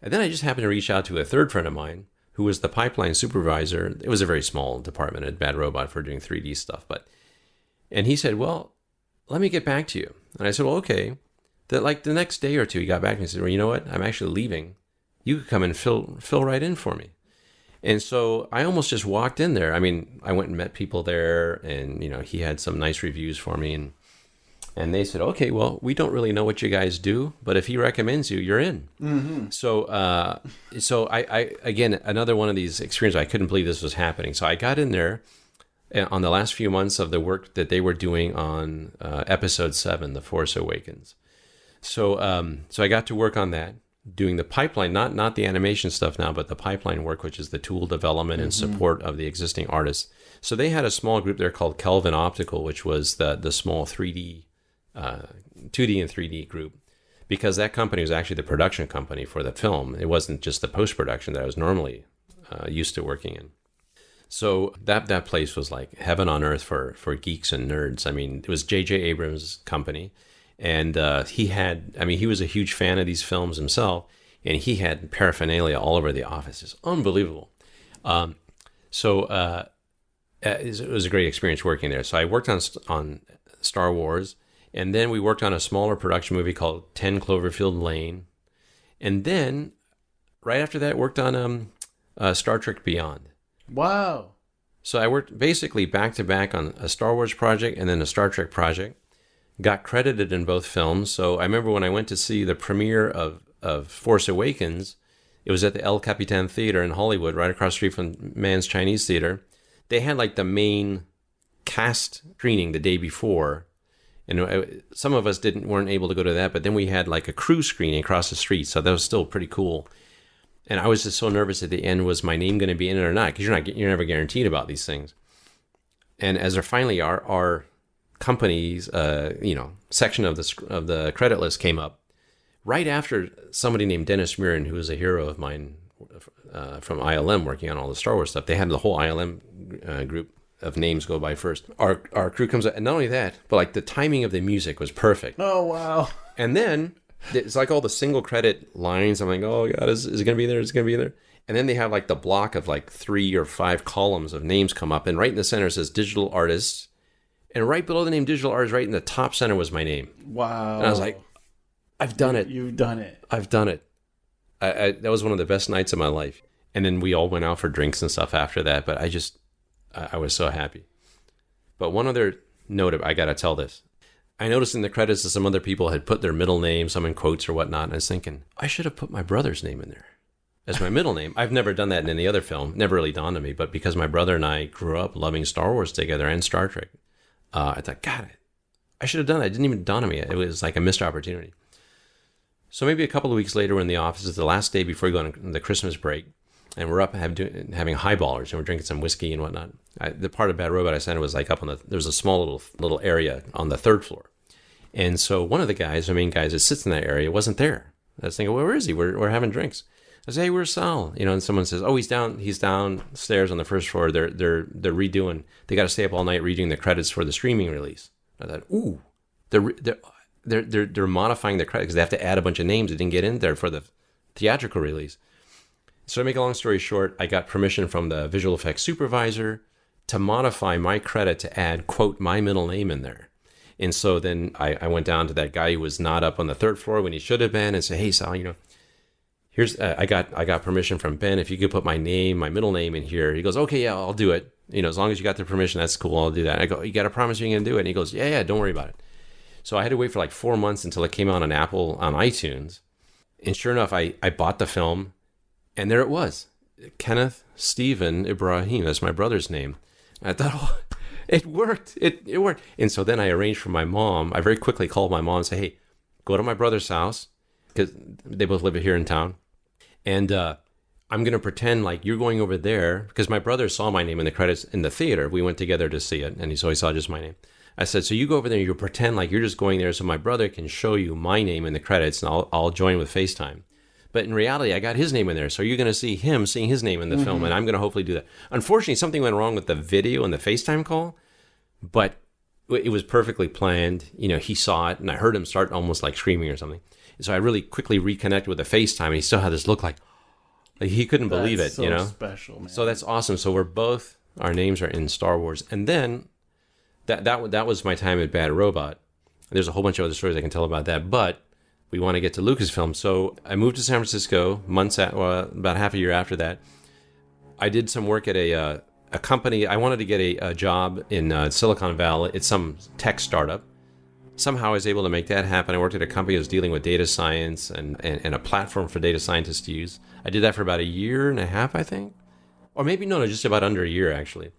Speaker 1: And then I just happened to reach out to a third friend of mine who was the pipeline supervisor. It was a very small department at Bad Robot for doing 3D stuff. And he said, well, let me get back to you. And I said, well, okay. Like the next day or two, he got back and said, well, you know what? I'm actually leaving. You could come and fill right in for me. And so I almost just walked in there. I mean, I went and met people there, and he had some nice reviews for me, and they said, okay, well, we don't really know what you guys do, but if he recommends you, you're in. Mm-hmm. So I again, another one of these experiences, I couldn't believe this was happening. So I got in there on the last few months of the work that they were doing on Episode 7, The Force Awakens. So I got to work on that, doing the pipeline, not the animation stuff now, but the pipeline work, which is the tool development and support of the existing artists. So they had a small group there called Kelvin Optical, which was the small 2D and 3D group, because that company was actually the production company for the film. It wasn't just the post-production that I was normally used to working in. So that place was like heaven on earth for geeks and nerds. I mean, it was J.J. Abrams' company. And he was a huge fan of these films himself, and he had paraphernalia all over the office. It's unbelievable. It was a great experience working there. So I worked on Star Wars, and then we worked on a smaller production movie called 10 Cloverfield Lane. And then, right after that, worked on Star Trek Beyond.
Speaker 2: Wow.
Speaker 1: So I worked basically back-to-back on a Star Wars project and then a Star Trek project. Got credited in both films. So I remember when I went to see the premiere of Force Awakens, it was at the El Capitan Theater in Hollywood, right across the street from Mann's Chinese Theater. They had like the main cast screening the day before. And some of us weren't able to go to that, but then we had like a crew screening across the street. So that was still pretty cool. And I was just so nervous at the end, was my name going to be in it or not? Because you're never guaranteed about these things. And as there finally our company's section of the credit list came up right after somebody named Dennis Murin, who was a hero of mine from ILM, working on all the Star Wars stuff. They had the whole ILM group of names go by first. Our crew comes up, and not only that, but like the timing of the music was perfect.
Speaker 2: Oh wow.
Speaker 1: And then it's like all the single credit lines. I'm like, oh god, is it gonna be there? Is it gonna be there? And then they have like the block of like 3 or 5 columns of names come up, and right in the center it says digital artists. And right below the name digital artist, right in the top center was my name.
Speaker 2: Wow.
Speaker 1: And I was like, I've done it.
Speaker 2: You've done it.
Speaker 1: I've done it. That was one of the best nights of my life. And then we all went out for drinks and stuff after that. But I was so happy. But one other note, I got to tell this. I noticed in the credits that some other people had put their middle name, some in quotes or whatnot. And I was thinking, I should have put my brother's name in there as my middle name. I've never done that in any other film. Never really dawned on me. But because my brother and I grew up loving Star Wars together and Star Trek, I thought, God, I should have done that. It didn't even dawn on me. It was like a missed opportunity. So maybe a couple of weeks later, we're in the office. It's the last day before we go on the Christmas break, and we're up having highballers, and we're drinking some whiskey and whatnot. The part of Bad Robot I said was like up on there was a small little area on the 3rd floor. And so one of the main guys that sits in that area wasn't there. I was thinking, well, where is he? We're having drinks. I say, hey, where's Sal? And someone says, oh, he's downstairs on the 1st floor. They're redoing. They got to stay up all night redoing the credits for the streaming release. I thought, ooh, they're modifying the credits because they have to add a bunch of names that didn't get in there for the theatrical release. So to make a long story short, I got permission from the visual effects supervisor to modify my credit to add, quote, my middle name in there. And so then I went down to that guy who was not up on the third floor when he should have been and said, hey, Sal, here's I got permission from Ben. If you could put my middle name in here. He goes, okay, yeah, I'll do it. As long as you got the permission, that's cool. I'll do that. And I go, you got to promise you're going to do it. And he goes, yeah, don't worry about it. So I had to wait for like 4 months until it came out on iTunes. And sure enough, I bought the film, and there it was. Kenneth Stephen Ibrahim. That's my brother's name. And I thought, oh, it worked. It worked. And so then I arranged for my mom. I very quickly called my mom and said, hey, go to my brother's house, because they both live here in town. And I'm going to pretend like you're going over there, because my brother saw my name in the credits in the theater. We went together to see it, and he saw just my name. I said, so you go over there and you pretend like you're just going there so my brother can show you my name in the credits, and I'll join with FaceTime. But in reality, I got his name in there. So you're going to see him seeing his name in the film, and I'm going to hopefully do that. Unfortunately, something went wrong with the video and the FaceTime call, but it was perfectly planned. He saw it, and I heard him start almost like screaming or something. So I really quickly reconnected with the FaceTime, and he still had this look like he couldn't believe it,
Speaker 2: so special, man.
Speaker 1: So that's awesome. So our names are in Star Wars. And then that was my time at Bad Robot. There's a whole bunch of other stories I can tell about that, but we want to get to Lucasfilm. So I moved to San Francisco about half a year after that. I did some work at a company. I wanted to get a job in Silicon Valley. It's some tech startup. Somehow I was able to make that happen. I worked at a company that was dealing with data science and a platform for data scientists to use. I did that for about a year and a half, I think. Or maybe, no, just about under a year, actually.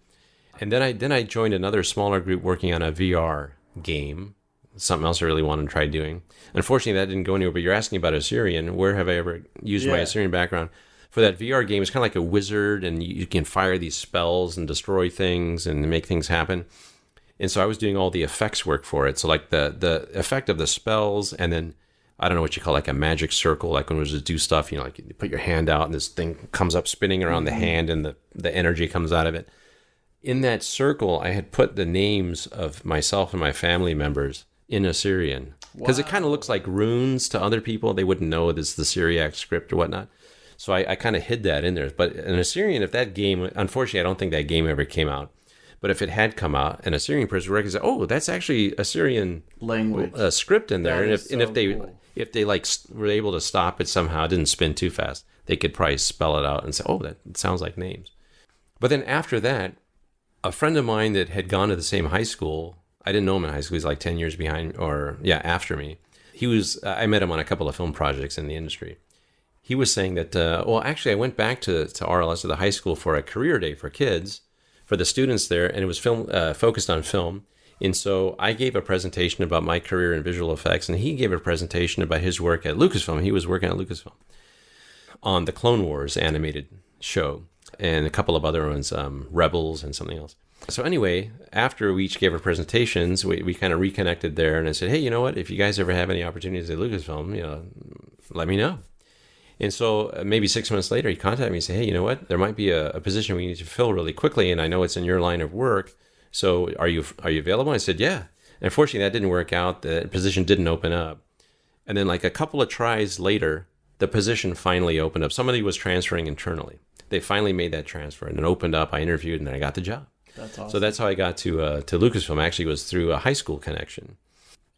Speaker 1: And then I joined another smaller group working on a VR game, something else I really wanted to try doing. Unfortunately, that didn't go anywhere, but you're asking about Assyrian. Where have I ever used my Assyrian background? For that VR game, it's kind of like a wizard, and you can fire these spells and destroy things and make things happen. And so I was doing all the effects work for it. So like the effect of the spells, and then I don't know what you call like a magic circle, like when it was to do stuff, like you put your hand out and this thing comes up spinning around the hand and the energy comes out of it. In that circle, I had put the names of myself and my family members in Assyrian, because it kind of looks like runes to other people. They wouldn't know it's the Syriac script or whatnot. So I kind of hid that in there. But an Assyrian, if that game, unfortunately, I don't think that game ever came out. But if it had come out, an Assyrian person would recognize, oh, that's actually Assyrian language script in there. If they like were able to stop it somehow, it didn't spin too fast, they could probably spell it out and say, oh, that sounds like names. But then after that, a friend of mine that had gone to the same high school, I didn't know him in high school. He's like 10 years behind, after me. I met him on a couple of film projects in the industry. He was saying that, actually, I went back to RLS, to the high school, for a career day for kids, for the students there, and it was focused on film. And so I gave a presentation about my career in visual effects, and he gave a presentation about his work at Lucasfilm. He was working at Lucasfilm on the Clone Wars animated show, and a couple of other ones, Rebels and something else. So anyway, after we each gave our presentations, we kind of reconnected there, and I said, hey, you know what? If you guys ever have any opportunities at Lucasfilm, let me know. And so maybe 6 months later, he contacted me and said, hey, you know what? There might be a position we need to fill really quickly, and I know it's in your line of work. So are you available? I said, yeah. And unfortunately, that didn't work out. The position didn't open up. And then like a couple of tries later, the position finally opened up. Somebody was transferring internally. They finally made that transfer, and it opened up. I interviewed, and then I got the job.
Speaker 2: That's awesome.
Speaker 1: So that's how I got to Lucasfilm. Actually, it was through a high school connection.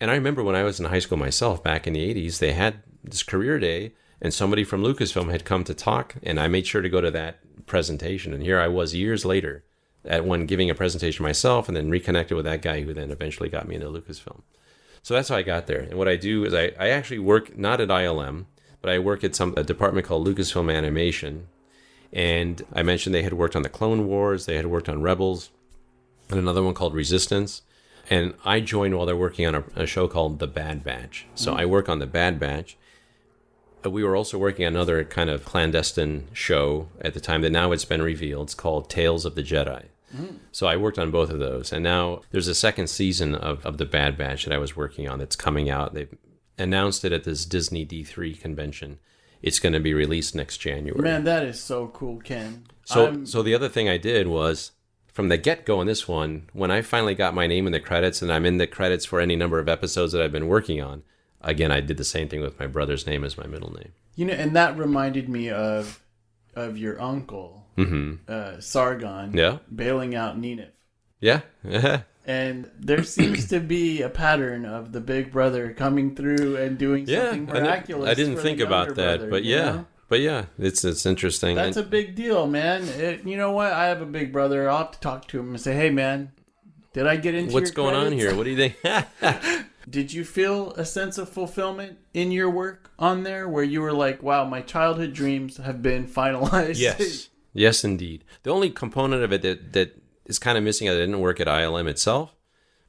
Speaker 1: And I remember when I was in high school myself, back in the 80s, they had this career day, and somebody from Lucasfilm had come to talk, and I made sure to go to that presentation. And here I was years later at one giving a presentation myself, and then reconnected with that guy who then eventually got me into Lucasfilm. So that's how I got there. And what I do is I actually work not at ILM, but I work at a department called Lucasfilm Animation. And I mentioned they had worked on the Clone Wars, they had worked on Rebels, and another one called Resistance. And I joined while they're working on a show called The Bad Batch. So I work on The Bad Batch. We were also working on another kind of clandestine show at the time that now it's been revealed. It's called Tales of the Jedi. So I worked on both of those. And now there's a second season of The Bad Batch that I was working on that's coming out. They've announced it at this Disney D3 convention. It's going to be released next January.
Speaker 2: Man, that is so cool, Ken.
Speaker 1: So the other thing I did was, from the get-go on this one, when I finally got my name in the credits, and I'm in the credits for any number of episodes that I've been working on, again, I did the same thing with my brother's name as my middle name.
Speaker 2: And that reminded me of your uncle, Sargon, bailing out Nineveh.
Speaker 1: Yeah.
Speaker 2: And there seems to be a pattern of the big brother coming through and doing something miraculous.
Speaker 1: I didn't
Speaker 2: for
Speaker 1: think
Speaker 2: the
Speaker 1: about
Speaker 2: younger
Speaker 1: that,
Speaker 2: brother,
Speaker 1: but
Speaker 2: you
Speaker 1: yeah.
Speaker 2: know?
Speaker 1: But yeah, it's interesting.
Speaker 2: That's a big deal, man. You know what? I have a big brother. I'll have to talk to him and say, hey, man, did I get into
Speaker 1: What's
Speaker 2: your
Speaker 1: going on
Speaker 2: credits?
Speaker 1: here? What do you think?
Speaker 2: Did you feel a sense of fulfillment in your work on there where you were like, wow, my childhood dreams have been finalized?
Speaker 1: Yes. Yes, indeed. The only component of it that is kind of missing, I didn't work at ILM itself,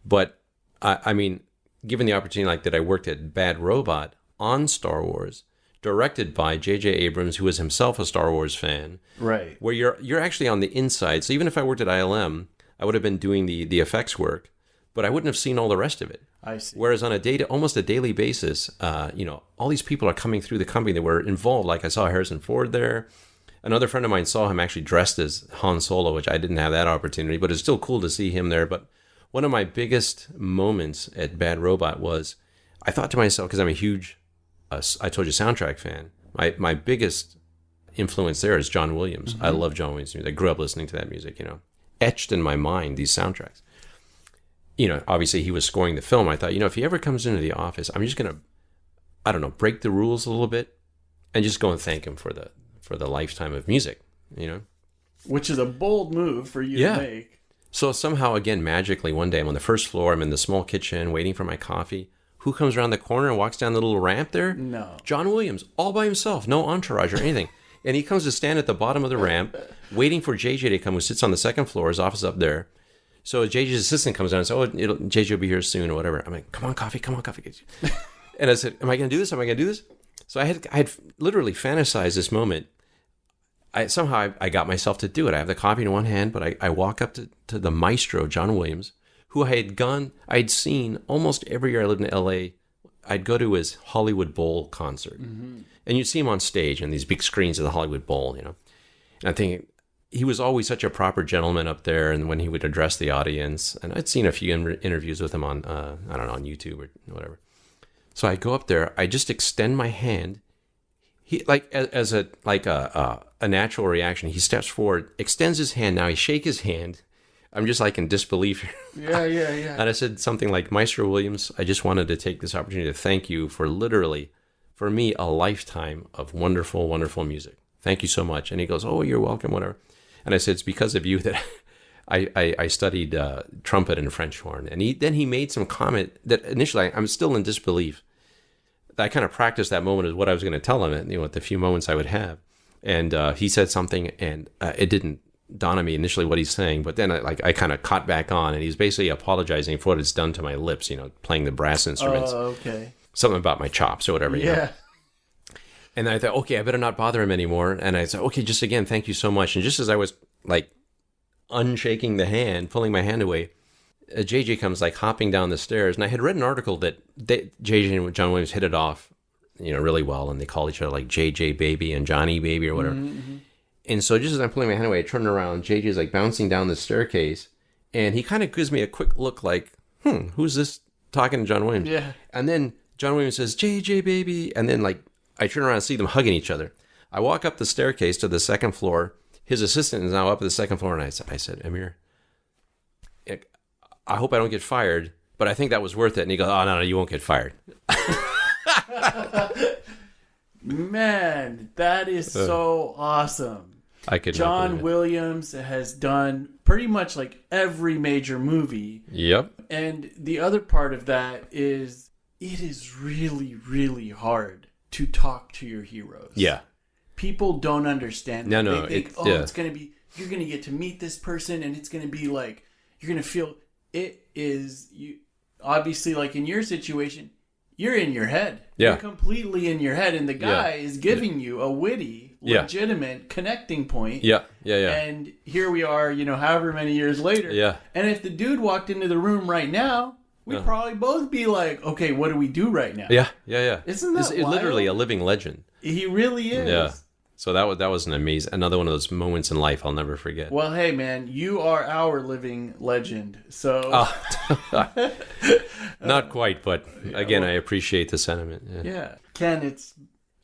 Speaker 1: but I mean, given the opportunity like that, I worked at Bad Robot on Star Wars, directed by J.J. Abrams, who is himself a Star Wars fan.
Speaker 2: Right.
Speaker 1: Where you're actually on the inside. So even if I worked at ILM, I would have been doing the effects work, but I wouldn't have seen all the rest of it.
Speaker 2: I see.
Speaker 1: Whereas on almost a daily basis, all these people are coming through the company that were involved. Like I saw Harrison Ford there. Another friend of mine saw him actually dressed as Han Solo, which I didn't have that opportunity, but it's still cool to see him there. But one of my biggest moments at Bad Robot was, I thought to myself, because I'm a huge, I told you, soundtrack fan, my biggest influence there is John Williams. I love John Williams music. I grew up listening to that music, etched in my mind, these soundtracks. Obviously he was scoring the film. I thought, if he ever comes into the office, I'm just going to, I don't know, break the rules a little bit and just go and thank him for the lifetime of music,
Speaker 2: Which is a bold move for you to make.
Speaker 1: So somehow, again, magically, one day I'm on the first floor, I'm in the small kitchen waiting for my coffee. Who comes around the corner and walks down the little ramp there?
Speaker 2: No.
Speaker 1: John Williams, all by himself, no entourage or anything. And he comes to stand at the bottom of the ramp, waiting for JJ to come, who sits on the second floor, his office up there. So JJ's assistant comes down and says, JJ will be here soon or whatever. I'm like, come on, coffee. And I said, am I going to do this? So I had literally fantasized this moment. I got myself to do it. I have the coffee in one hand, but I walk up to the maestro, John Williams, who I'd seen almost every year I lived in LA. I'd go to his Hollywood Bowl concert. Mm-hmm. And you'd see him on stage on these big screens of the Hollywood Bowl, And I think he was always such a proper gentleman up there, and when he would address the audience, and I'd seen a few interviews with him on, on YouTube or whatever. So I go up there, I just extend my hand. He as a natural reaction, he steps forward, extends his hand. Now he shake his hand. I'm just like in disbelief.
Speaker 2: Yeah.
Speaker 1: And I said something like, Maestro Williams, I just wanted to take this opportunity to thank you for literally, for me, a lifetime of wonderful, wonderful music. Thank you so much. And he goes, oh, you're welcome, whatever. And I said, it's because of you that I studied trumpet and French horn. And he made some comment that initially I'm still in disbelief. I kind of practiced that moment as what I was going to tell him, at the few moments I would have. And he said something, and it didn't dawn on me initially what he's saying, but then I kind of caught back on, and he's basically apologizing for what it's done to my lips, playing the brass instruments.
Speaker 2: Oh, okay.
Speaker 1: Something about my chops or whatever.
Speaker 2: Yeah.
Speaker 1: And I thought, okay, I better not bother him anymore. And I said, okay, just again, thank you so much. And just as I was unshaking the hand, pulling my hand away, JJ comes hopping down the stairs. And I had read an article that JJ and John Williams hit it off, really well. And they call each other JJ baby and Johnny baby or whatever. Mm-hmm. And so just as I'm pulling my hand away, I turn around, JJ's bouncing down the staircase. And he kind of gives me a quick look who's this talking to John Williams?
Speaker 2: Yeah.
Speaker 1: And then John Williams says, JJ baby. And then I turn around and see them hugging each other. I walk up the staircase to the second floor. His assistant is now up at the second floor. And I said, Amir, I hope I don't get fired, but I think that was worth it. And he goes, oh, no, you won't get fired.
Speaker 2: Man, that is so awesome.
Speaker 1: John
Speaker 2: Williams has done pretty much every major movie.
Speaker 1: Yep.
Speaker 2: And the other part of that is it is really, really hard to talk to your heroes.
Speaker 1: Yeah.
Speaker 2: People don't understand.
Speaker 1: No.
Speaker 2: They think, it's going to be, you're going to get to meet this person and it's going to be you're going to feel, it is, you obviously in your situation, you're in your head.
Speaker 1: Yeah.
Speaker 2: You're completely in your head. And the guy is giving you a witty, legitimate connecting point.
Speaker 1: Yeah.
Speaker 2: And here we are, however many years later.
Speaker 1: Yeah.
Speaker 2: And if the dude walked into the room right now, we'd probably both be okay, what do we do right now?
Speaker 1: Yeah.
Speaker 2: Isn't that
Speaker 1: It's literally a living legend.
Speaker 2: He really is.
Speaker 1: Yeah. So that was another one of those moments in life I'll never forget.
Speaker 2: Well, hey, man, you are our living legend. So,
Speaker 1: not quite, but again, I appreciate the sentiment.
Speaker 2: Yeah. Ken, it's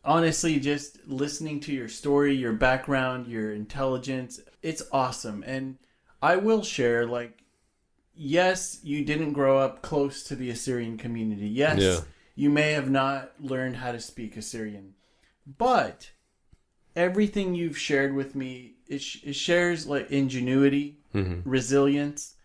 Speaker 2: honestly just listening to your story, your background, your intelligence. It's awesome. And I will share, yes, you didn't grow up close to the Assyrian community. Yes,
Speaker 1: Yeah.
Speaker 2: you may have not learned how to speak Assyrian. But everything you've shared with me, it shares like ingenuity, resilience,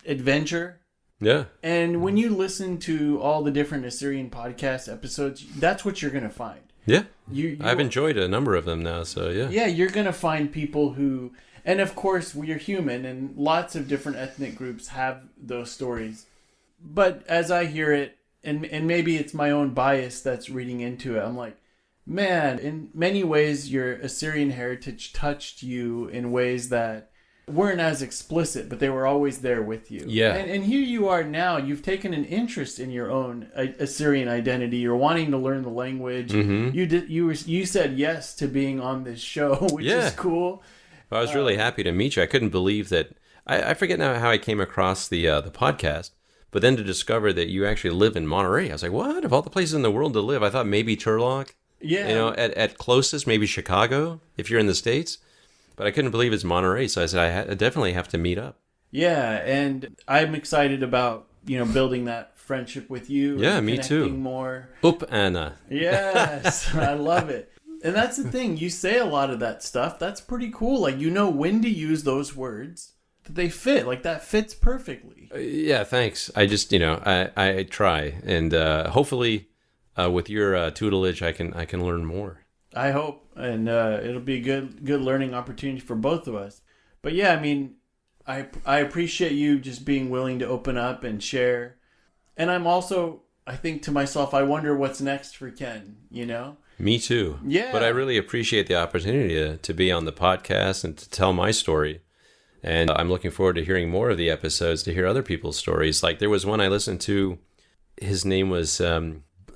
Speaker 2: adventure.
Speaker 1: Yeah.
Speaker 2: And when you listen to all the different Assyrian podcast episodes, that's what you're going to find.
Speaker 1: Yeah.
Speaker 2: You
Speaker 1: I've enjoyed a number of them now, so yeah.
Speaker 2: Yeah, you're going to find people who, and of course, we're human, and lots of different ethnic groups have those stories. But as I hear it, and maybe it's my own bias that's reading into it, I'm like, man, in many ways, your Assyrian heritage touched you in ways that weren't as explicit, but they were always there with you.
Speaker 1: Yeah.
Speaker 2: And here you are now. You've taken an interest in your own Assyrian identity. You're wanting to learn the language. You said yes to being on this show, which is cool.
Speaker 1: I was really happy to meet you. I couldn't believe that. I forget now how I came across the podcast, but then to discover that you actually live in Monterey, I was like, what? Of all the places in the world to live, I thought maybe Turlock.
Speaker 2: Yeah.
Speaker 1: You know, at closest, maybe Chicago, if you're in the States. But I couldn't believe it's Monterey, so I said I definitely have to meet up.
Speaker 2: Yeah, and I'm excited about, building that friendship with you.
Speaker 1: Yeah,
Speaker 2: and
Speaker 1: me too.
Speaker 2: connecting more.
Speaker 1: Up, Anna.
Speaker 2: Yes, I love it. And that's the thing. You say a lot of that stuff. That's pretty cool. Like, you know when to use those words. That they fit. Like, that fits perfectly.
Speaker 1: Yeah, thanks. I just, I try. And hopefully with your tutelage, I can learn more.
Speaker 2: I hope, and it'll be a good learning opportunity for both of us. But yeah, I mean, I appreciate you just being willing to open up and share. And I'm also, I think to myself, I wonder what's next for Ken,
Speaker 1: Me too.
Speaker 2: Yeah.
Speaker 1: But I really appreciate the opportunity to be on the podcast and to tell my story. And I'm looking forward to hearing more of the episodes, to hear other people's stories. Like there was one I listened to, his name was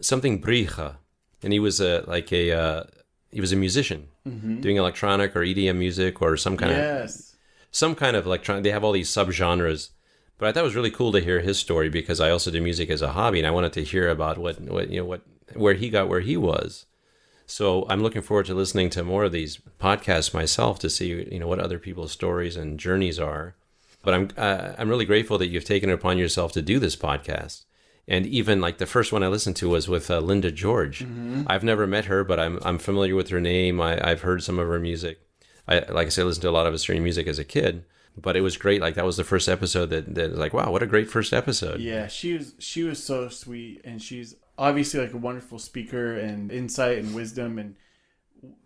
Speaker 1: something Bricha, and he was he was a musician doing electronic or EDM music or some kind of electronic. They have all these subgenres, but I thought it was really cool to hear his story because I also do music as a hobby, and I wanted to hear about where he got where he was. So I'm looking forward to listening to more of these podcasts myself to see what other people's stories and journeys are. But I'm really grateful that you've taken it upon yourself to do this podcast. And even like the first one I listened to was with Linda George. I've never met her, but I'm familiar with her name. I've heard some of her music. Like I said, I listened to a lot of Assyrian music as a kid. But it was great. Like that was the first episode that was like, wow, what a great first episode.
Speaker 2: Yeah, she was so sweet, and she's obviously like a wonderful speaker and insight and wisdom, and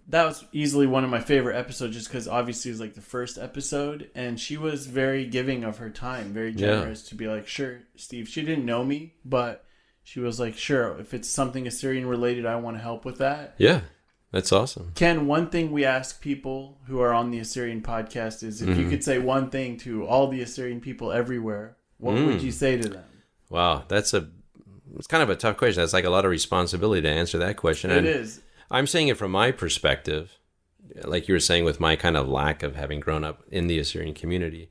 Speaker 2: that was easily one of my favorite episodes just because obviously it was like the first episode, and she was very giving of her time, very generous to be like, sure, Steve. She didn't know me, but she was like, sure, if it's something Assyrian related, I want to help with that.
Speaker 1: Yeah, that's awesome.
Speaker 2: Ken, one thing we ask people who are on the Assyrian podcast is if you could say one thing to all the Assyrian people everywhere, what would you say to them?
Speaker 1: Wow, it's kind of a tough question. That's like a lot of responsibility to answer that question.
Speaker 2: It is.
Speaker 1: I'm saying it from my perspective, like you were saying with my kind of lack of having grown up in the Assyrian community.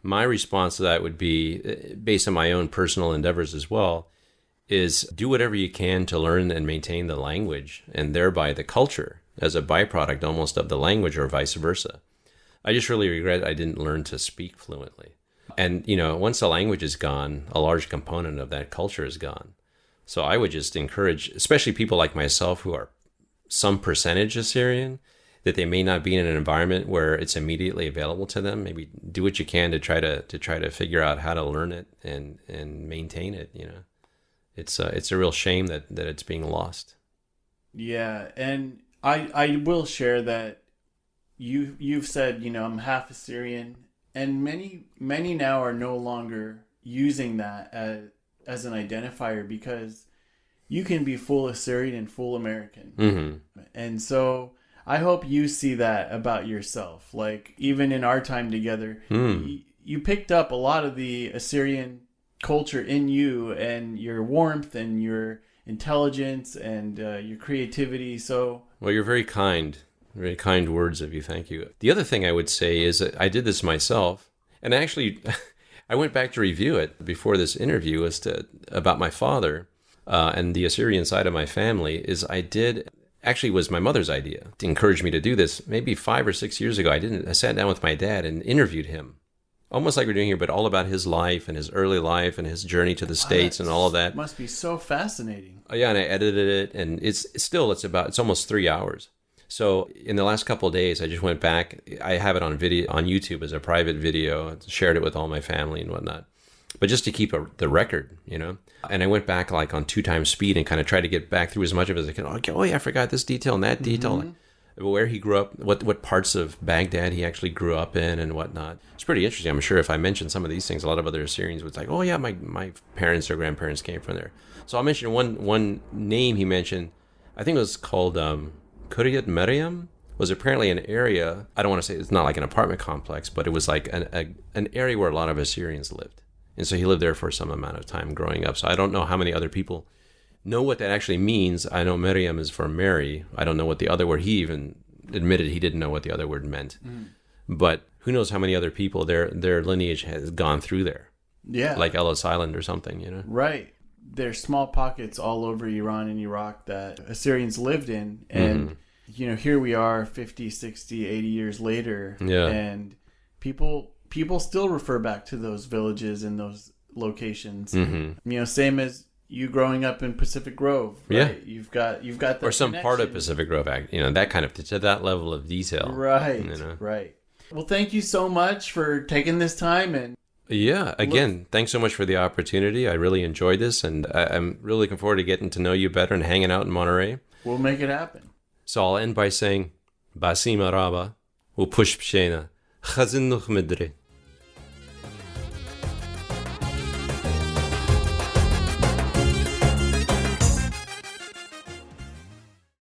Speaker 1: My response to that would be, based on my own personal endeavors as well, is do whatever you can to learn and maintain the language and thereby the culture as a byproduct almost of the language or vice versa. I just really regret I didn't learn to speak fluently. And, once the language is gone, a large component of that culture is gone. So I would just encourage, especially people like myself who are some percentage Assyrian, that they may not be in an environment where it's immediately available to them. Maybe do what you can to try to figure out how to learn it and maintain it. It's a real shame that it's being lost.
Speaker 2: Yeah, and I will share that you've said I'm half Assyrian, and many now are no longer using that as an identifier because you can be full Assyrian and full American. And so I hope you see that about yourself. Like, even in our time together, you picked up a lot of the Assyrian culture in you, and your warmth and your intelligence and your creativity. So,
Speaker 1: well, you're very kind words of you. Thank you. The other thing I would say is that I did this myself, and actually I went back to review it before this interview about my father. And the Assyrian side of my family was my mother's idea to encourage me to do this. Maybe 5 or 6 years ago, I sat down with my dad and interviewed him almost like we're doing here, but all about his life and his early life and his journey to the States and all of that.
Speaker 2: Must be so fascinating.
Speaker 1: Oh, yeah, and I edited it, and it's almost 3 hours. So in the last couple of days, I just went back. I have it on video on YouTube as a private video. Shared it with all my family and whatnot, but just to keep the record, you know. And I went back like on 2 times speed and kind of tried to get back through as much of it as I can. Oh yeah, I forgot this detail and that detail. Like, where he grew up, what parts of Baghdad he actually grew up in and whatnot. It's pretty interesting. I'm sure if I mentioned some of these things, a lot of other Assyrians would say, oh yeah, my parents or grandparents came from there. So I'll mention one name he mentioned. I think it was called Kuryat Maryam. Was apparently an area, I don't want to say it's not like an apartment complex, but it was like an area where a lot of Assyrians lived. And so he lived there for some amount of time growing up. So I don't know how many other people know what that actually means. I know Miriam is for Mary. I don't know what the other word, he even admitted he didn't know what the other word meant. But who knows how many other people their lineage has gone through there.
Speaker 2: Yeah.
Speaker 1: Like Ellis Island or something, you know?
Speaker 2: Right. There's small pockets all over Iran and Iraq that Assyrians lived in. And, you know, here we are 50, 60, 80 years later.
Speaker 1: Yeah.
Speaker 2: And people still refer back to those villages and those locations. You know, same as you growing up in Pacific Grove, right?
Speaker 1: Yeah.
Speaker 2: You've got the
Speaker 1: or some part of
Speaker 2: connection.
Speaker 1: Pacific Grove, you know, that kind of, to that level of detail.
Speaker 2: Right,
Speaker 1: you know?
Speaker 2: Right. Well, thank you so much for taking this time. And
Speaker 1: yeah, again, thanks so much for the opportunity. I really enjoyed this, and I'm really looking forward to getting to know you better and hanging out in Monterey.
Speaker 2: We'll make it happen.
Speaker 1: So I'll end by saying, Basim Araba, u push pshena, chazin nuch midre.